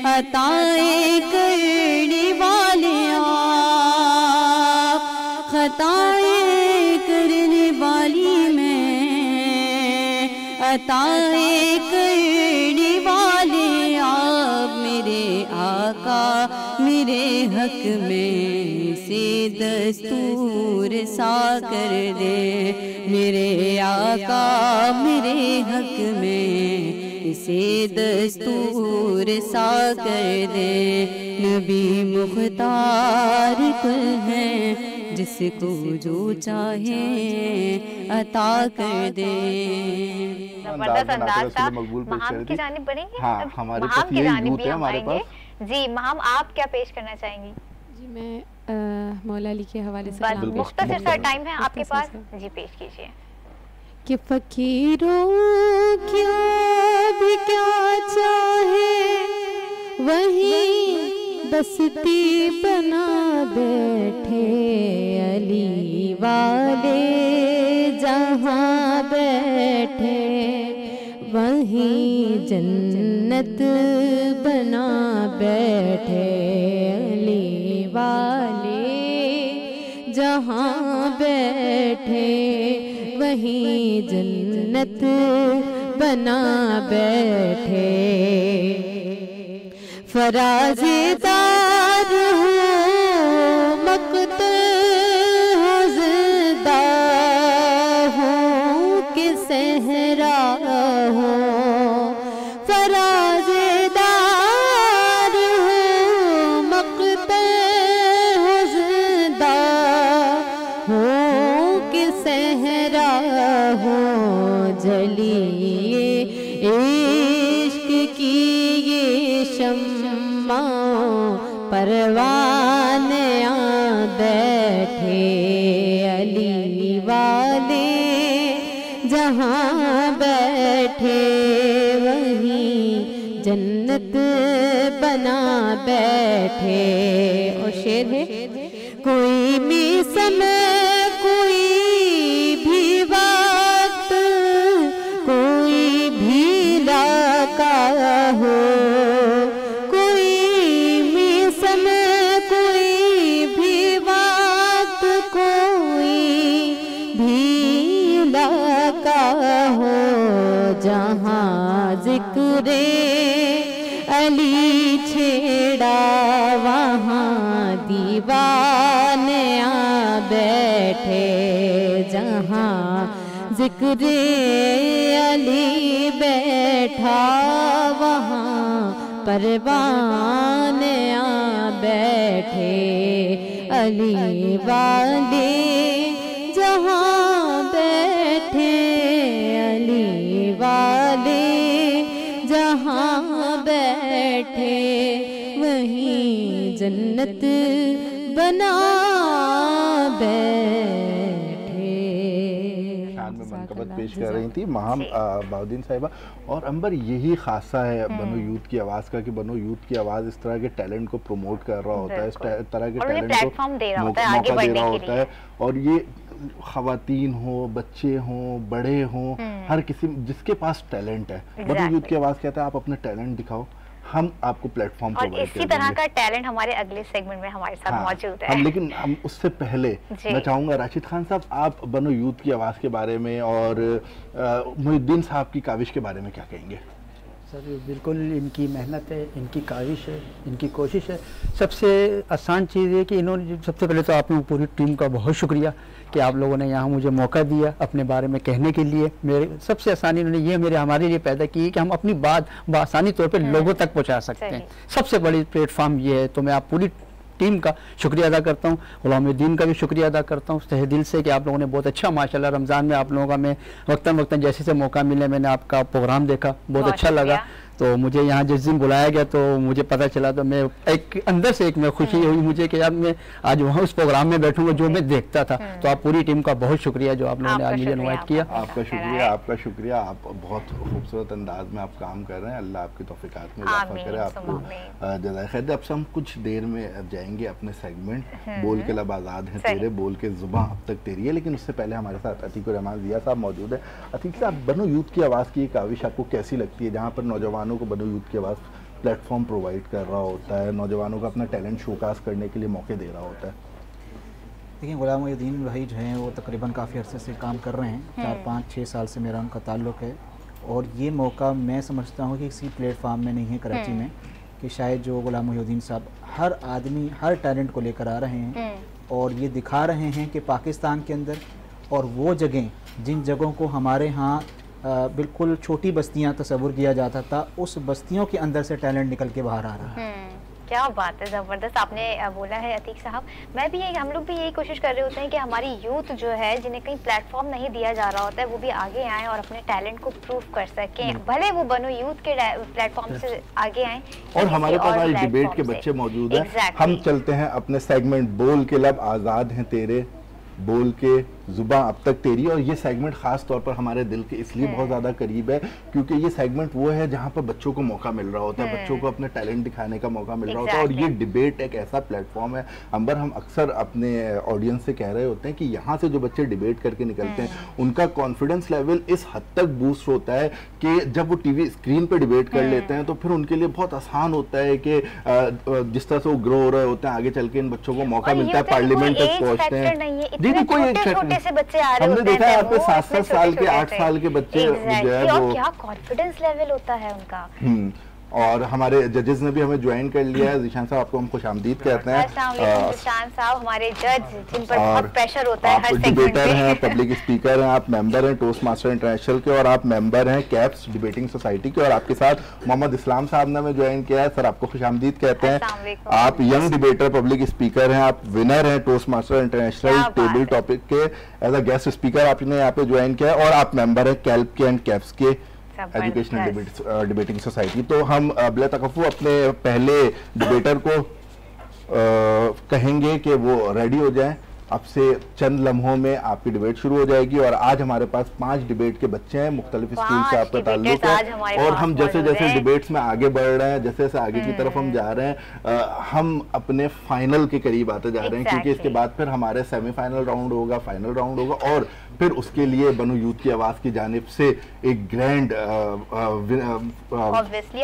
अताएं करने वाले आप, खताएं करने वाली मैं अताएं करने वाले आप, मेरे आका मेरे हक में से दस्तूर सा कर दे, मेरे आका मेरे हक में इसे दस्तूर सा कर दे, नबी मुख्तार कुल है जिसको जो चाहे अता कर दे। जबरदस्त अंदाज था। महाम की जानिब बढ़ेंगे? हाँ, हमारे महाम की जानिब भी हम आएंगे। जी महाम, आप क्या पेश करना चाहेंगी? जी मैं मौला अली के हवाले से मुख्तसर सा टाइम है आपके पास, जी पेश कीजिए। कि फकीरों क्या भी क्या चाहे वही बस्ती बना बैठे, अली वाले जहाँ बैठे वहीं जन्नत बना बैठे, अली वाले जहाँ बैठे वहीं जन्नत बना बैठे, फराज़ेदार हूँ मक़तल हूँ ज़िंदा हूँ कि सहरा हूँ, फराज़ेदार हूँ मक़तल हूँ ज़िंदा हूँ कि सहरा हूँ, जलिए इश्क की ये शम्मा परवाने आ बैठे, अली वाले जहाँ बैठे वहीं जन्नत बना बैठे। और शेर है, कोई भी समय कोई भी वक्त कोई भी इलाका हो, कोई भी समय कोई भी वक्त कोई जहाँ जिक्रे अली छेड़ा वहाँ दीवाने आ बैठे, जहाँ जिक्रे अली बैठा वहाँ परवाने आ बैठे। अली वाले जहाँ बैठे, अली वाले जहाँ बैठे, वहीं जन्नत बना बैठे। शान में मनकबत पेश कर रही थी महाम बाउद्दीन साहिबा। और अंबर, यही खासा है बनो यूथ की आवाज़ का कि बनो यूथ की आवाज़ इस तरह के टैलेंट को प्रमोट कर रहा होता है, इस तरह के टैलेंट को मौका दे रहा होता है। और ये ख़वातीन हो, बच्चे हों, बड़े हों, हर किसी जिसके पास टैलेंट है, बनो यूथ की आवाज़ कहता है आप अपने टैलेंट दिखाओ, हम आपको प्लेटफॉर्म और इसी तरह का टैलेंट हमारे अगले सेगमेंट में हमारे साथ मौजूद है। लेकिन हम उससे पहले मैं चाहूँगा राशिद खान साहब, आप बनो यूथ की आवाज़ के बारे में और मोहिउद्दीन साहब की काविश के बारे में क्या कहेंगे? सर बिल्कुल, इनकी मेहनत है, इनकी काविश है, इनकी कोशिश है। सबसे आसान चीज़ है कि इन्होंने, सबसे पहले तो आप लोगों पूरी टीम का बहुत शुक्रिया कि आप लोगों ने यहाँ मुझे मौका दिया अपने बारे में कहने के लिए। मेरे सबसे आसानी इन्होंने ये हमारे लिए पैदा की कि हम अपनी बात आसानी तौर पे लोगों तक पहुँचा सकते हैं। सबसे बड़ी प्लेटफॉर्म ये है। तो मैं आप पूरी टीम का शुक्रिया अदा करता हूँ, गुलामुद्दीन का भी शुक्रिया अदा करता हूँ तहे दिल से कि आप लोगों ने बहुत अच्छा, माशाल्लाह रमज़ान में आप लोगों का मैं वक्तन जैसे से मौका मिले मैंने आपका प्रोग्राम देखा, बहुत अच्छा लगा। तो मुझे यहाँ जिस दिन बुलाया गया तो मुझे पता चला, तो मैं एक अंदर से एक मैं खुशी हुई मुझे कि यार मैं आज वहाँ उस प्रोग्राम में बैठूंगा जो मैं देखता था। तो आप पूरी टीम का बहुत शुक्रिया जो आप लोगों ने आज मुझे इन्वाइट किया। आपका शुक्रिया, आपका शुक्रिया। आप बहुत खूबसूरत अंदाज में आप काम कर रहे हैं। अल्लाह आपकी तौफीकात में इजाफा करे, आपको जज़ाए खैर दे। अब से हम कुछ देर में जाएंगे अपने सेगमेंट बोल के लब आज़ाद हैं तेरे, बोल के ज़ुबां अब तक तेरी है। लेकिन उससे पहले हमारे साथ अतीक रहमान ज़िया साहब मौजूद है। अतीक साहब, बनो यूथ की आवाज़ की काविश आपको कैसी लगती है, जहाँ पर नौजवानों को बनो यूथ की आवाज़ प्लेटफॉर्म प्रोवाइड कर रहा होता है, नौजवानों को अपना टैलेंट शोकास करने के लिए मौके दे रहा होता है? देखिए, गुलामुद्दीन भाई जो हैं वो तकरीबन काफ़ी अर्से से काम कर रहे हैं, 4-5-6 साल से मेरा उनका ताल्लुक़ है। और ये मौका मैं समझता हूँ कि किसी प्लेटफॉर्म में नहीं है कराची में, कि शायद जो गुलामुद्दीन साहब हर आदमी हर टैलेंट को लेकर आ रहे हैं और ये दिखा रहे हैं कि पाकिस्तान के अंदर और वो जगह जिन जगहों को हमारे यहाँ बिल्कुल छोटी बस्तियां तस्वुर किया जाता था, उस बस्तियों के अंदर से टैलेंट निकल के बाहर आ रहा है। क्या बात है, ज़बरदस्त आपने बोला है अतीक साहब। मैं भी हम लोग भी यही कोशिश कर रहे होते हैं कि हमारी यूथ जो है, जिन्हें कहीं प्लेटफॉर्म नहीं दिया जा रहा होता है, वो भी आगे आएँ और अपने टैलेंट को प्रूव कर सकें, भले वो बनो यूथ के प्लेटफॉर्म से आगे आएँ। और हमारे पास आज डिबेट के बच्चे मौजूद हैं। हम चलते हैं अपने सेगमेंट बोल के लब आज़ाद हैं तेरे, बोल के ज़ुबां अब तक तेरी। और ये सेगमेंट ख़ास तौर पर हमारे दिल के इसलिए बहुत ज़्यादा करीब है क्योंकि ये सेगमेंट वो है जहाँ पर बच्चों को मौका मिल रहा होता है, बच्चों को अपने टैलेंट दिखाने का मौका मिल रहा होता है। और ये डिबेट एक ऐसा प्लेटफॉर्म है अंबर, हम अक्सर अपने ऑडियंस से कह रहे होते हैं कि यहाँ से जो बच्चे डिबेट करके निकलते हैं उनका कॉन्फिडेंस लेवल इस हद तक बूस्ट होता है कि जब वो टीवी स्क्रीन पर डिबेट कर लेते हैं तो फिर उनके लिए बहुत आसान होता है कि जिस तरह से वो ग्रो हो रहे होते हैं, आगे चल के इन बच्चों को मौका मिलता है, पार्लियामेंट तक पहुँचते हैं। जी, कोई एक से बच्चे आ रहे होते हैं, हमने देखा है यहाँ पे 7-7 साल के 8 साल के बच्चे जो है वो क्या कॉन्फिडेंस लेवल होता है उनका। और हमारे जजेस ने भी हमें ज्वाइन कर लिया है। ज़ीशान साहब, आपको हम खुशामदीद कहते हैं। ज़ीशान साहब हमारे जज, जिन पर बहुत प्रेशर होता है हर सेगमेंट में। डिबेटर हैं, पब्लिक स्पीकर हैं, आप मेंबर हैं टोस्ट मास्टर इंटरनेशनल के और आप मेंबर हैं कैप्स डिबेटिंग सोसाइटी के। और आपके साथ मोहम्मद इस्लाम साहब ने हमें ज्वाइन किया है। सर, आपको खुशामदीद कहते हैं। आप यंग डिबेटर, पब्लिक स्पीकर हैं, आप विनर हैं toast master international table topic के। एज अ गेस्ट स्पीकर आपने यहाँ पे ज्वाइन किया है और आप मेंबर हैं कैल्प के एंड कैप्स के एजुकेशनल डिबेटिंग सोसाइटी। तो हम बिला तकफ़्फ़ु अपने पहले डिबेटर को कहेंगे कि वो रेडी हो जाएं। अब से चंद लम्हों में आपकी डिबेट शुरू हो जाएगी। और आज हमारे पास 5 डिबेट के बच्चे हैं, मुख्तलिफ स्कूल से आपका ताल्लुक है। और हम जैसे जैसे डिबेट्स में आगे बढ़ रहे हैं, जैसे जैसे आगे की तरफ हम जा रहे हैं, हम अपने फाइनल के करीब आते जा रहे हैं क्योंकि इसके बाद फिर हमारे सेमीफाइनल राउंड होगा, फाइनल राउंड होगा और फिर उसके लिए बनो यूथ की आवाज़ की जानिब से एक ग्रैंड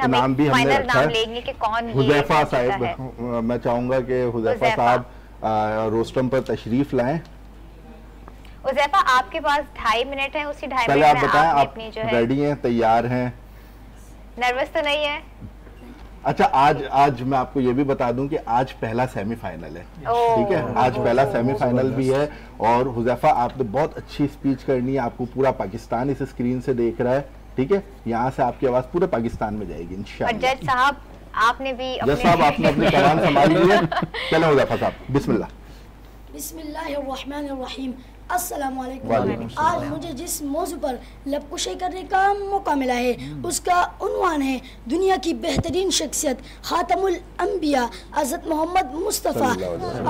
नाम भी हमने रखा है, हुज़ैफा साहब। मैं चाहूँगा कि हुज़ैफा साहब रोस्टम पर तशरीफ़ लाएं उज़ैफा आपके पास 2.5 मिनट है, उसी 2.5 पहले मिनट आप में बताएं, आपने आप अपनी जो है रेडी हैं, तैयार हैं? नर्वस तो नहीं है? अच्छा, आज मैं आपको ये भी बता दूं कि आज पहला सेमीफाइनल है, ठीक है? आज पहला सेमीफाइनल भी है और हुज़ैफा आपने बहुत अच्छी स्पीच करनी है, आपको पूरा पाकिस्तान इस स्क्रीन से देख रहा है, ठीक है? यहाँ से आपकी आवाज पूरे पाकिस्तान में जाएगी इंशाअल्लाह। और जज साहब आपने भी अपनी कमान संभाल ली है। चलो हुज़ैफा साहब, बिस्मिल्लाह। बिस्मिल्लाहिर्रहमानिर्रहीम। अस्सलाम वालेकुम। आज मुझे जिस मौजू पर लबकुशी करने का मौका मिला है उसका उन्वान है दुनिया की बेहतरीन शख्सियत खातमुल अंबिया हज़रत मोहम्मद मुस्तफ़ा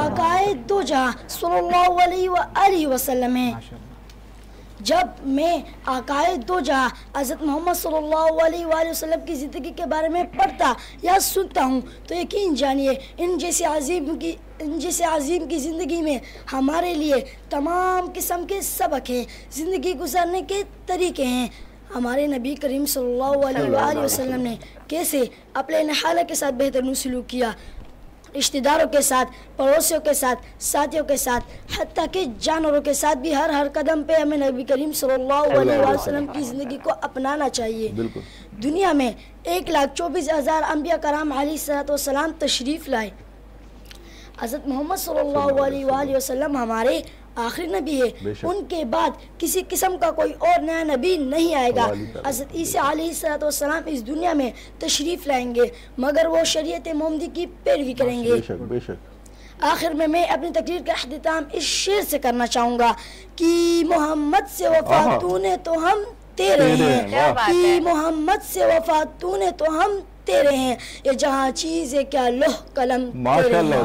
आकाए दो जहां सल्लल्लाहु अलैहि वसल्लम है। जब मैं आकाए दो जहां हज़रत मोहम्मद सल्लल्लाहु अलैहि वसल्लम की ज़िंदगी के बारे में पढ़ता या सुनता हूँ तो यकीन जानिए इन जैसे अजीम की ज़िंदगी में हमारे लिए तमाम किस्म के सबक हैं, ज़िंदगी गुजारने के तरीके हैं। हमारे नबी करीम सल्लल्लाहु अलैहि वसल्लम ने कैसे अपने नहाला के साथ बेहतरीन सलूक किया, रिश्तेदारों के साथ, पड़ोसियों के साथ, साथियों के साथ, हत्ता कि जानवरों के साथ भी हर कदम पे हमें नबी करीम सल्लल्लाहु अलैहि वसल्लम की ज़िंदगी को अपनाना चाहिए। दुनिया में 1,24,000 अंबिया कराम अलैहिस्सलाम तशरीफ़ लाए। हज़रत मोहम्मद सल्लल्लाहु अलैहि वसल्लम हमारे आखिरी नबी है, उनके बाद किसी किस्म का कोई और नया नबी नहीं आएगा। हज़रत ईसा अलैहिस्सलाम इस दुनिया में तशरीफ़ लाएंगे मगर वो शरीयत मोहम्मदी की पैरवी करेंगे। बेशक बेशक। आखिर में मैं अपनी तकरीर का अख्तिताम इस शेर से करना चाहूँगा कि मोहम्मद से वफा तूने तो हम तेरे हैं, कि मोहम्मद से वफा तूने तो हम तेरे हैं, ये जहाँ चीज़ है क्या लोह कलम। माशाल्लाह,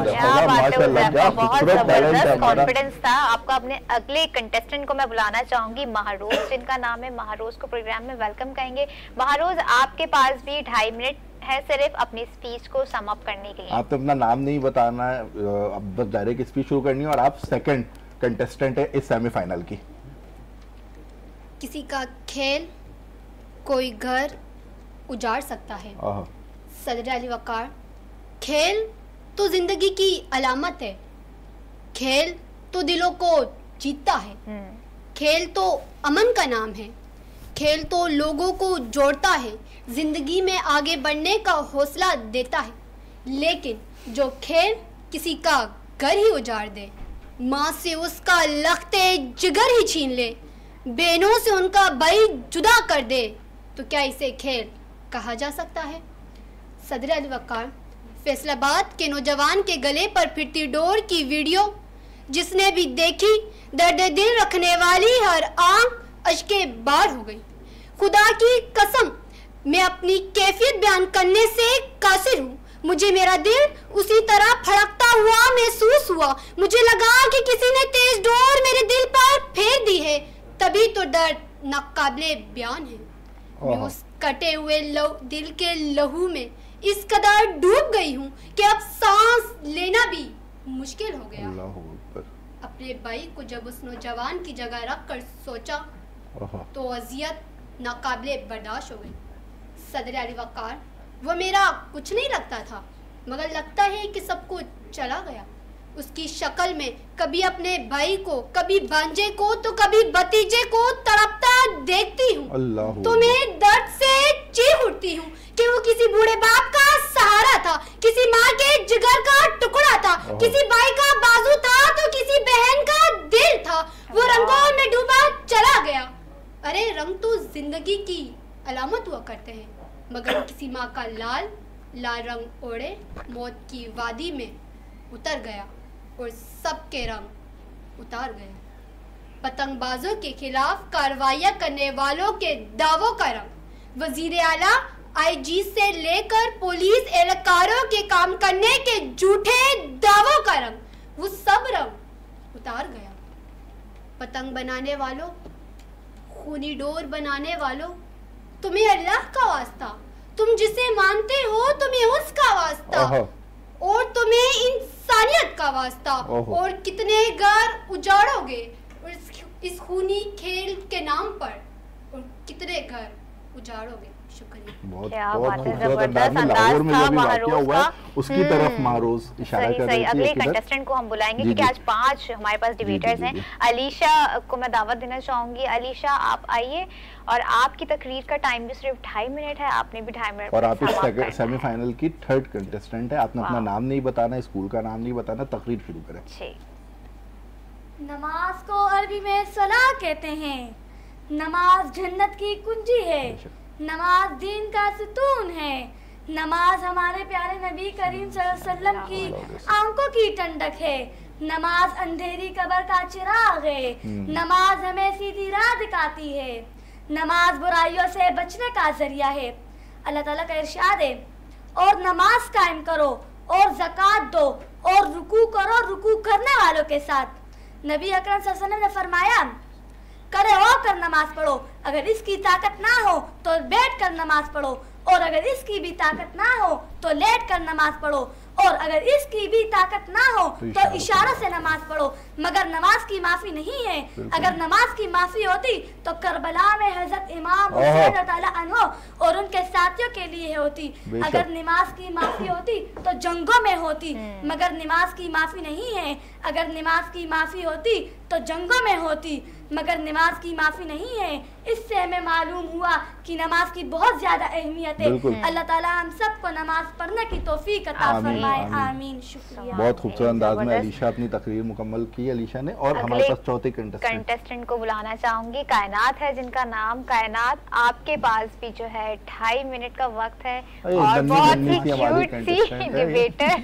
बहुत जबरदस्त कॉन्फिडेंस था आपका। अपने अगले कंटेस्टेंट को मैं बुलाना चाहूंगी, महारोज, जिनका नाम है। महारोज को प्रोग्राम में वेलकम करेंगे। महारोज, आपके पास भी 2.5 मिनट है सिर्फ अपनी स्पीच को सम अप करने के लिए। आप तो अपना नाम नहीं बताना है, अब बस डायरेक्ट स्पीच शुरू करनी है और आप सेकंड कंटेस्टेंट है इस सेमीफाइनल की। किसी का खेल कोई घर उजाड़ सकता है। सदर अली वकार, खेल तो जिंदगी की अलामत है, खेल तो दिलों को जीतता है, खेल तो अमन का नाम है, खेल तो लोगों को जोड़ता है, जिंदगी में आगे बढ़ने का हौसला देता है। लेकिन जो खेल किसी का घर ही उजाड़ दे, माँ से उसका लख्ते जिगर ही छीन ले, बहनों से उनका भाई जुदा कर दे, तो क्या इसे खेल कहा जा सकता है? सदर अली वकार, फैसलाबाद के नौजवान के गले पर फिरती डोर की वीडियो जिसने भी देखी, दर्द दिल रखने वाली हर आंख अश्के बार हो गई। खुदा की कसम, मैं अपनी कैफियत बयान करने से कासिर हूँ। मुझे मेरा दिल उसी तरह फड़कता हुआ महसूस हुआ। मुझे लगा कि किसी ने तेज डोर मेरे दिल पर फेर दी है, तभी तो दर्द नाकाबिले बयान है। मैं उस कटे हुए दिल के लहू में इस कदर डूब गई हूँ कि अब सांस लेना भी मुश्किल हो गया। अपने भाई को जब उस नौजवान की जगह रख कर सोचा तो अजियत नाकाबिले बर्दाश्त हो गई। सदर अली वकार, वो मेरा कुछ नहीं लगता था, मगर लगता है कि सब कुछ चला गया। उसकी शक्ल में कभी अपने भाई को, कभी भांजे को, तो कभी भतीजे को तड़पता देखती हूँ तो मैं दर्द से चीख उठती हूँ कि वो किसी बूढ़े बाप का सहारा था, किसी माँ के जिगर का टुकड़ा था, किसी भाई का बाजू था तो किसी बहन का दिल था। वो रंगों में डूबा चला गया। अरे रंग तो जिंदगी की अलामत हुआ करते हैं, मगर किसी माँ का लाल रंग ओढ़े मौत की वादी में उतर गया और सबके रंग उतार गए। पतंगबाजों के खिलाफ कार्रवाइयां करने वालों के दावों का रंग, वजीर आला आईजी से लेकर पुलिस एहलकारों के काम करने के झूठे दावों का रंग, वो सब रंग उतार गया। पतंग बनाने वालों, खूनी डोर बनाने वालों, तुम्हें अल्लाह का वास्ता, तुम जिसे मानते हो तुम्हें उसका वास्ता, और तुम्हें इंसानियत का वास्ता, और कितने घर उजाड़ोगे इस खूनी खेल के नाम पर, और कितने घर उजाड़ोगे। बहुत खूबसूरत अंदाज में लाहौर में जो भी वाकया हुआ है उसकी तरफ मारूज इशारा कर रही थी। अगले कंटेस्टेंट को हम बुलाएंगे क्योंकि आज 5 हमारे पास डिबेटर्स हैं। अलीशा को मैं दावत देना चाहूंगी। अलीशा आप आइए और आपकी तकरीर का टाइम भी सिर्फ 2.5 मिनट है, आपने भी 2.5 मिनट और आप इस सेमीफाइनल की 3rd कंटेस्टेंट है। आपने अपना नाम नहीं बताना, स्कूल का नाम नहीं बताना, तकरीर शुरू करें। नमाज को अरबी में सलाह कहते हैं। नमाज जन्नत की कुंजी है। नमाज दीन का सुतून है। नमाज हमारे प्यारे नबी करीम सल्लल्लाहु अलैहि वसल्लम की आंखों की ठंडक है। नमाज अंधेरी कब्र का चिराग है। नमाज हमें सीधी राह दिखाती है। नमाज बुराइयों से बचने का जरिया है। अल्लाह ताला का इरशाद है, और नमाज कायम करो और ज़कात दो और रुकू करो रुकू करने वालों के साथ। नबी अकरम सल्लल्लाहु अलैहि वसल्लम ने फरमाया, खड़े होकर नमाज पढ़ो, अगर इसकी ताकत ना हो तो बैठ कर नमाज पढ़ो, और अगर इसकी भी ताकत ना हो तो लेट कर नमाज पढ़ो, और अगर इसकी भी ताकत ना हो तो इशारों से नमाज पढ़ो। मगर नमाज की माफी नहीं है। अगर नमाज की माफी होती तो करबला में हजरत इमाम हुसैन रज़ियल्लाहु अन्हु और उनके साथियों के लिए होती। अगर नमाज की माफी होती तो जंगों में होती, मगर नमाज की माफी नहीं है। अगर नमाज की माफी होती तो जंगों में होती, मगर नमाज की माफी नहीं है। इससे हमें मालूम हुआ कि नमाज की बहुत ज्यादा अहमियत है। अल्लाह ताला हम सबको नमाज पढ़ने की तौफीक अता फरमाए। आमीन। शुक्रिया। बहुत खूबसूरत अंदाज में अलीशा अपनी तकरीर मुकम्मल की अलीशा ने। और हमारे पास चौथे कंटेस्टेंट को बुलाना चाहूंगी। कायनात है जिनका नाम। कायनात, आपके पास भी जो है 2.5 मिनट का वक्त है और बहुत ही क्यूट सी डिबेटर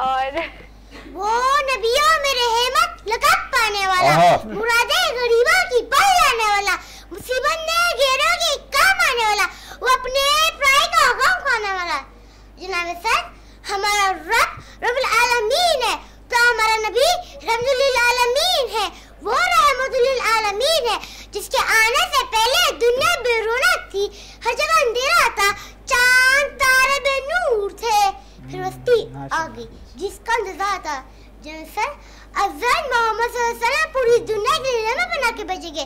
और वो नबियों में रहमत लकब पाने वाला, मुरादे गरीबों की पल लाने वाला, मुसीबत ने घेरों की काम आने वाला, वो अपने प्राय का गम खाने वाला। जनाब सर, हमारा रब रब्बुल आलमीन है, तो हमारा नबी रहमतुल आलमीन है। वो रहमतुल आलमीन है जिसके आने से पहले दुनिया बेरोनक थी, हर जगह अंधेरा था, चांद तारे बेनूर थे, फिर वस्ती आ गई जिसका इंतजार था। सर अफजल मोहम्मद सल्लल्लाहु अलैहि वसल्लम पूरी दुनिया के लिए रहमत बना के भेजेंगे।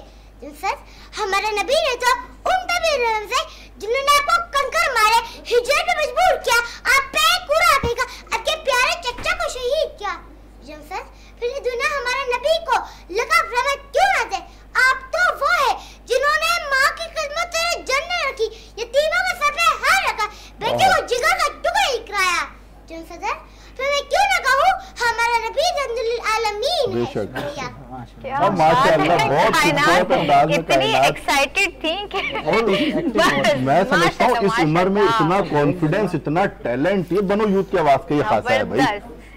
सर हमारे नबी ने तो उन तभी रहम से जिन्होंने आपको कंकर मारे, हिजरत में मजबूर किया, आप पे कूड़ा फेंका, आपके प्यारे चचा को शहीद किया। सर फिर दुनिया हमारे नबी को लकब रहमत क्यों ना दे? आप तो वो है जिन्होंने माँ की खिदमत में जन्नत रखी, यतीमों के सर पे हाथ रखा, बेटे को जिगर का टुकड़ा इकराया। सर फिर मैं क्यों ना कहूँ हमारा नबी रहमतुल आलमीन है। माशाअल्लाह बहुत खूबसूरत अंदाज में इतनी एक्साइटेड थी कि मैं समझता हूँ इस उम्र में इतना कॉन्फिडेंस, इतना टैलेंट, ये दोनों यूथ की आवाज का ही खासा है भाई।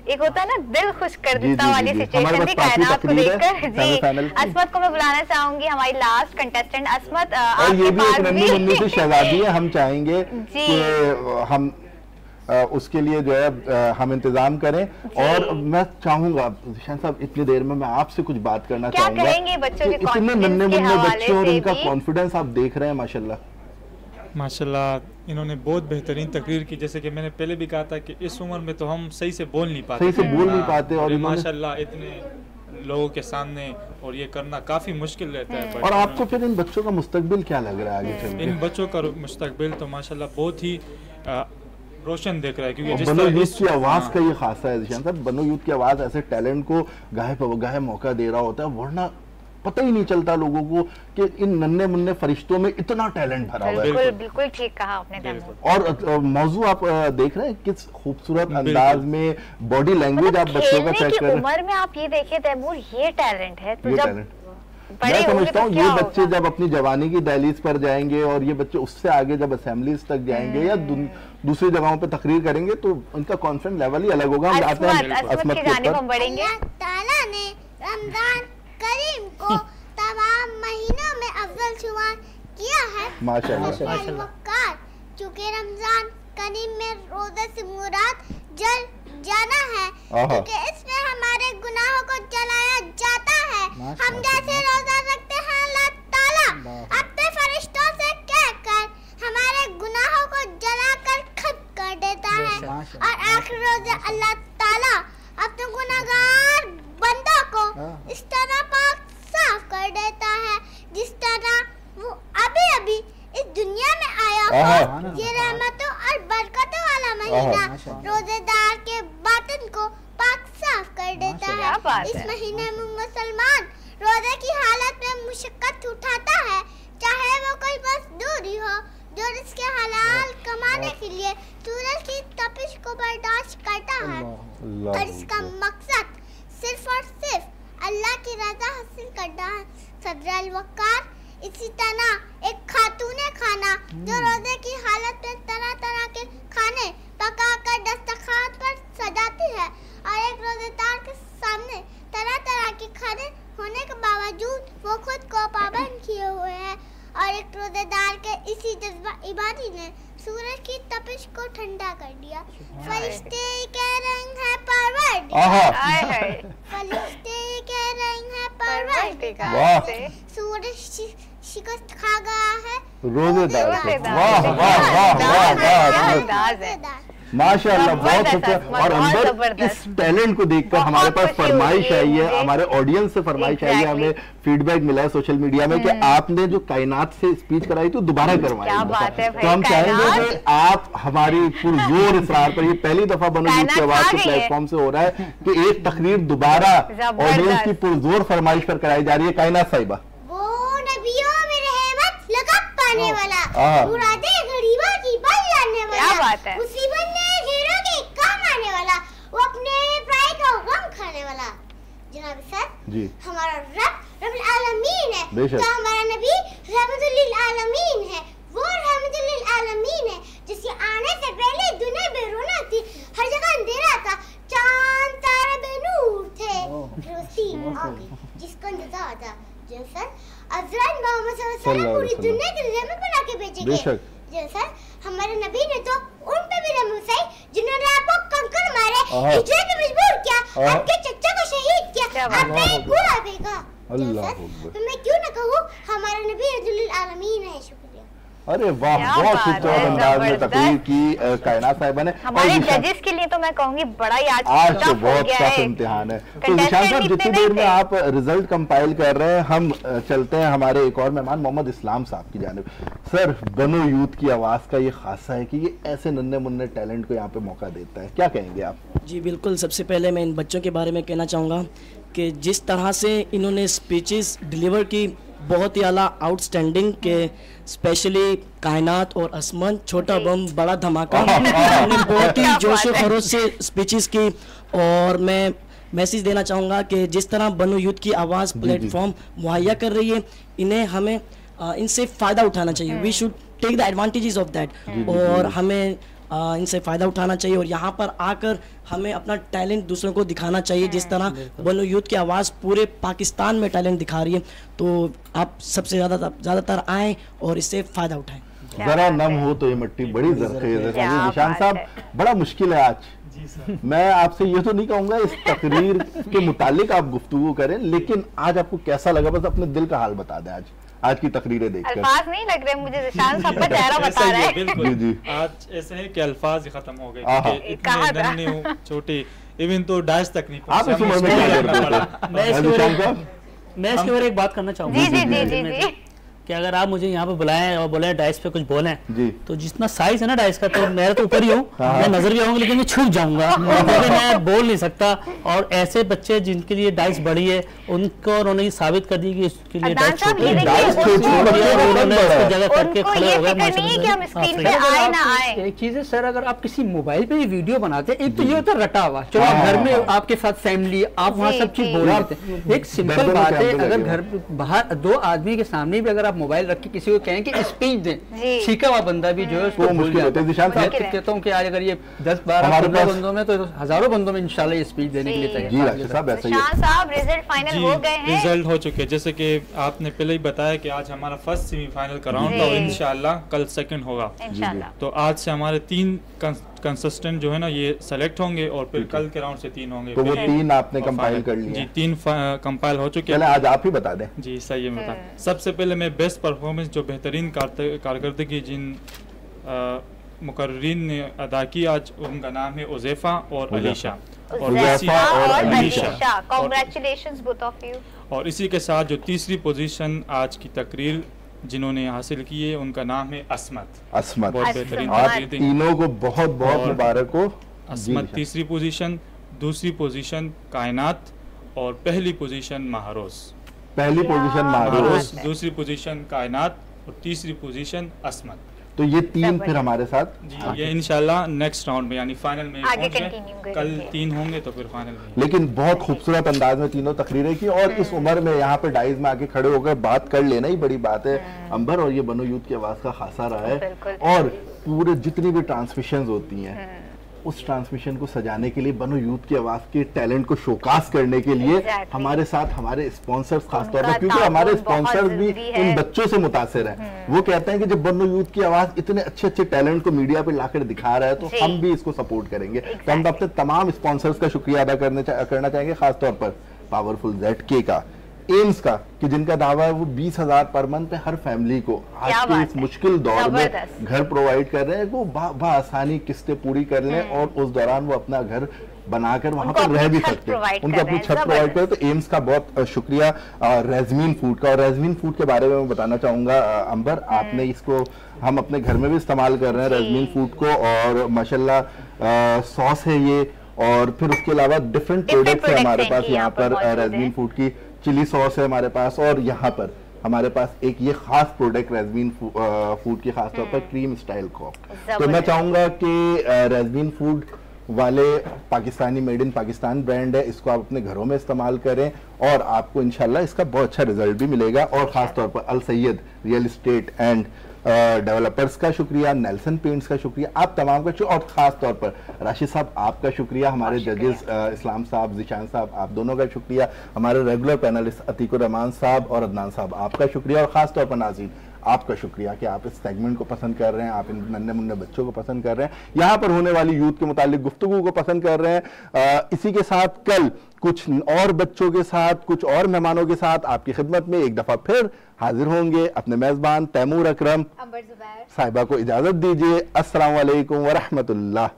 एक होता है ना दिल खुश कर देता वाली सिचुएशन थी कायनात को देखकर। जी असमत को मैं बुलाना चाहूंगी, हमारी लास्ट कंटेस्टेंट असमत। और ये भी एक नन्ही मुन्नी सी शहजादी है। हम चाहेंगे कि हम उसके लिए जो है हम इंतजाम करें। और मैं चाहूंगा शान साहब इतनी देर में मैं आपसे कुछ बात करना चाहूंगा। इतने नन्हे मुन्ने बच्चे और इनका कॉन्फिडेंस आप देख रहे हैं माशाल्लाह इन्होंने बहुत बेहतरीन तकरीर की। जैसे कि मैंने पहले भी कहा था कि इस उम्र में तो हम सही से बोल नहीं पाते, और माशाल्लाह इतने लोगों के सामने और ये करना काफी मुश्किल रहता है। और आपको फिर इन बच्चों का मुस्तकबिल क्या लग रहा है आगे? इन बच्चों का मुस्तकबिल तो माशाल्लाह बहुत ही रोशन देख रहा है, क्योंकि बनो यूथ की आवाज का ये खासा है जिशान साहब। बनो यूथ की आवाज ऐसे टैलेंट को गाहे मौका दे रहा होता है, वरना पता ही नहीं चलता लोगों को कि इन नन्हे मुन्ने फरिश्तों में इतना टैलेंट भरा हुआ है। बिल्कुल ठीक कहा आपने। और मौजू आप देख रहे हैं किस खूबसूरत अंदाज में बॉडी लैंग्वेज आप बच्चों का चेक कर रहे हैं। उम्र में आप ये देखिए तैमूर, ये टैलेंट है। तो जब मैं समझता हूँ ये बच्चे जब अपनी जवानी की दहलीज पर जाएंगे और ये बच्चे उससे आगे जब असेंबलीज तक जाएंगे या दूसरी जगहों पे तकरीर करेंगे तो उनका कॉन्फिडेंस लेवल ही अलग होगा। हम आते हैं असमत के ऊपर। ताला ने रमजान करीम को तमाम महीनों में अफजल शुमार किया है माशाअल्लाह। चूँकि रमजान करीम में रोजे से मुराद जल जाना है, क्योंकि इसमें हमारे गुनाहों को जलाया जाता है। हम जैसे रोजा रखते हैं अल्लाह ताला अपने फरिश्तों से कहकर हमारे गुनाहों को जलाकर खत्म कर देता है, और आखिर रोजे अल्लाह ताला अपने गुनाहगार बंदों को इस तरह पाक साफ कर देता है जिस तरह वो अभी अभी इस दुनिया में आया हो। ये रहमतों और बरकतों वाला महीना रोजेदार के बातिन को पाक साफ कर देता है। इस महीने में मुसलमान रोजे की हालत में मुशक्कत उठाता है, चाहे वो कोई मजदूरी हो जो इसके हलाल कमाने के लिए सूरज की तपिश को बर्दाश्त करता है और इसका मकसद सिर्फ और सिर्फ अल्लाह की रजा हासिल करना है। सदर अल वक़ार इसी तरह एक खातूने खाना जो रोजे की हालत में तरह तरह के खाने पकाकर दस्तरखान पर सजाती है और एक रोजेदार के सामने तरह तरह के खाने होने के बावजूद वो खुद को पाबंद किए हुए है और एक रोजेदार के इसी जज्बा इबादी ने सूरज की तपिश को ठंडा कर दिया। फरिश्ते के रंग है परवरदिगार, फरिश्ते के रंग है परवरदिगार, सूरज शिकस्त खा गया है रोजेदार। वाह वाह वाह वाह माशाअल्लाह, बहुत अच्छा। और अंदर इस टैलेंट को देखकर हमारे पास फरमाइश आई है, हमारे ऑडियंस से फरमाइश आई है, हमें फीडबैक मिला है सोशल मीडिया में कि आपने जो कायनात से स्पीच कराई तो दोबारा करवाई। तो हम चाहेंगे कि आप हमारी पुरजोर इसरार पर, ये पहली दफा बनो यूथ की आवाज के प्लेटफॉर्म से हो रहा है कि एक तकरीर दोबारा ऑडियंस की पुरजोर फरमाइश पर कराई जा रही है। कायनात साहिबा, पाने वाला, मुरादे गरीबों की बल लाने वाला, मुसीबत में घेरों के काम आने वाला, वो अपने प्राय का गम खाने वाला। जनाब सर जी, हमारा रब रब्बुल आलमीन है, तो हमारा नबी रहमतुल लिल आलमीन है। वो रहमतुल लिल आलमीन है जिसके आने से पहले दुनिया बेरोना थी, हर जगह अंधेरा था, चांद तारे बेनूर थे, रोशनी आ गई जिसको इंतजार था। जैसा अज़राइल मोहम्मद सल्लल्लाहु अलैहि वसल्लम पूरी दुनिया के रहमत बना के भेजेंगे। जैसा हमारे नबी ने तो उन पे भी रहमत से जिन्होंने आपको कंकड़ मारे, हिजरत में मजबूर किया, आपके चचा को शहीद किया, आपने पूरा बेगा। तो मैं क्यों ना कहूँ हमारा नबी रज़ुल आलमीन है। शुक्रिया। अरे वाह, बहुत खूबसूरत अंदाज में तकरीर की कायनात साहिबा ने। हमारे जजेस के लिए तो मैं कहूंगी बड़ा ही आज तो बहुत टफ इम्तिहान है। तो निशान साहब, जितनी देर में आप रिजल्ट कंपाइल कर रहे हैं, हम चलते हैं हमारे एक और मेहमान मोहम्मद इस्लाम साहब की जानिब। सर, बनो यूथ की आवाज का ये खासा है कि ये ऐसे नन्हे मुन्ने टैलेंट को यहाँ पे मौका देता है, क्या कहेंगे आप? जी बिल्कुल, सबसे पहले मैं इन बच्चों के बारे में कहना चाहूँगा कि जिस तरह से इन्होंने स्पीचेस डिलीवर की, बहुत ही आला आउटस्टैंडिंग के, स्पेशली कायनात और आसमान, छोटा बम बड़ा धमाका, उन्होंने बहुत ही जोश और खरोश से स्पीचेस की। और मैं मैसेज देना चाहूँगा कि जिस तरह बनो यूथ की आवाज़ प्लेटफॉर्म मुहैया कर रही है, इन्हें हमें इनसे फ़ायदा उठाना चाहिए। We should take the advantages of that और हमें इनसे फ़ायदा उठाना चाहिए और यहाँ पर आकर हमें अपना टैलेंट दूसरों को दिखाना चाहिए। जिस तरह बनो यूथ की आवाज़ पूरे पाकिस्तान में टैलेंट दिखा रही है, तो आप सबसे ज़्यादातर आएँ और इससे फ़ायदा उठाएं। जरा नम हो तो ये मिट्टी बड़ी जरखेज है। निशान साहब, बड़ा मुश्किल है आज। मैं आपसे ये तो नहीं कहूँगा इस तकरीर के मुतालिक आप गुफ्तगू करें, लेकिन आज आपको कैसा लगा, बस अपने दिल का हाल बता दें। आज की तकरीरें देखकर अल्फाज नहीं लग रहे मुझे, निशान साहब का चेहरा बता रहा है। बिल्कुल जी, आज ऐसे है कि अल्फाज ही खत्म हो गए, इतने नन्हे छोटे, इवन तो डांस तक नहीं मैं इसके बारे एक बात करना चाहूँगा कि अगर आप मुझे यहाँ पे बुलाएं और बोले डाइस पे कुछ बोलें, तो जितना साइज है ना डाइस का, तो मेरा तो ऊपर ही हूँ, मैं नजर भी आऊंगा लेकिन मैं छुप जाऊंगा, मैं बोल नहीं सकता। और ऐसे बच्चे जिनके लिए डाइस बड़ी है, उनको उन्होंने ये साबित कर दी कि इसके लिए डाइस छोटी है, जगह करके खड़े हो गए। एक चीज है सर, अगर आप किसी मोबाइल पे वीडियो बनाते हैं, एक तो ये होता है रटा हुआ, चलो घर में आपके साथ फैमिली, आप वहाँ सब चीज बोल रहे हैं, एक सिंपल बात है। अगर घर बाहर दो आदमी के सामने भी अगर आप मोबाइल रख के किसी को कहें कि स्पीच दें, सीखा हुआ बंदा भी जो है उसको भूल जाता है। मैं कहता हूँ कि आज अगर ये 10-12 बंदों में, तो हजारों बंदों में इंशाल्लाह ये स्पीच देने के लिए तैयार। रिजल्ट फाइनल हो गए हैं, रिजल्ट हो चुके हैं। जैसे कि आपने पहले ही बताया कि आज हमारा फर्स्ट सेमीफाइनल का राउंड था और इंशाल्लाह कल सेकंड होगा। तो आज से हमारे 3 कंसिस्टेंट जो है ना ये सेलेक्ट होंगे और फिर कल के राउंड से 3 होंगे। तो वो 3 आपने कंपाइल कर लिए? जी 3 कंपाइल हो चुके हैं। आज आप ही बता दें। जी सही है, बता। सबसे पहले मैं बेस्ट परफॉर्मेंस, जो बेहतरीन कारकर्दगी जिन मुकर्रीन ने अदा की, आज उनका नाम है उज़ैफा और Alisha. Congratulations both of you. और इसी के साथ जो तीसरी पोजीशन आज की तकरीर जिन्होंने हासिल किए, उनका नाम है असमत। असमत, बहुत बेहतरीन आप तीनों को बहुत बहुत मुबारक हो। असमत तीसरी पोजीशन, दूसरी पोजीशन कायनात और पहली पोजीशन महारोज। पहली पोजीशन महारोज, दूसरी पोजीशन कायनात और तीसरी पोजीशन असमत। तो ये तीन फिर हमारे साथ जी, ये इंशाल्लाह नेक्स्ट राउंड में यानी फाइनल में कल 3 होंगे तो फिर फाइनल में। लेकिन बहुत खूबसूरत अंदाज में तीनों तकरीरें की और इस उम्र में यहाँ पे डाइज में आके खड़े होकर बात कर लेना ही बड़ी बात है अंबर। और ये बनो यूथ की आवाज का खासा रहा है और पूरे जितनी भी ट्रांसमिशन होती हैं उस ट्रांसमिशन को सजाने के लिए बनो यूथ की आवाज के टैलेंट को शोकास करने के लिए हमारे साथ हमारे स्पॉन्सर्स खासतौर पर, क्योंकि हमारे स्पॉन्सर्स भी इन बच्चों से मुतासिर हैं। वो कहते हैं कि जब बनो यूथ की आवाज इतने अच्छे अच्छे टैलेंट को मीडिया पे लाकर दिखा रहा है तो हम भी इसको सपोर्ट करेंगे। तो हम अपने तमाम स्पॉन्सर्स का शुक्रिया अदा करना चाहेंगे, खासतौर पर पावरफुल ZK का, एम्स का, कि जिनका दावा है वो 20,000 पर मंथ पे हर फैमिली को आज के इस मुश्किल दौर में घर प्रोवाइड कर रहे हैं। वो आसानी किस्तें पूरी कर लें और उस दौरान वो अपना घर बनाकर वहां पर रह भी सकते हैं, उनको अपनी छत प्रोवाइड करें। तो एम्स का बहुत शुक्रिया। रेजमीन फूड का, और रेजमीन फूड के बारे में मैं बताना चाहूंगा अंबर, आपने इसको हम अपने घर में भी इस्तेमाल कर रहे हैं रेजमीन फूड को, और माशाल्लाह सॉस है ये, और फिर उसके अलावा डिफरेंट प्रोडक्ट्स है हमारे पास यहाँ पर। रेजमीन फूड की चिली सॉस है हमारे पास, और यहाँ पर हमारे पास एक ये खास प्रोडक्ट रेजमीन फूड की खास तौर पर क्रीम स्टाइल कॉक। तो मैं चाहूंगा कि रेजमीन फूड वाले Pakistani made in Pakistan brand है, इसको आप अपने घरों में इस्तेमाल करें और आपको इंशाल्लाह इसका बहुत अच्छा रिजल्ट भी मिलेगा। और खास तौर पर Al Syed real estate and developers का शुक्रिया, नेल्सन पेंट्स का शुक्रिया, आप तमाम का शुक्रिया, और खास तौर पर राशिद साहब आपका शुक्रिया, हमारे जजेस इस्लाम साहब, जिशान साहब, आप दोनों का शुक्रिया, हमारे रेगुलर पैनलिस्ट अतीकुर रहमान साहब और अदनान साहब आपका शुक्रिया, और खास तौर पर नाज़रीन आपका शुक्रिया कि आप इस सेगमेंट को पसंद कर रहे हैं, आप इन नन्हे मुन्ने बच्चों को पसंद कर रहे हैं, यहाँ पर होने वाली यूथ के मुतालिक गुफ्तगू को पसंद कर रहे हैं। इसी के साथ कल कुछ और बच्चों के साथ, कुछ और मेहमानों के साथ आपकी खिदमत में एक दफा फिर हाजिर होंगे। अपने मेजबान तैमूर अकरम साहिबा को इजाजत दीजिए। अस्सलाम वालेकुम व रहमतुल्लाह।